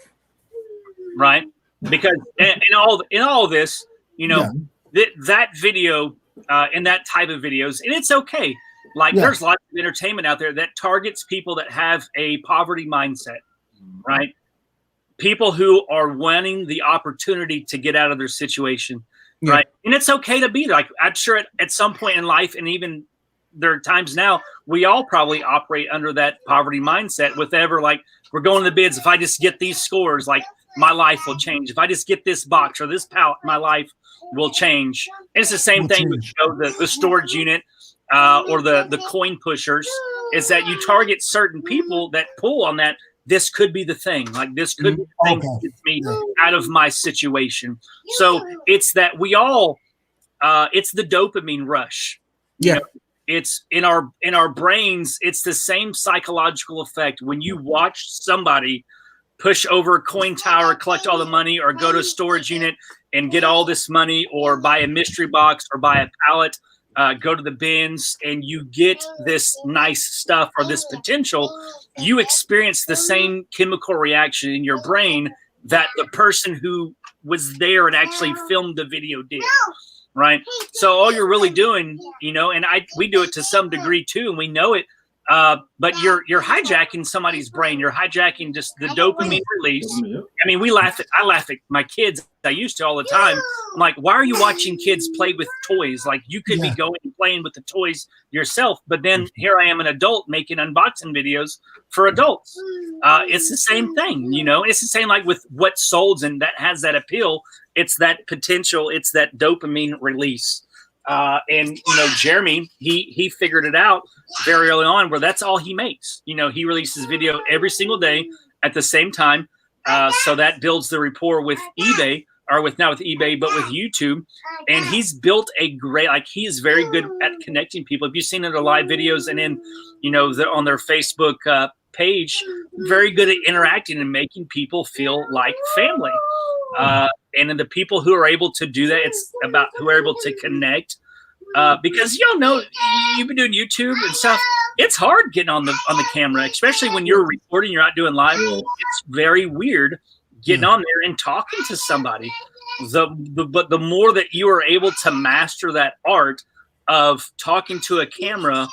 Right? Because in all of this, that video and that type of videos, and it's okay. Like there's lots of entertainment out there that targets people that have a poverty mindset, right? People who are wanting the opportunity to get out of their situation, right? And it's okay to be like, I'm sure at some point in life, and even there are times now, we all probably operate under that poverty mindset with like, we're going to the bids. If I just get these scores, like my life will change. If I just get this box or this pallet, my life will change. And it's the same thing with the storage unit. Or the coin pushers, is that you target certain people that pull on that. This could be the thing. Like this could be the thing that gets me out of my situation. So it's that we all, it's the dopamine rush. Yeah. It's in our brains. It's the same psychological effect when you watch somebody push over a coin tower, collect all the money, or go to a storage unit and get all this money, or buy a mystery box or buy a pallet. Go to the bins and you get this nice stuff or this potential, you experience the same chemical reaction in your brain that the person who was there and actually filmed the video did, right? So all you're really doing, and we do it to some degree too, and we know it, but you're hijacking somebody's brain. You're hijacking just the dopamine release. I mean, I laugh at my kids. I used to all the time. I'm like, why are you watching kids play with toys? Like you could be going and playing with the toys yourself. But then here I am, an adult, making unboxing videos for adults. It's the same thing, It's the same like with what sold, and that has that appeal. It's that potential. It's that dopamine release. And Jeremy, he figured it out very early on where that's all he makes. He releases video every single day at the same time. So that builds the rapport with eBay, or not with eBay, but with YouTube. And he's built a great, he is very good at connecting people. If you've seen their live videos and in, on their Facebook page, very good at interacting and making people feel like family. And then the people who are able to do that, it's about who are able to connect. Because y'all know, you've been doing YouTube and stuff. It's hard getting on the camera, especially when you're recording, you're not doing live. It's very weird getting on there and talking to somebody. But the more that you are able to master that art of talking to a camera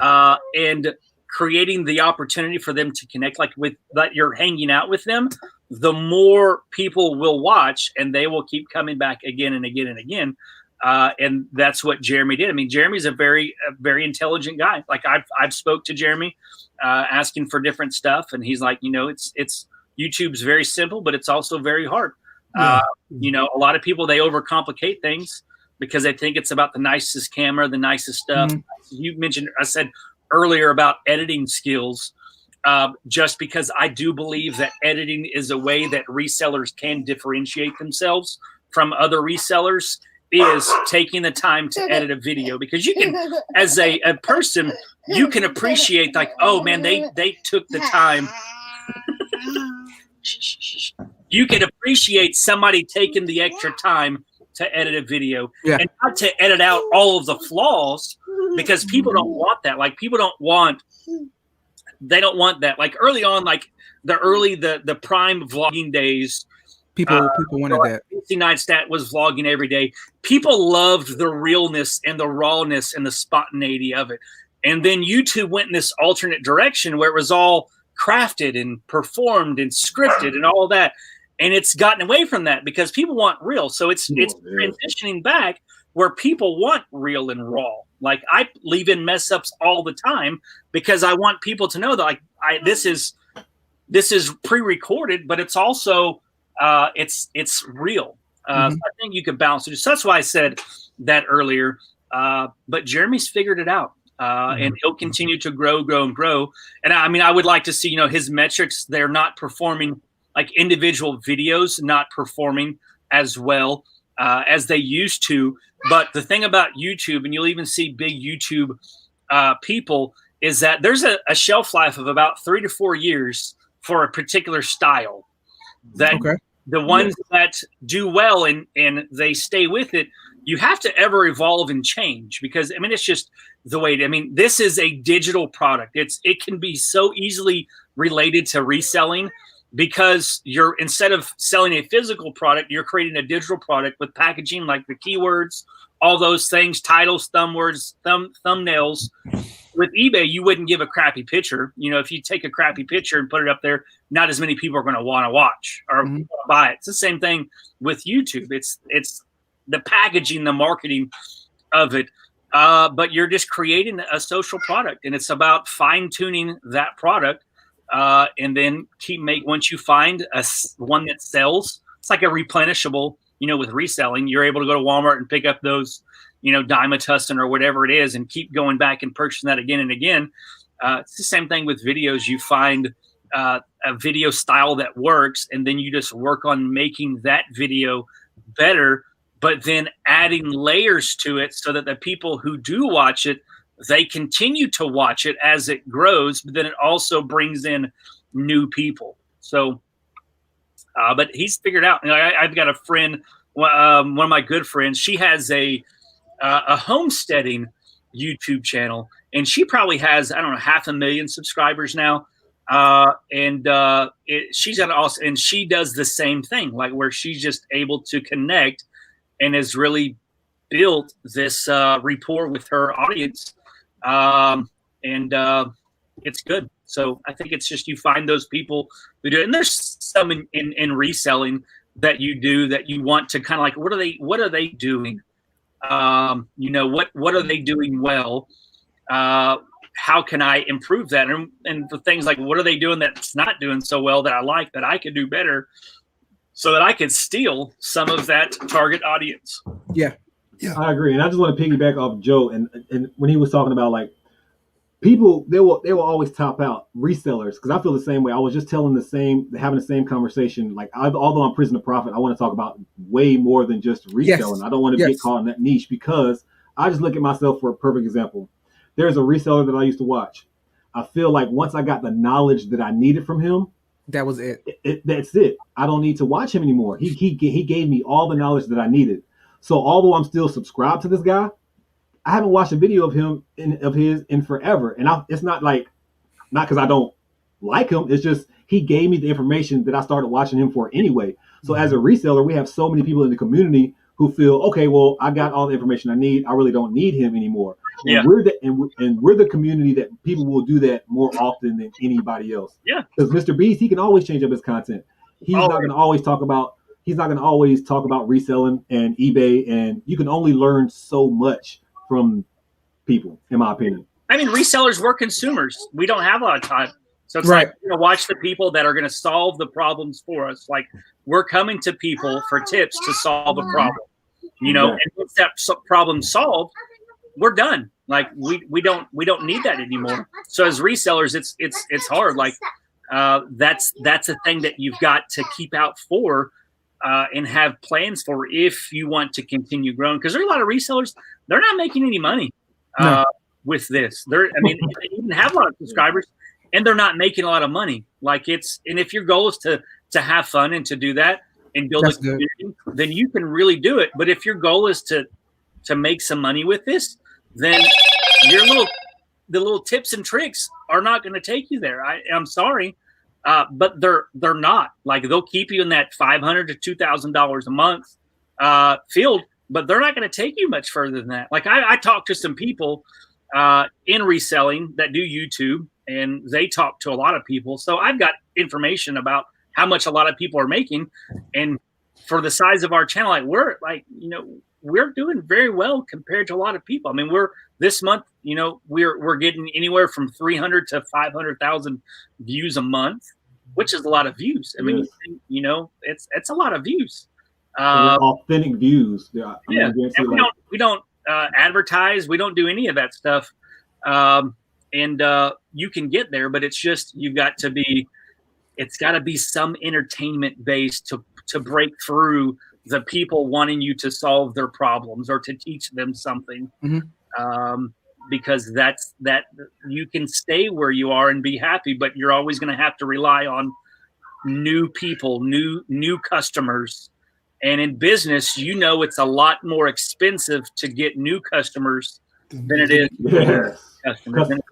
and creating the opportunity for them to connect, like with that you're hanging out with them, the more people will watch and they will keep coming back again and again and again. And that's what Jeremy did. I mean, Jeremy's a very intelligent guy. Like I've spoke to Jeremy, asking for different stuff, and he's like, it's YouTube's very simple, but it's also very hard. Yeah. A lot of people, they overcomplicate things because they think it's about the nicest camera, the nicest stuff. You mentioned, I said earlier about editing skills, just because I do believe that editing is a way that resellers can differentiate themselves from other resellers, is taking the time to edit a video, because you can, as a person, you can appreciate like, oh man, they took the time. You can appreciate somebody taking the extra time to edit a video, and not to edit out all of the flaws, because people don't want that. Like people don't want that. Like early on, like the prime vlogging days, people wanted that. 69 Stat was vlogging every day. People loved the realness and the rawness and the spontaneity of it. And then YouTube went in this alternate direction where it was all crafted and performed and scripted and all that. And it's gotten away from that because people want real. So it's transitioning back where people want real and raw. Like I leave in mess ups all the time because I want people to know that like this is pre-recorded, but it's also it's real. So I think you can balance it. So that's why I said that earlier. But Jeremy's figured it out. And he'll continue to grow. And I mean, I would like to see, his metrics, they're not performing, like individual videos not performing as well as they used to. But the thing about YouTube, and you'll even see big YouTube people, is that there's a shelf life of about 3 to 4 years for a particular style. That the ones that do well and they stay with it, you have to ever evolve and change, because I mean, it's just the way this is a digital product. It can be so easily related to reselling, because you're, instead of selling a physical product, you're creating a digital product with packaging, like the keywords, all those things, titles, thumbnails. With eBay, you wouldn't give a crappy picture. If you take a crappy picture and put it up there, not as many people are going to want to watch or buy it. It's the same thing with YouTube. It's the packaging, the marketing of it. But you're just creating a social product, and it's about fine tuning that product. And then once you find one that sells, it's like a replenishable, with reselling, you're able to go to Walmart and pick up those, Dimatussin or whatever it is, and keep going back and purchasing that again and again. It's the same thing with videos. You find a video style that works, and then you just work on making that video better, but then adding layers to it so that the people who do watch it, they continue to watch it as it grows, but then it also brings in new people. So, but he's figured out. I've got a friend, one of my good friends. She has a homesteading YouTube channel, and she probably has, 500,000 subscribers now. She's got also, and she does the same thing, like where she's just able to connect and has really built this rapport with her audience. It's good. So I think it's just, you find those people who do it. And there's some in reselling that you do that you want to kind of like, what are they doing? What are they doing well? How can I improve that? And the things like, what are they doing that's not doing so well that I like, that I could do better, so that I could steal some of that target audience? Yeah, I agree. And I just want to piggyback off Joe, and when he was talking about like people, they will always top out resellers, because I feel the same way. I was just having the same conversation. Like, although I'm Prison to Profit, I want to talk about way more than just reselling. Yes. I don't want to get caught in that niche, because I just look at myself for a perfect example. There's a reseller that I used to watch. I feel like once I got the knowledge that I needed from him, that was it. That's it. I don't need to watch him anymore. He gave me all the knowledge that I needed. So although I'm still subscribed to this guy, I haven't watched a video of his in forever. And it's not because I don't like him. It's just he gave me the information that I started watching him for anyway. So as a reseller, we have so many people in the community who feel, okay, well, I got all the information I need. I really don't need him anymore. And we're the community that people will do that more often than anybody else. Yeah. Because Mr. Beast, he can always change up his content. He's not going to always talk about reselling and eBay, and you can only learn so much from people, in my opinion. I mean, resellers, we're consumers. We don't have a lot of time. So it's like, watch the people that are going to solve the problems for us. Like, we're coming to people for tips to solve a problem, and once that problem's solved, we're done. Like, we don't need that anymore. So as resellers, it's hard. Like, that's a thing that you've got to keep out for, and have plans for if you want to continue growing. Because there are a lot of resellers, they're not making any money with this. They even have a lot of subscribers, and they're not making a lot of money. Like, and if your goal is to have fun and to do that and build a community, then you can really do it. But if your goal is to make some money with this, then the little tips and tricks are not going to take you there. I'm sorry. But they're not. Like, they'll keep you in that $500 to $2,000 a month field, but they're not going to take you much further than that. Like, I talked to some people in reselling that do YouTube, and they talk to a lot of people. So I've got information about how much a lot of people are making, and for the size of our channel, we're doing very well compared to a lot of people. I mean, this month, we're getting anywhere from 300 to 500,000 views a month, which is a lot of views. I mean, it's a lot you authentic views. Yeah. We don't advertise. We don't do any of that stuff. And you can get there, but it's just, it's got to be some entertainment base to break through the people wanting you to solve their problems or to teach them something. Because that you can stay where you are and be happy, but you're always going to have to rely on new people, new customers. And in business, it's a lot more expensive to get new customers than it is.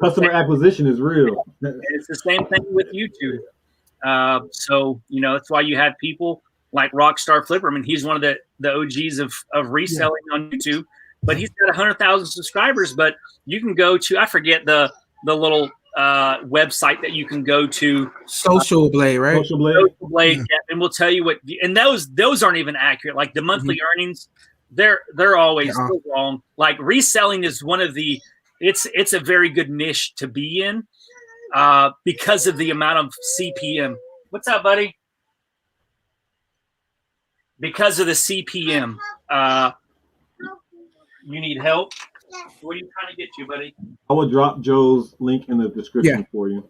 Customer acquisition is real. And it's the same thing with YouTube. So that's why you have people like Rockstar Flipper. I mean, he's one of the OGs of reselling on YouTube, but he's got 100,000 subscribers. But you can go to, I forget the little website that you can go to. Social Blade, right? Social Blade. Yeah, and we'll tell you what. And those aren't even accurate. Like the monthly earnings, they're always so wrong. Like reselling is one of the. It's a very good niche to be in, because of the amount of CPM. What's up, buddy? Because of the CPM. You need help? What are you trying to get to, buddy? I will drop Joe's link in the description for you.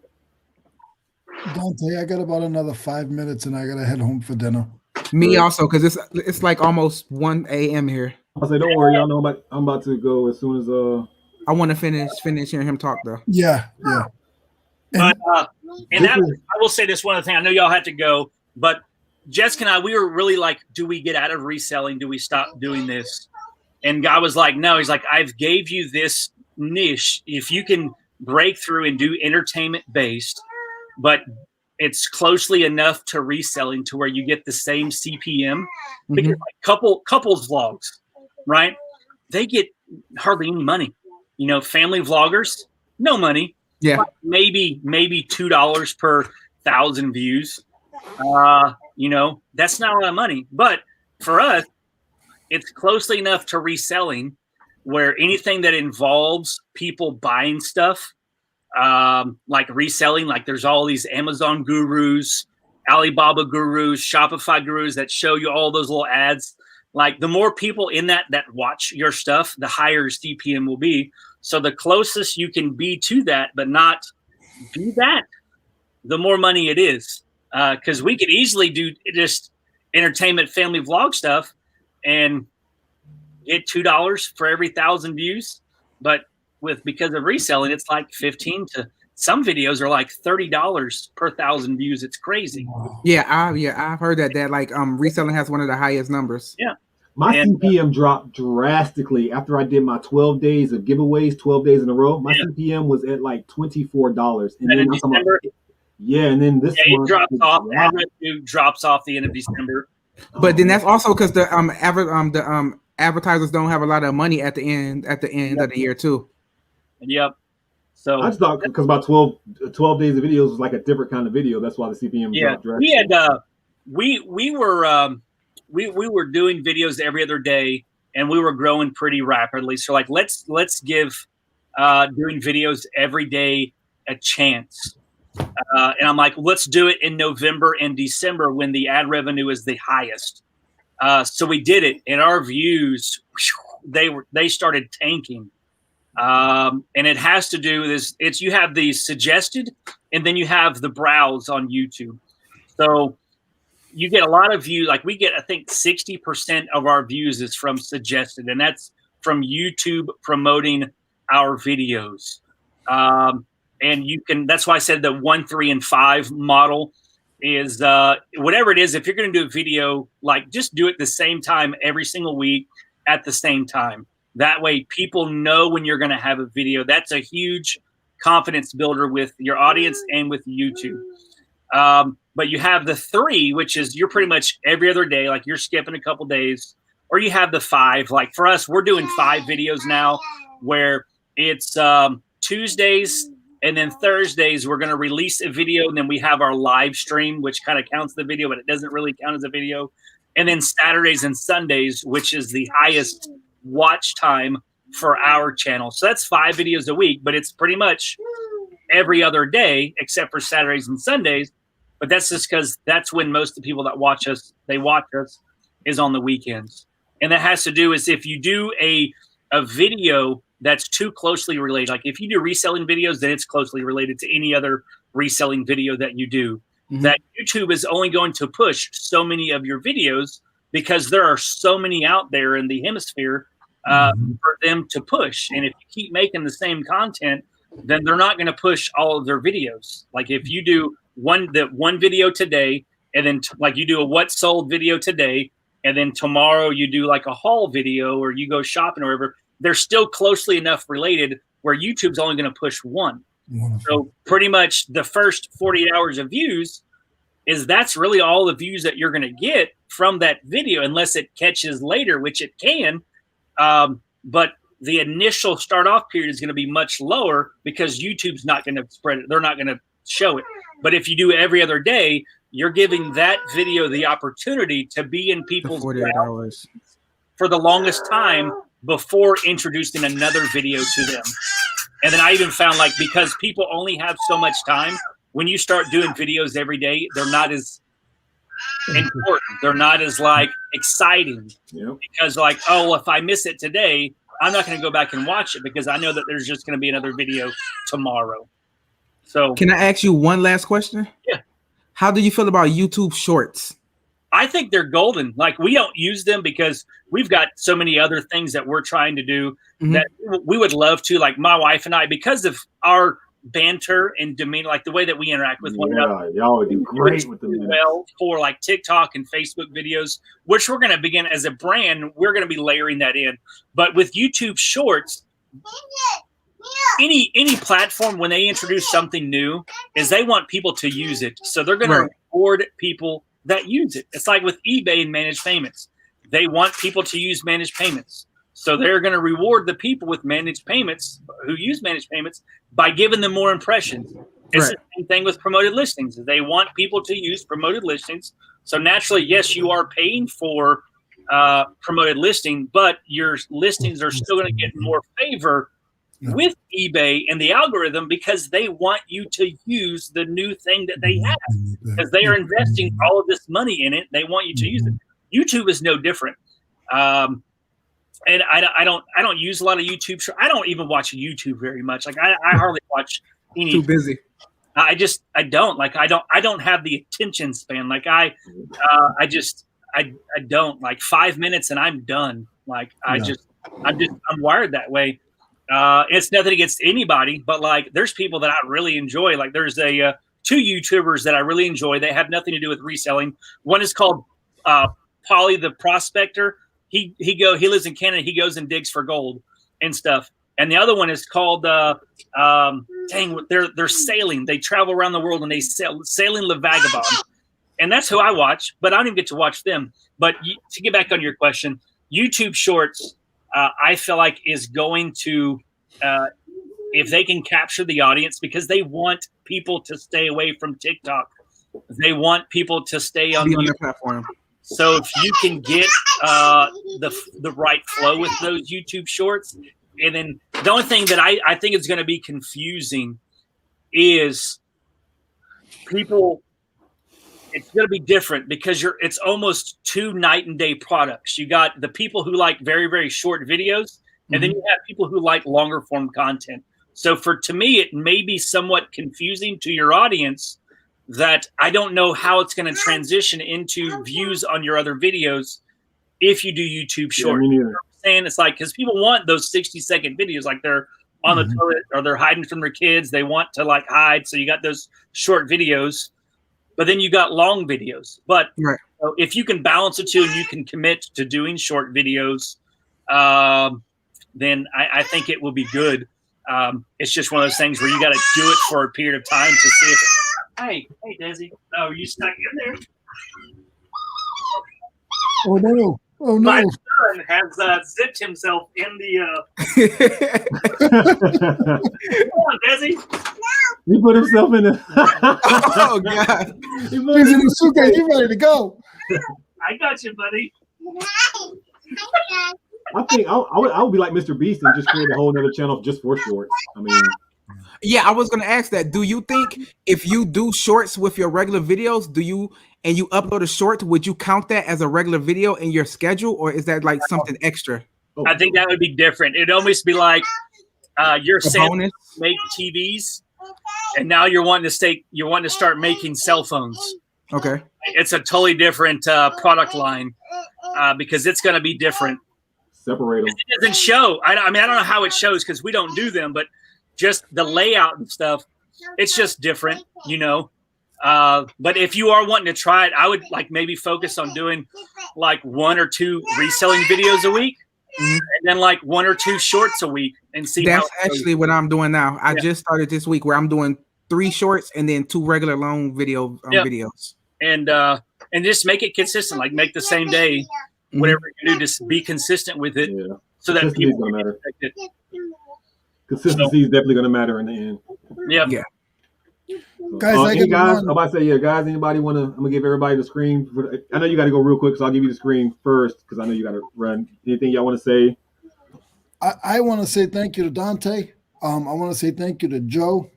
Dante, I got about another 5 minutes and I got to head home for dinner. Me also, because it's like almost 1 a.m. here. I say, don't worry, y'all know I'm about to go as soon as I want to finish hearing him talk though. Yeah. But I will say this one other thing. I know y'all had to go, but Jessica and I, we were really like, do we get out of reselling? Do we stop doing this? And God was like, no. He's like, I've gave you this niche. If you can break through and do entertainment based, but it's closely enough to reselling to where you get the same CPM. Because like couples vlogs, right? They get hardly any money. Family vloggers, no money. Yeah, maybe $2 per 1,000 views. That's not a lot of money. But for us, it's closely enough to reselling where anything that involves people buying stuff, like reselling, like there's all these Amazon gurus, Alibaba gurus, Shopify gurus that show you all those little ads. Like the more people in that watch your stuff, the higher your CPM will be. So the closest you can be to that, but not be that, the more money it is. Because we could easily do just entertainment family vlog stuff and get $2 for every 1,000 views. But because of reselling, it's like 15 to some videos are like $30 per 1,000 views. It's crazy. Yeah, I've heard that like reselling has one of the highest numbers. Yeah. My CPM dropped drastically after I did my 12 days of giveaways, 12 days in a row. My CPM was at like $24. And then and then this it drops off. Revenue drops off the end of December. But then that's also because the advertisers don't have a lot of money at the end of the year too. Yep. So I just thought because about 12 days of videos was like a different kind of video. That's why the CPM dropped we drastically. had we were doing videos every other day, and we were growing pretty rapidly. So like let's give doing videos every day a chance. And I'm like, let's do it in November and December when the ad revenue is the highest. So we did it, and our views, they started tanking. And it has to do with this. It's you have the suggested, and then you have the browse on YouTube. So you get a lot of views. Like we get, I think 60% of our views is from suggested, and that's from YouTube promoting our videos. And you can, that's why I said the 1, 3, and 5 model is whatever it is. If you're going to do a video, like just do it the same time every single week at the same time. That way people know when you're going to have a video. That's a huge confidence builder with your audience and with YouTube. But you have the 3, which is you're pretty much every other day, like you're skipping a couple days, or you have the 5. Like for us, we're doing 5 videos now where it's Tuesdays, and then Thursdays, we're going to release a video, and then we have our live stream, which kind of counts the video, but it doesn't really count as a video. And then Saturdays and Sundays, which is the highest watch time for our channel. So that's 5 videos a week, but it's pretty much every other day except for Saturdays and Sundays. But that's just because that's when most of the people that watch us, is on the weekends. And that has to do is if you do a video that's too closely related. Like if you do reselling videos, then it's closely related to any other reselling video that you do. Mm-hmm. That YouTube is only going to push so many of your videos because there are so many out there in the hemisphere for them to push. And if you keep making the same content, then they're not going to push all of their videos. Like if you do one video today, and then like you do a what sold video today, and then tomorrow you do like a haul video or you go shopping or whatever, they're still closely enough related where YouTube's only going to push one. So pretty much the first 48 hours of views that's really all the views that you're going to get from that video, unless it catches later, which it can. But the initial start off period is going to be much lower because YouTube's not going to spread it. They're not going to show it. But if you do every other day, you're giving that video the opportunity to be in people's 48 hours for the longest time before introducing another video to them. And then I even found like, because people only have so much time, when you start doing videos every day, they're not as important. They're not as like exciting because like, oh, if I miss it today, I'm not going to go back and watch it because I know that there's just going to be another video tomorrow. So can I ask you one last question? Yeah. How do you feel about YouTube Shorts? I think they're golden. Like we don't use them because we've got so many other things that we're trying to do that we would love to. Like my wife and I, because of our banter and demeanor, like the way that we interact with one another, y'all would do great with them. Well, for like TikTok and Facebook videos, which we're going to begin as a brand, we're going to be layering that in. But with YouTube Shorts, any platform when they introduce something new, is they want people to use it. So they're going to reward people that use it. It's like with eBay and managed payments. They want people to use managed payments. So they're going to reward the people with managed payments who use managed payments by giving them more impressions. It's the same thing with promoted listings. They want people to use promoted listings. So naturally, yes, you are paying for promoted listing, but your listings are still going to get more favor with eBay and the algorithm because they want you to use the new thing that they have because they are investing all of this money in it. They want you to use it. YouTube is no different. And I don't use a lot of YouTube. I don't even watch YouTube very much. Like I hardly watch any. Too busy. I don't have the attention span. Like I don't like 5 minutes and I'm done. Like I'm wired that way. It's nothing against anybody, but like there's people that I really enjoy. Like there's two YouTubers that I really enjoy. They have nothing to do with reselling. One is called Polly the Prospector. He lives in Canada. He goes and digs for gold and stuff. And the other one is called they're sailing. They travel around the world and they sailing Le Vagabond. And that's who I watch, but I don't even get to watch them. But to get back on your question, YouTube Shorts, I feel like is going to if they can capture the audience, because they want people to stay away from TikTok. They want people to stay on their platform. So if you can get the right flow with those YouTube shorts, and then the only thing that I think is going to be confusing is people. It's going to be different because it's almost two night and day products. You got the people who like very, very short videos, and then you have people who like longer form content. So to me, it may be somewhat confusing to your audience that I don't know how it's going to transition into views on your other videos if you do YouTube short. Yeah, you know what I'm saying? It's like, because people want those 60-second videos, like they're on the toilet or they're hiding from their kids. They want to like hide. So you got those short videos, but then you got long videos. But so if you can balance the two and you can commit to doing short videos, then I think it will be good. It's just one of those things where you got to do it for a period of time to see if Hey, Desi. Oh, are you stuck in there? Oh no! Oh no! My son has zipped himself in the. Come on, Desi. He put himself in the. Oh God! He's in the suitcase. He's ready to go. I got you, buddy. I think I would be like Mr. Beast and just create a whole other channel just for shorts. I mean. Yeah, I was going to ask that. Do you think if you do shorts with your regular videos, and you upload a short, would you count that as a regular video in your schedule, or is that like something extra? I think that would be different. It'd almost be like you're saying make TVs, and now you're wanting to start making cell phones. Okay, it's a totally different product line because it's going to be different. Separate them. It doesn't show. I don't know how it shows because we don't do them, but just the layout and stuff, it's just different, you know. But if you are wanting to try it, I would like maybe focus on doing like 1 or 2 reselling videos a week, and then like 1 or 2 shorts a week, and see. That's actually what I'm doing now. I just started this week where I'm doing 3 shorts and then 2 regular long videos. And just make it consistent. Like make the same day, whatever you do, just be consistent with it, so that people gonna matter. It. Consistency is definitely going to matter in the end. Yeah. Guys, I'm about to say, guys, anybody want to, I'm going to give everybody the screen. I know you got to go real quick, so I'll give you the screen first because I know you got to run. Anything y'all want to say? I want to say thank you to Dante. I want to say thank you to Joe.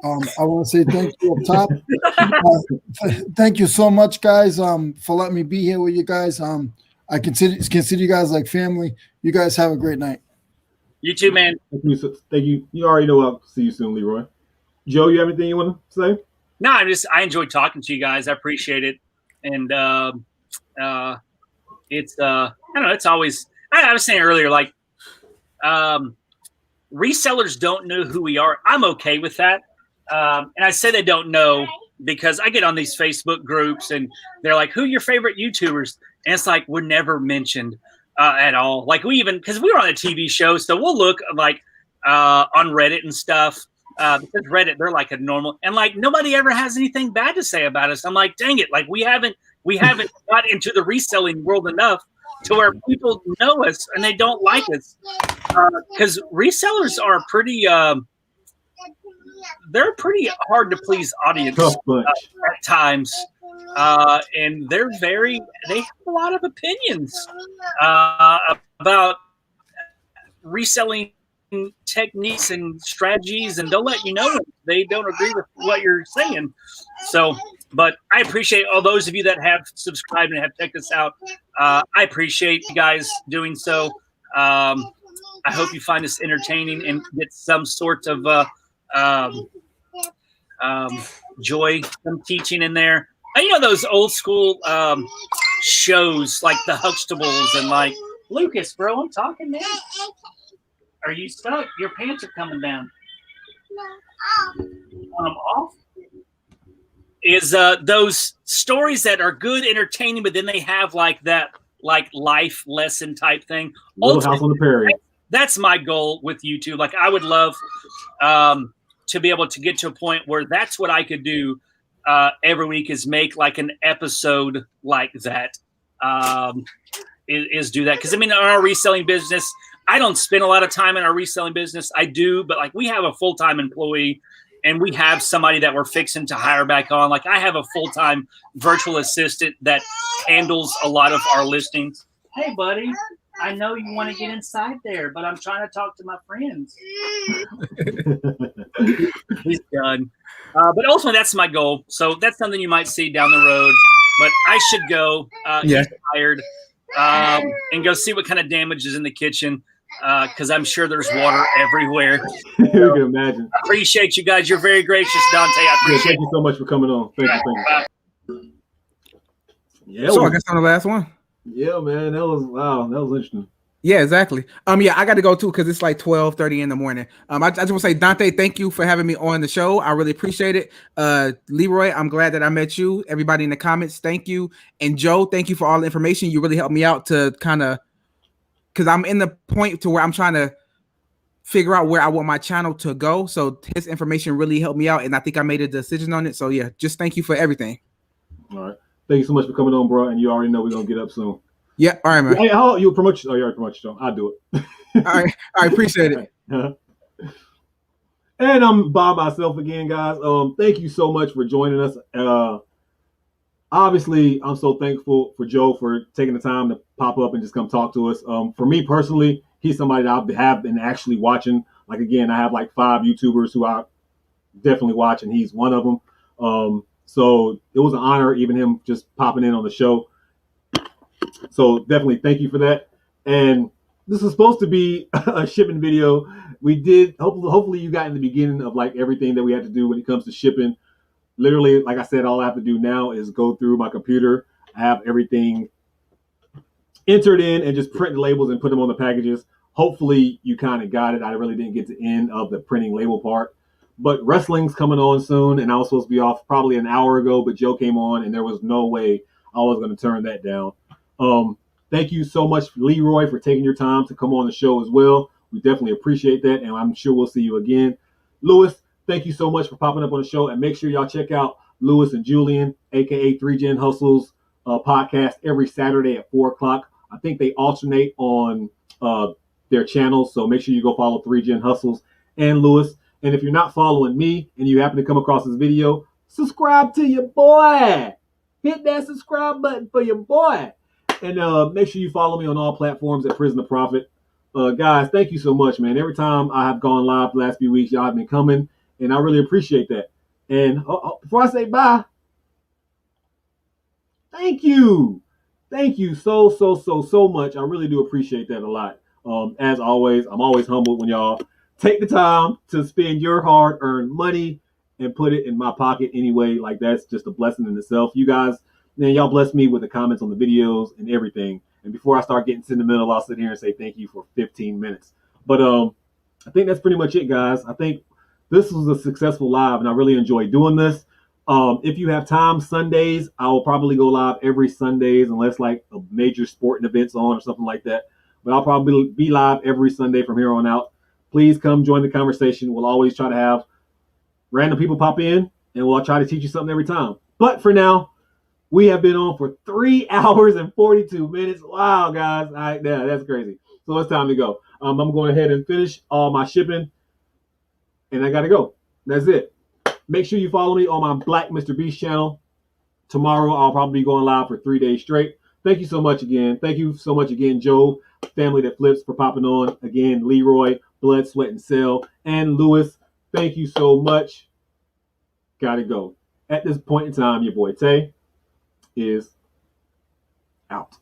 I want to say thank you up top. Thank you so much, guys, for letting me be here with you guys. I consider you guys like family. You guys have a great night. You too, man. Thank you. You already know I'll see you soon, Leroy. Joe, you have anything you want to say? No, I enjoyed talking to you guys. I appreciate it. And it's I don't know, it's always I was saying earlier, like resellers don't know who we are. I'm okay with that. And I say they don't know because I get on these Facebook groups and they're like, who are your favorite YouTubers? And it's like we're never mentioned at all. Like because we were on a TV show, so we'll look like on Reddit and stuff. Because Reddit, they're like a normal, and like nobody ever has anything bad to say about us. I'm like, dang it, like we haven't got into the reselling world enough to where people know us and they don't like us. Because resellers are they're pretty hard to please audience at times. And they have a lot of opinions about reselling techniques and strategies, and they'll let you know if they don't agree with what you're saying. So, but I appreciate all those of you that have subscribed and have checked us out. I appreciate you guys doing so. I hope you find this entertaining and get some sort of joy, some teaching in there. And, you know, those old school shows like the Huxtables and like Lucas, bro, I'm talking, man. Are you stuck? Your pants are coming down. Off? Is those stories that are good, entertaining, but then they have like that life lesson type thing. Little House on the Prairie. That's my goal with YouTube. Like I would love to be able to get to a point where that's what I could do every week is make like an episode like that. Is do that. Because I mean, in our reselling business, I don't spend a lot of time in our reselling business. I do, but like we have a full-time employee and we have somebody that we're fixing to hire back on. Like I have a full-time virtual assistant that handles a lot of our listings. Hey, buddy, I know you want to get inside there, but I'm trying to talk to my friends. He's done. But ultimately, that's my goal. So that's something you might see down the road. But I should go. He's tired. And go see what kind of damage is in the kitchen. Because I'm sure there's water everywhere. You can imagine. Appreciate you guys. You're very gracious, Dante. I appreciate Thank you so much for coming on. Thank you. Yeah. So I guess I'm the last one. Yeah, man. That was interesting. Yeah, exactly. Yeah, I got to go too because it's like 12:30 in the morning. I just want to say, Dante, thank you for having me on the show. I really appreciate it. Leroy, I'm glad that I met you. Everybody in the comments, thank you. And Joe, thank you for all the information. You really helped me out to kind of, because I'm in the point to where I'm trying to figure out where I want my channel to go. So his information really helped me out, and I think I made a decision on it. So yeah, just thank you for everything. All right. Thank you so much for coming on, bro. And you already know we're gonna get up soon. Yeah. All right, man. Hey, how you promote? Oh, you already promote your show. I'll do it. All right. I appreciate it. And I'm by myself again, guys. Thank you so much for joining us. Obviously, I'm so thankful for Joe for taking the time to pop up and just come talk to us. For me personally, he's somebody that I have been actually watching. Like, again, I have like 5 YouTubers who I definitely watch, and he's one of them. So it was an honor, even him just popping in on the show. So definitely thank you for that. And this is supposed to be a shipping video. We did, hopefully you got in the beginning of like everything that we had to do when it comes to shipping. Literally, like I said, all I have to do now is go through my computer. I have everything entered in and just print the labels and put them on the packages. Hopefully you kind of got it. I really didn't get to the end of the printing label part. But Reseling's coming on soon, and I was supposed to be off probably an hour ago, but Joe came on, and there was no way I was going to turn that down. Thank you so much, Leroy, for taking your time to come on the show as well. We definitely appreciate that, and I'm sure we'll see you again. Lewis, thank you so much for popping up on the show, and make sure y'all check out Lewis and Julian, aka 3Gen Hustles podcast every Saturday at 4 o'clock. I think they alternate on their channels, so make sure you go follow 3Gen Hustles and Lewis. And if you're not following me and you happen to come across this video, subscribe to your boy. Hit that subscribe button for your boy. And make sure you follow me on all platforms at Prison of Profit. Guys, thank you so much, man. Every time I have gone live the last few weeks, y'all have been coming, and I really appreciate that. And before I say bye, thank you. Thank you so much. I really do appreciate that a lot. As always, I'm always humbled when y'all take the time to spend your hard-earned money and put it in my pocket anyway. Like, that's just a blessing in itself. You guys, man, y'all bless me with the comments on the videos and everything. And before I start getting sentimental, I'll sit here and say thank you for 15 minutes. But I think that's pretty much it, guys. I think this was a successful live, and I really enjoy doing this. If you have time, Sundays, I will probably go live every Sundays unless like a major sporting event's on or something like that. But I'll probably be live every Sunday from here on out. Please come join the conversation. We'll always try to have random people pop in, and we'll try to teach you something every time. But for now, we have been on for 3 hours and 42 minutes. Wow, guys. Yeah, that's crazy. So it's time to go. I'm going ahead and finish all my shipping, and I got to go. That's it. Make sure you follow me on my BlackMrBeast channel. Tomorrow, I'll probably be going live for 3 days straight. Thank you so much again. Thank you so much again, Joe, Family That Flips, for popping on. Again, Leroy, Blood, Sweat, and Sell, and Lewis. Thank you so much. Gotta go. At this point in time, your boy Tay is out.